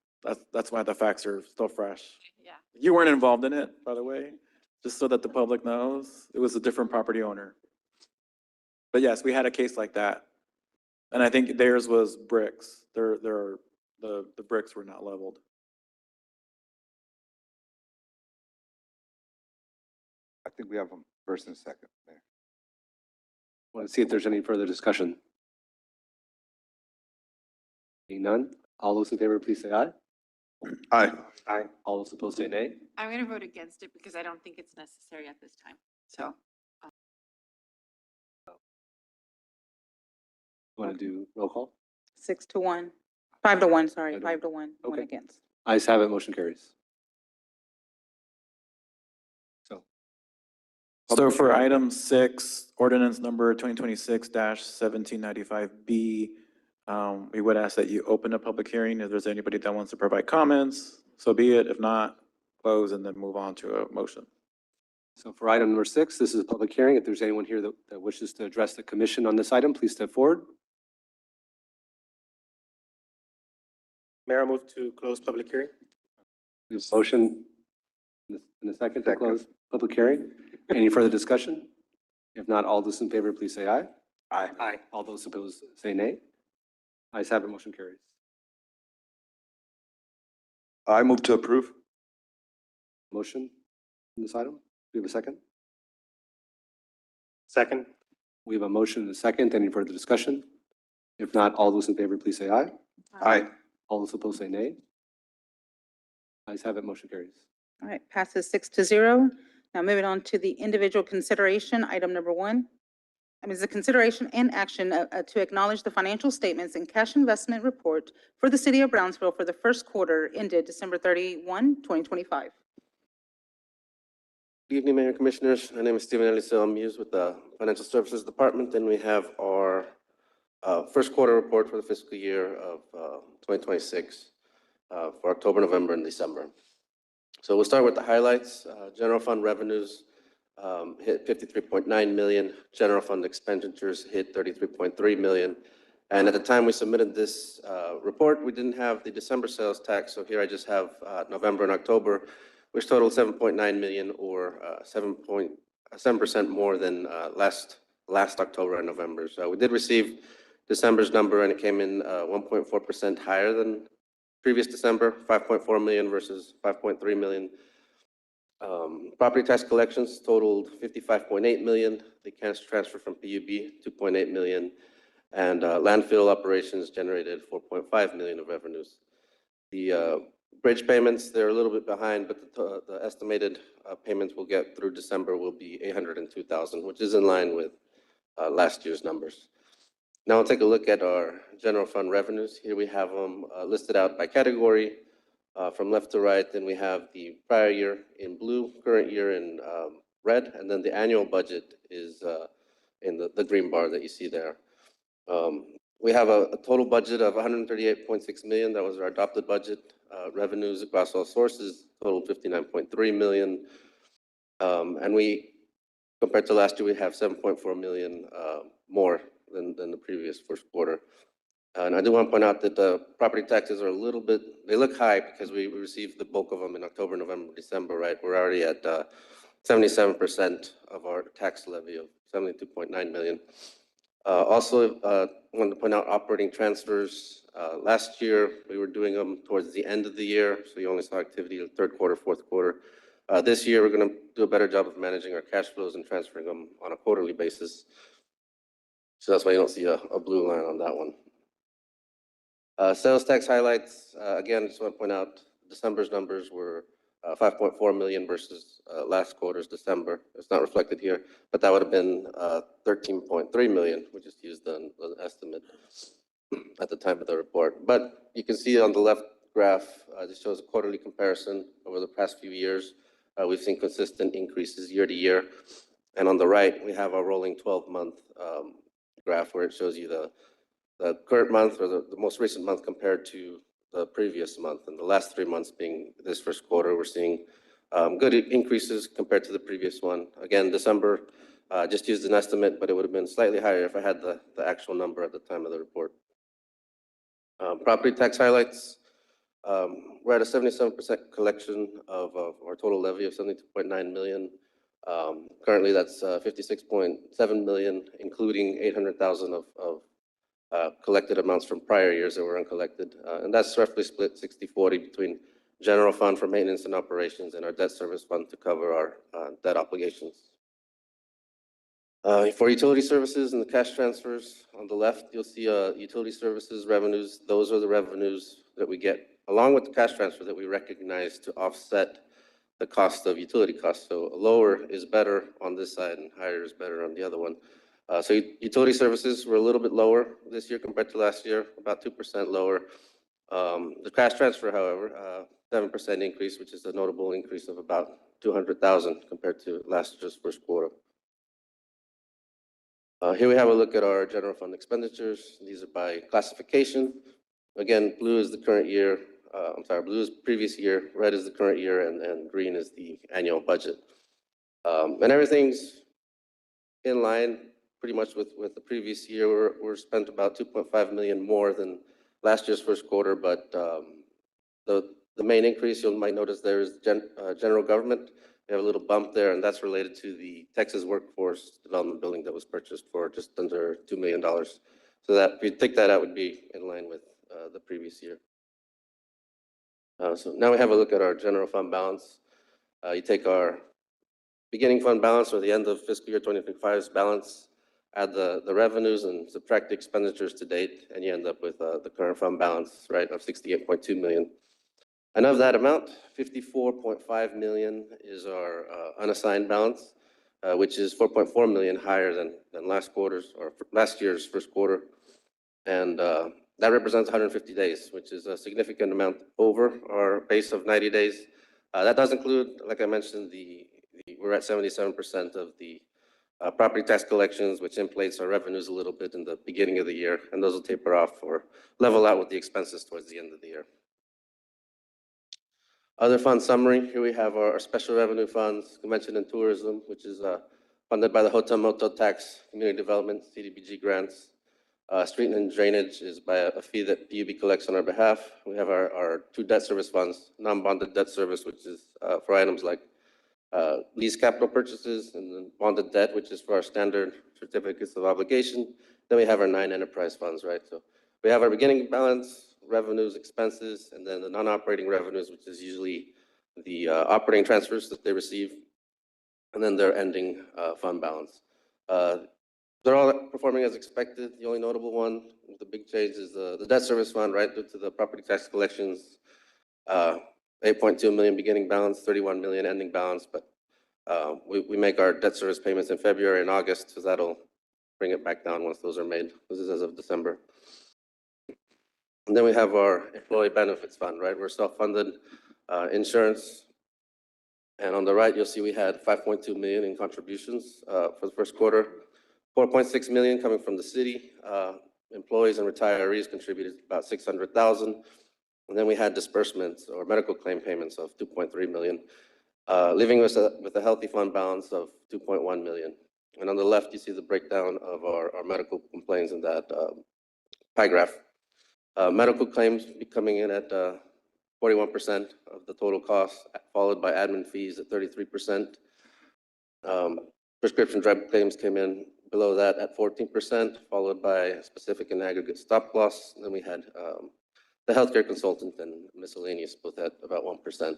[SPEAKER 12] That's why the facts are still fresh.
[SPEAKER 21] Yeah.
[SPEAKER 12] You weren't involved in it, by the way, just so that the public knows. It was a different property owner. But yes, we had a case like that. And I think theirs was bricks. The bricks were not leveled.
[SPEAKER 4] I think we have a first and a second there.
[SPEAKER 3] Want to see if there's any further discussion? Seeing none, all those in favor, please say aye.
[SPEAKER 4] Aye.
[SPEAKER 3] Aye. All those opposed say nay.
[SPEAKER 21] I'm going to vote against it because I don't think it's necessary at this time. So.
[SPEAKER 3] Want to do roll call?
[SPEAKER 2] 6-1, 5-1, sorry,
[SPEAKER 3] 5-1.
[SPEAKER 2] 5-1, one
[SPEAKER 3] Okay.
[SPEAKER 2] against.
[SPEAKER 3] Ayes have it, motion carries.
[SPEAKER 12] So for item 6, ordinance number 2026-1795B, we would ask that you open a public hearing. If there's anybody that wants to provide comments, so be it. If not, close and then move on to a motion.
[SPEAKER 3] So for item number 6, this is a public hearing. If there's anyone here that wishes to address the commission on this item, please step forward.
[SPEAKER 19] Mayor, I move to close public hearing.
[SPEAKER 3] We have a motion in a second to close public hearing. Any further discussion? If not, all those in favor, please say aye.
[SPEAKER 4] Aye.
[SPEAKER 3] Aye. All those opposed say nay. Ayes have it, motion carries.
[SPEAKER 4] I move to approve.
[SPEAKER 3] Motion on this item? Do we have a second?
[SPEAKER 19] Second.
[SPEAKER 3] We have a motion and a second. Any further discussion? If not, all those in favor, please say aye.
[SPEAKER 4] Aye.
[SPEAKER 3] All those opposed say nay. Ayes have it, motion carries.
[SPEAKER 2] All right, passes 6-0. Now moving on to the individual consideration, item number 1. Is the consideration and action to acknowledge the financial statements and cash investment report for the city of Brownsville for the first quarter ended December 31, 2025.
[SPEAKER 14] Good evening, Mayor and Commissioners. My name is Stephen Eliseo. I'm Muse with the Financial Services Department, and we have our first quarter report for the fiscal year of 2026 for October, November, and December. So we'll start with the highlights. General fund revenues hit 53.9 million. General fund expenditures hit 33.3 million. And at the time we submitted this report, we didn't have the December sales tax. So here I just have November and October, which totaled 7.9 million, or 7% more than last October and November. So we did receive December's number, and it came in 1.4% higher than previous December, 5.4 million versus 5.3 million. Property tax collections totaled 55.8 million. The cash transfer from PUB, 2.8 million. And landfill operations generated 4.5 million of revenues. The bridge payments, they're a little bit behind, but the estimated payments we'll get through December will be 802,000, which is in line with last year's numbers. Now we'll take a look at our general fund revenues. Here we have them listed out by category from left to right. Then we have the prior year in blue, current year in red, and then the annual budget is in the green bar that you see there. We have a total budget of 138.6 million. That was our adopted budget. Revenues across all sources totaled 59.3 million. And we, compared to last year, we have 7.4 million more than the previous first quarter. And I do want to point out that the property taxes are a little bit, they look high because we received the bulk of them in October, November, December, right? We're already at 77% of our tax levy of 72.9 million. Also, I wanted to point out operating transfers. Last year, we were doing them towards the end of the year, so you only saw activity in the third quarter, fourth quarter. This year, we're going to do a better job of managing our cash flows and transferring them on a quarterly basis. So that's why you don't see a blue line on that one. Sales tax highlights. Again, I just want to point out December's numbers were 5.4 million versus last quarter's December. It's not reflected here, but that would have been 13.3 million. We just used the estimate at the time of the report. But you can see on the left graph, this shows a quarterly comparison over the past few years. We've seen consistent increases year to year. And on the right, we have our rolling 12-month graph where it shows you the current month, or the most recent month compared to the previous month. And the last 3 months being this first quarter, we're seeing good increases compared to the previous one. Again, December, just used an estimate, but it would have been slightly higher if I had the actual number at the time of the report. Property tax highlights. We're at a 77% collection of our total levy of 72.9 million. Currently, that's 56.7 million, including 800,000 of collected amounts from prior years that were uncollected. And that's roughly split 60-40 between general fund for maintenance and operations and our debt service fund to cover our debt obligations. For utility services and the cash transfers, on the left, you'll see utility services revenues. Those are the revenues that we get, along with the cash transfer, that we recognize to offset the cost of utility costs. So lower is better on this side and higher is better on the other one. So utility services were a little bit lower this year compared to last year, about 2% lower. The cash transfer, however, 7% increase, which is a notable increase of about 200,000 compared to last year's first quarter. Here we have a look at our general fund expenditures. These are by classification. Again, blue is the current year. Blue is previous year, red is the current year, and green is the annual budget. And everything's in line pretty much with the previous year. We're spent about 2.5 million more than last year's first quarter, but the main increase you might notice there is general government. We have a little bump there, and that's related to the Texas Workforce Development Building that was purchased for just under $2 million. So that, if you take that out, would be in line with the previous year. So now we have a look at our general fund balance. You take our beginning fund balance or the end of fiscal year 2025's balance, add the revenues and subtract the expenditures to date, and you end up with the current fund balance, right, of 68.2 million. And of that amount, 54.5 million is our unassigned balance, which is 4.4 million higher than last year's first quarter. And that represents 150 days, which is a significant amount over our base of 90 days. That does include, like I mentioned, we're at 77% of the property tax collections, which inflates our revenues a little bit in the beginning of the year, and those will taper off or level out with the expenses towards the end of the year. Other fund summary, here we have our special revenue funds, convention and tourism, which is funded by the hotel motel tax, community development, CDBG grants. Street and drainage is by a fee that PUB collects on our behalf. We have our two debt service funds, non-bonded debt service, which is for items like lease capital purchases, and then bonded debt, which is for our standard certificates of obligation. Then we have our 9 enterprise funds, right? So we have our beginning balance, revenues, expenses, and then the non-operating revenues, which is usually the operating transfers that they receive, and then their ending fund balance. They're all performing as expected. The only notable one with the big change is the debt service fund, right, due to the property tax collections, 8.2 million beginning balance, 31 million ending balance, but we make our debt service payments in February and August, so that'll bring it back down once those are made. This is as of December. And then we have our employee benefits fund, right? We're self-funded insurance. And on the right, you'll see we had 5.2 million in contributions for the first quarter, 4.6 million coming from the city. Employees and retirees contributed about 600,000. And then we had disbursements or medical claim payments of 2.3 million, leaving us with a healthy fund balance of 2.1 million. And on the left, you see the breakdown of our medical complaints in that pie graph. Medical claims coming in at 41% of the total cost, followed by admin fees at 33%. Prescription drug claims came in below that at 14%, followed by specific and aggregate stop loss. And then we had the healthcare consultant and miscellaneous both at about 1%.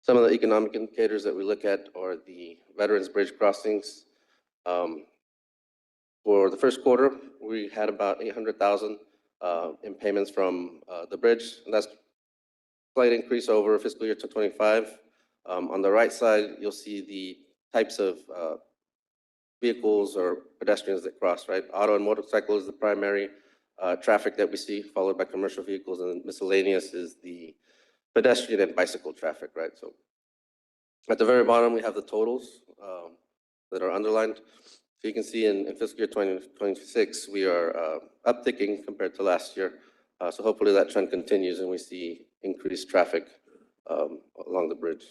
[SPEAKER 14] Some of the economic indicators that we look at are the Veterans Bridge crossings. For the first quarter, we had about 800,000 in payments from the bridge, and that's a slight increase over fiscal year 2025. On the right side, you'll see the types of vehicles or pedestrians that cross, right? Auto and motorcycle is the primary traffic that we see, followed by commercial vehicles, and miscellaneous is the pedestrian and bicycle traffic, right? So at the very bottom, we have the totals that are underlined. So you can see in fiscal year 2026, we are upticking compared to last year. So hopefully that trend continues and we see increased traffic along the bridge.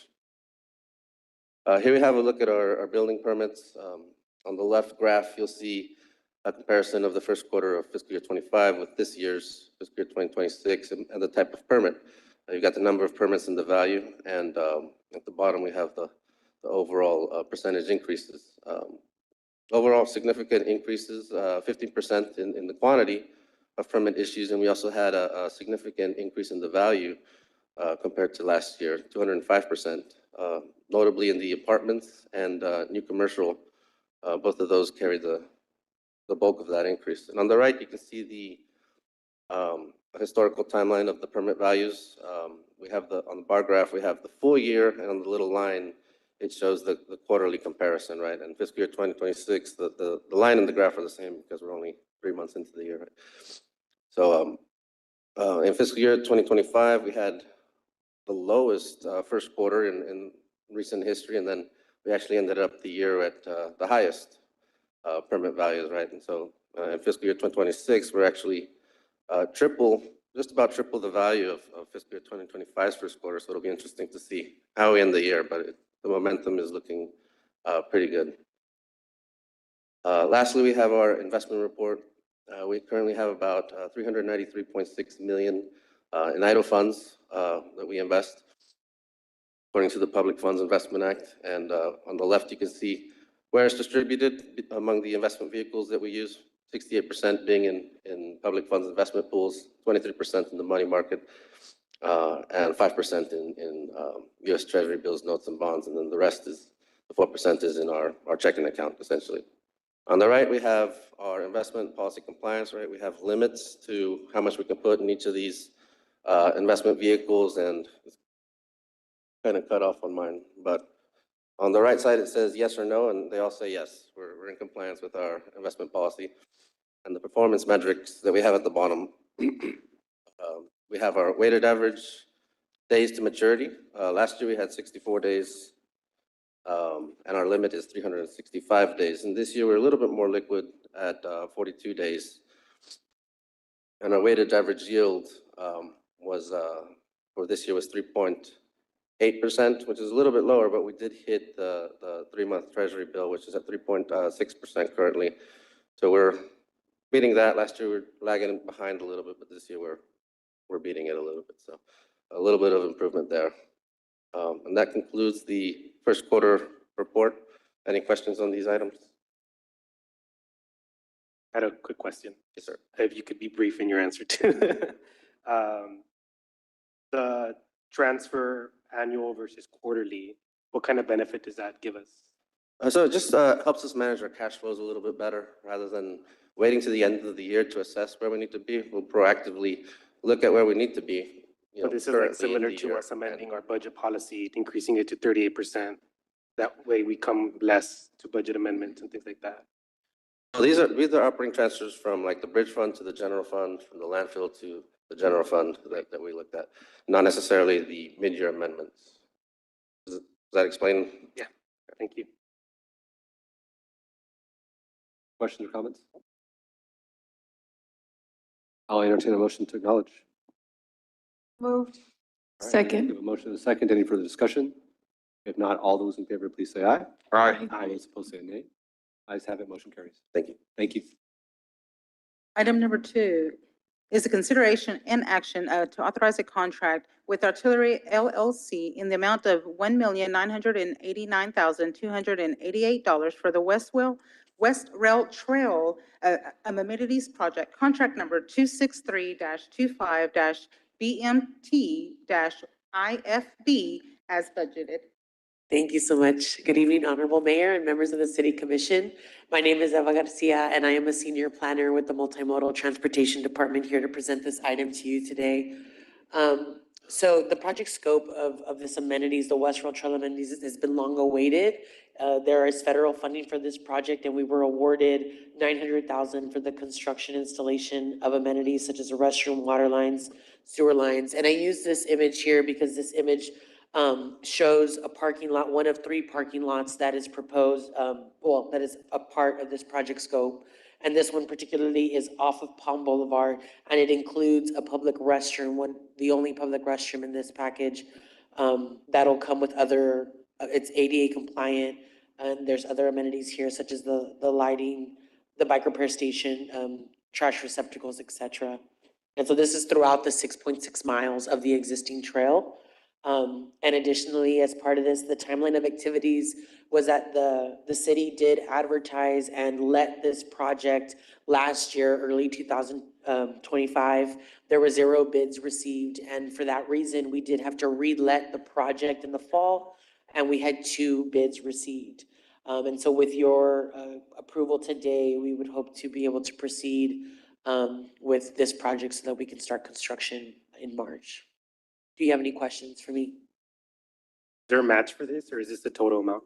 [SPEAKER 14] Here we have a look at our building permits. On the left graph, you'll see a comparison of the first quarter of fiscal year 25 with this year's fiscal year 2026 and the type of permit. You've got the number of permits and the value, and at the bottom we have the overall percentage increases. Overall significant increases, 15% in the quantity of permit issues, and we also had a significant increase in the value compared to last year, 205%, notably in the apartments and new commercial. Both of those carry the bulk of that increase. And on the right, you can see the historical timeline of the permit values. We have on the bar graph, we have the full year, and on the little line, it shows the quarterly comparison, right? And fiscal year 2026, the line and the graph are the same because we're only 3 months into the year, right? So in fiscal year 2025, we had the lowest first quarter in recent history, and then we actually ended up the year at the highest permit values, right? And so in fiscal year 2026, we're actually just about triple the value of fiscal year 2025's first quarter. So it'll be interesting to see how we end the year, but the momentum is looking pretty good. Lastly, we have our investment report. We currently have about 393.6 million in idle funds that we invest according to the Public Funds Investment Act. And on the left, you can see where it's distributed among the investment vehicles that we use, 68% being in public funds investment pools, 23% in the money market, and 5% in U.S. Treasury bills, notes, and bonds. And then the rest is The 4% is in our checking account, essentially. On the right, we have our investment policy compliance, right? We have limits to how much we can put in each of these investment vehicles, and it's kind of cut off on mine. But on the right side, it says yes or no, and they all say yes. We're in compliance with our investment policy. And the performance metrics that we have at the bottom, we have our weighted average days to maturity. Last year, we had 64 days. And our limit is 365 days. And this year, we're a little bit more liquid at 42 days. And our weighted average yield for this year was 3.8%, which is a little bit lower, but we did hit the 3-month Treasury bill, which is at 3.6% currently. So we're beating that. Last year, we were lagging behind a little bit, but this year, we're beating it a little bit. So a little bit of improvement there. And that concludes the first quarter report. Any questions on these items?
[SPEAKER 19] I had a quick question.
[SPEAKER 14] Yes, sir.
[SPEAKER 19] If you could be brief in your answer to the transfer annual versus quarterly, what kind of benefit does that give us?
[SPEAKER 14] So it just helps us manage our cash flows a little bit better rather than waiting to the end of the year to assess where we need to be. We'll proactively look at where we need to be.
[SPEAKER 19] But this is like similar to us amending our budget policy, increasing it to 38%. That way we come less to budget amendments and things like that.
[SPEAKER 14] So these are operating transfers from like the bridge fund to the general fund, from the landfill to the general fund that we looked at, not necessarily the mid-year amendments. Does that explain?
[SPEAKER 19] Yeah, thank you.
[SPEAKER 3] Questions or comments? I'll entertain a motion to acknowledge.
[SPEAKER 21] Moved.
[SPEAKER 3] All right,
[SPEAKER 8] Second.
[SPEAKER 3] we have a motion and a second. Any further discussion? If not, all those in favor, please say aye.
[SPEAKER 4] Aye.
[SPEAKER 3] All those opposed say nay. Ayes have it, motion carries.
[SPEAKER 14] Thank you.
[SPEAKER 3] Thank you.
[SPEAKER 2] Item number 2 is a consideration and action to authorize a contract with Artillery LLC in the amount of $1,989,288 for the West Rail Trail Amenities Project, contract number 263-25-BMT-IFB as budgeted.
[SPEAKER 1] Thank you so much. Good evening, Honorable Mayor and members of the City Commission. My name is Eva Garcia, and I am a senior planner with the Multimodal Transportation Department here to present this item to you today. So the project scope of this amenities, the West Rail Trail Amenities, has been long awaited. There is federal funding for this project, and we were awarded $900,000 for the construction installation of amenities such as a restroom, water lines, sewer lines. And I use this image here because this image shows a parking lot, one of 3 parking lots that is proposed, that is a part of this project scope. And this one particularly is off of Palm Boulevard, and it includes a public restroom, the only public restroom in this package. That'll come with it's ADA compliant, and there's other amenities here such as the lighting, the bike repair station, trash receptacles, etc. And so this is throughout the 6.6 miles of the existing trail. And additionally, as part of this, the timeline of activities was that the city did advertise and let this project last year, early 2025. There were 0 bids received, and for that reason, we did have to re-let the project in the fall, and we had 2 bids received. And so with your approval today, we would hope to be able to proceed with this project so that we can start construction in March. Do you have any questions for me?
[SPEAKER 19] Is there a match for this, or is this the total amount?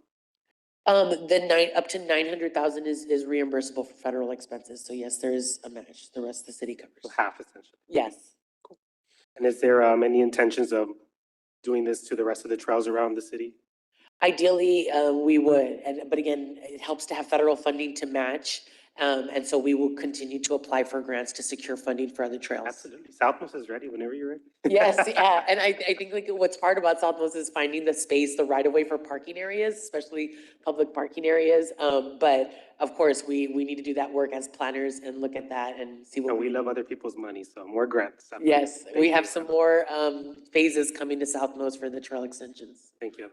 [SPEAKER 1] Up to $900,000 is reimbursable for federal expenses. So yes, there is a match. The rest the city covers.
[SPEAKER 19] So half essentially.
[SPEAKER 1] Yes.
[SPEAKER 19] And is there any intentions of doing this to the rest of the trails around the city?
[SPEAKER 1] Ideally, we would, but again, it helps to have federal funding to match. And so we will continue to apply for grants to secure funding for other trails.
[SPEAKER 19] Absolutely. Southmost is ready whenever you're ready.
[SPEAKER 1] Yes, yeah, and I think like what's hard about Southmost is finding the space, the right of way for parking areas, especially public parking areas. But of course, we need to do that work as planners and look at that and see what.
[SPEAKER 19] And we love other people's money, so more grants.
[SPEAKER 1] Yes, we have some more phases coming to Southmost for the trail extensions.
[SPEAKER 19] Thank you.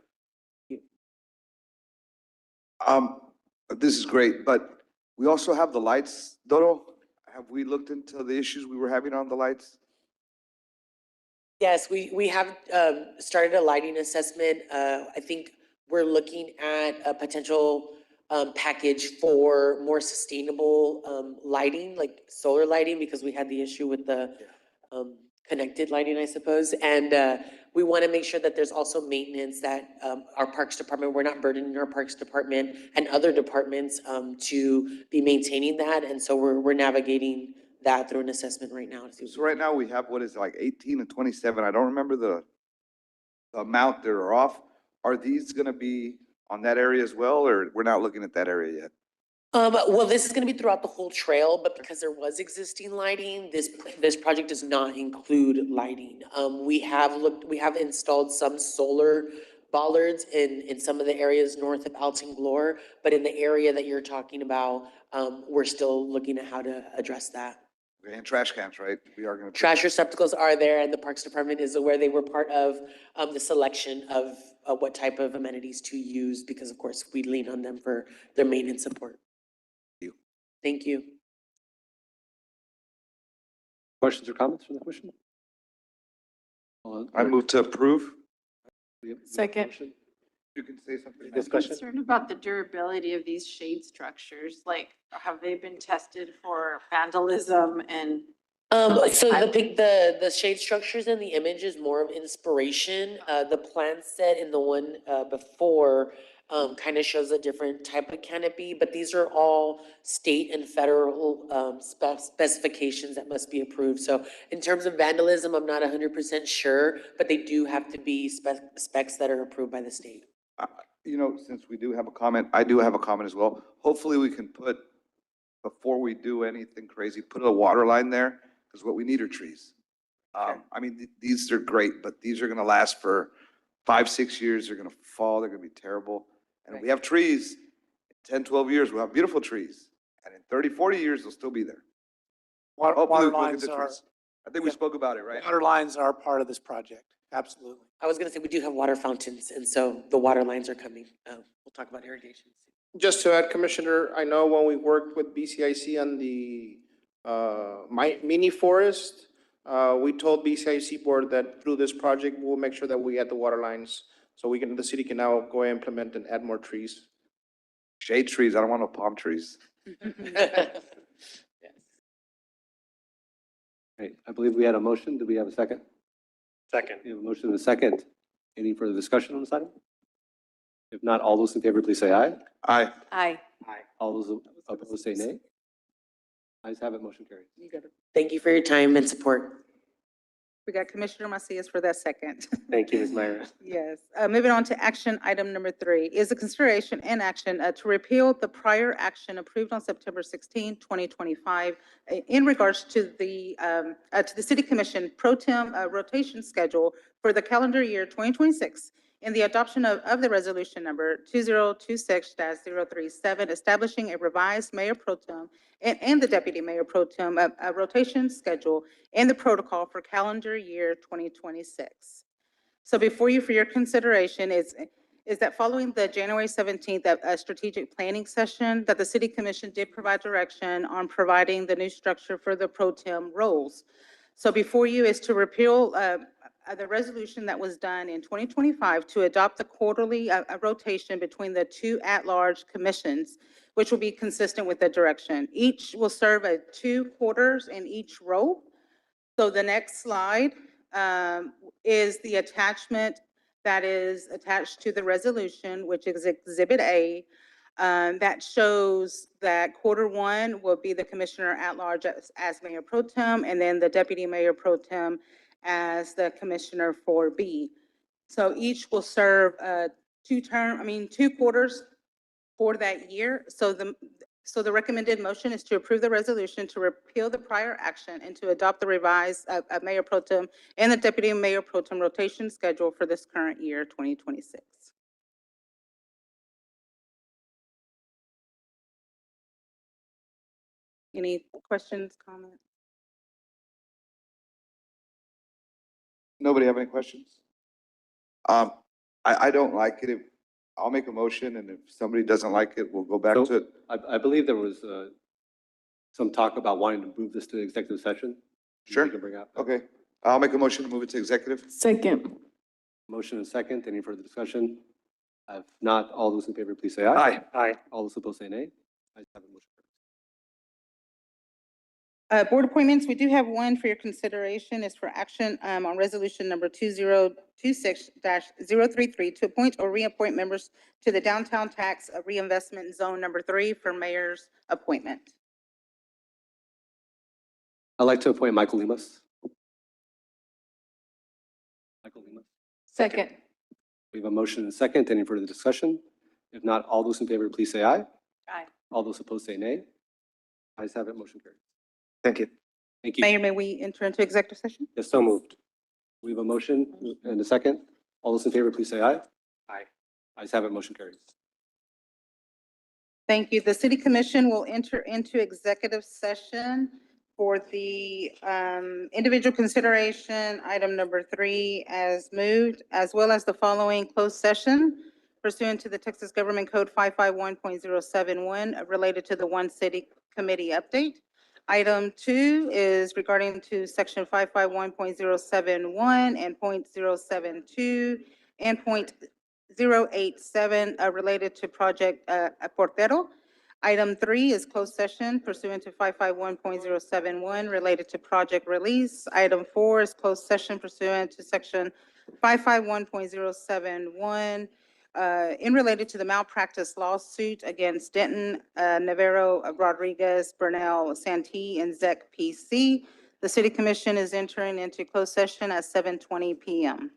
[SPEAKER 4] This is great, but we also have the lights, Dodo. Have we looked into the issues we were having on the lights?
[SPEAKER 1] Yes, we have started a lighting assessment. I think we're looking at a potential package for more sustainable lighting, like solar lighting, because we had the issue with the connected lighting, I suppose. And we want to make sure that there's also maintenance that our Parks Department, we're not burdening our Parks Department and other departments to be maintaining that. And so we're navigating that through an assessment right now.
[SPEAKER 4] So right now we have, what is it, like 18 and 27? I don't remember the amount that are off. Are these gonna be on that area as well, or we're not looking at that area yet?
[SPEAKER 1] Well, this is gonna be throughout the whole trail, but because there was existing lighting, this project does not include lighting. We have installed some solar bollards in some of the areas north of Alton Glore, but in the area that you're talking about, we're still looking at how to address that.
[SPEAKER 4] Okay, and trash cans, right? We are gonna.
[SPEAKER 1] Trash receptacles are there, and the Parks Department is aware. They were part of the selection of what type of amenities to use, because of course, we lean on them for their maintenance support. Thank you.
[SPEAKER 3] Questions or comments from the commission?
[SPEAKER 4] I move to approve.
[SPEAKER 21] Second.
[SPEAKER 4] You can say something.
[SPEAKER 21] I'm concerned about the durability of these shade structures. Like, have they been tested for vandalism and?
[SPEAKER 1] So the shade structures in the image is more of inspiration. The plan set in the one before kind of shows a different type of canopy, but these are all state and federal specifications that must be approved. So in terms of vandalism, I'm not 100% sure, but they do have to be specs that are approved by the state.
[SPEAKER 4] You know, since we do have a comment, I do have a comment as well. Hopefully we can put, before we do anything crazy, put a water line there, because what we need are trees. I mean, these are great, but these are gonna last for 5, 6 years. They're gonna fall, they're gonna be terrible. And if we have trees, in 10, 12 years, we'll have beautiful trees. And in 30, 40 years, they'll still be there. Hopefully
[SPEAKER 17] Water
[SPEAKER 4] we can look at
[SPEAKER 17] lines
[SPEAKER 4] the
[SPEAKER 17] are,
[SPEAKER 4] trees. I think we spoke about it, right?
[SPEAKER 17] water lines are part of this project, absolutely.
[SPEAKER 1] I was gonna say, we do have water fountains, and so the water lines are coming. We'll talk about irrigation.
[SPEAKER 15] Just to add, Commissioner, I know when we worked with BCIC on the mini forest, we told BCIC board that through this project, we'll make sure that we add the water lines. So the city can now go implement and add more trees.
[SPEAKER 4] Shade trees, I don't want no palm trees.
[SPEAKER 3] Okay, I believe we had a motion. Do we have a second?
[SPEAKER 19] Second.
[SPEAKER 3] We have a motion and a second. Any further discussion on this item? If not, all those in favor, please say aye.
[SPEAKER 4] Aye.
[SPEAKER 5] Aye.
[SPEAKER 3] All those opposed say nay. Ayes have it, motion carries.
[SPEAKER 1] Thank you for your time and support.
[SPEAKER 2] We got Commissioner Macias for that second.
[SPEAKER 19] Thank you, Ms. Myra.
[SPEAKER 2] Yes. Moving on to action item number 3 is the consideration and action to repeal the prior action approved on September 16, 2025 in regards to the City Commission pro tem rotation schedule for the calendar year 2026 in the adoption of the resolution number 2026-037, establishing a revised mayor pro tem and the deputy mayor pro tem rotation schedule and the protocol for calendar year 2026. So before you for your consideration is that following the January 17th strategic planning session, that the City Commission did provide direction on providing the new structure for the pro tem roles. So before you is to repeal the resolution that was done in 2025 to adopt the quarterly rotation between the 2 at-large commissions, which will be consistent with the direction. Each will serve 2 quarters in each role. So the next slide is the attachment that is attached to the resolution, which is Exhibit A, that shows that quarter 1 will be the commissioner at large as mayor pro tem, and then the deputy mayor pro tem as the commissioner for B. So each will serve 2 quarters for that year. So the recommended motion is to approve the resolution to repeal the prior action and to adopt the revised mayor pro tem and the deputy mayor pro tem rotation schedule for this current year, 2026. Any questions, comments?
[SPEAKER 4] Nobody have any questions? I don't like it. I'll make a motion, and if somebody doesn't like it, we'll go back to it.
[SPEAKER 3] I believe there was some talk about wanting to move this to executive session.
[SPEAKER 4] Sure.
[SPEAKER 3] You can bring up.
[SPEAKER 4] Okay, I'll make a motion to move it to executive.
[SPEAKER 5] Second.
[SPEAKER 3] Motion and second. Any further discussion? If not, all those in favor, please say aye.
[SPEAKER 19] Aye.
[SPEAKER 3] All those opposed say nay. Ayes have it, motion carries.
[SPEAKER 2] Board appointments, we do have one for your consideration. It's for action on resolution number 2026-033 to appoint or reappoint members to the Downtown Tax Reinvestment Zone number 3 for mayor's appointment.
[SPEAKER 3] I'd like to appoint Michael Lemus. Michael Lemus.
[SPEAKER 5] Second.
[SPEAKER 3] We have a motion and a second. Any further discussion? If not, all those in favor, please say aye.
[SPEAKER 5] Aye.
[SPEAKER 3] All those opposed say nay. Ayes have it, motion carries.
[SPEAKER 15] Thank you.
[SPEAKER 3] Thank you.
[SPEAKER 2] Mayor, may we enter into executive session?
[SPEAKER 3] Yes, so moved. We have a motion and a second. All those in favor, please say aye.
[SPEAKER 15] Aye.
[SPEAKER 3] Ayes have it, motion carries.
[SPEAKER 2] Thank you. The city commission will enter into executive session for the individual consideration, item number 3 as moved, as well as the following closed session pursuant to the Texas Government Code 551.071 related to the One City Committee update. Item 2 is regarding to section 551.071 and .072 and .087 related to project Portero. Item 3 is closed session pursuant to 551.071 related to project release. Item 4 is closed session pursuant to section 551.071 in related to the malpractice lawsuit against Denton, Navarro, Rodriguez, Burnell, Santee, and Zec PC. The city commission is entering into closed session at 7:20 p.m.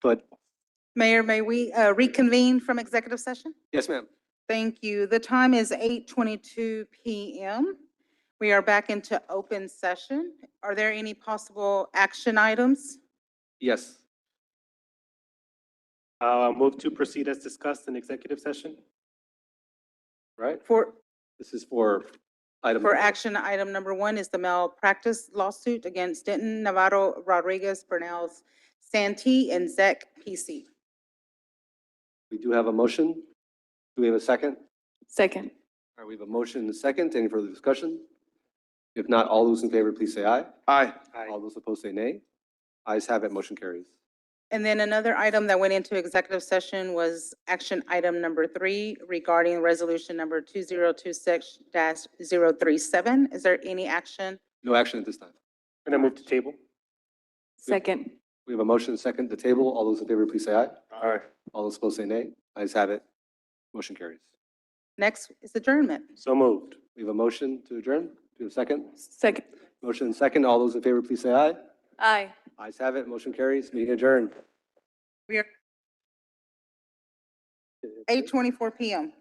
[SPEAKER 3] But,
[SPEAKER 2] Mayor, may we reconvene from executive session?
[SPEAKER 3] yes, ma'am.
[SPEAKER 2] Thank you. The time is 8:22 PM. We are back into open session. Are there any possible action items?
[SPEAKER 3] Yes.
[SPEAKER 19] Move to proceed as discussed in executive session.
[SPEAKER 3] Right?
[SPEAKER 2] For
[SPEAKER 3] This is for item.
[SPEAKER 2] For action item number one is the malpractice lawsuit against Denton, Navarro, Rodriguez, Bernals, Santee, and Zec PC.
[SPEAKER 3] We do have a motion. Do we have a second?
[SPEAKER 5] Second.
[SPEAKER 3] All right, we have a motion and a second. Any further discussion? If not, all those in favor, please say aye.
[SPEAKER 4] Aye.
[SPEAKER 3] All those opposed say nay. Ayes have it, motion carries.
[SPEAKER 2] And then another item that went into executive session was action item number three regarding resolution number 2026-037. Is there any action?
[SPEAKER 3] No action at this time.
[SPEAKER 19] And I move to table.
[SPEAKER 5] Second.
[SPEAKER 3] We have a motion and a second to table. All those in favor, please say aye.
[SPEAKER 4] Aye.
[SPEAKER 3] All those opposed say nay. Ayes have it, motion carries.
[SPEAKER 2] Next is adjournment.
[SPEAKER 19] So moved.
[SPEAKER 3] We have a motion to adjourn. Do we have a second?
[SPEAKER 5] Second.
[SPEAKER 3] Motion and second. All those in favor, please say aye.
[SPEAKER 5] Aye.
[SPEAKER 3] Ayes have it, motion carries. Meeting adjourned.
[SPEAKER 2] We are 8:24 PM.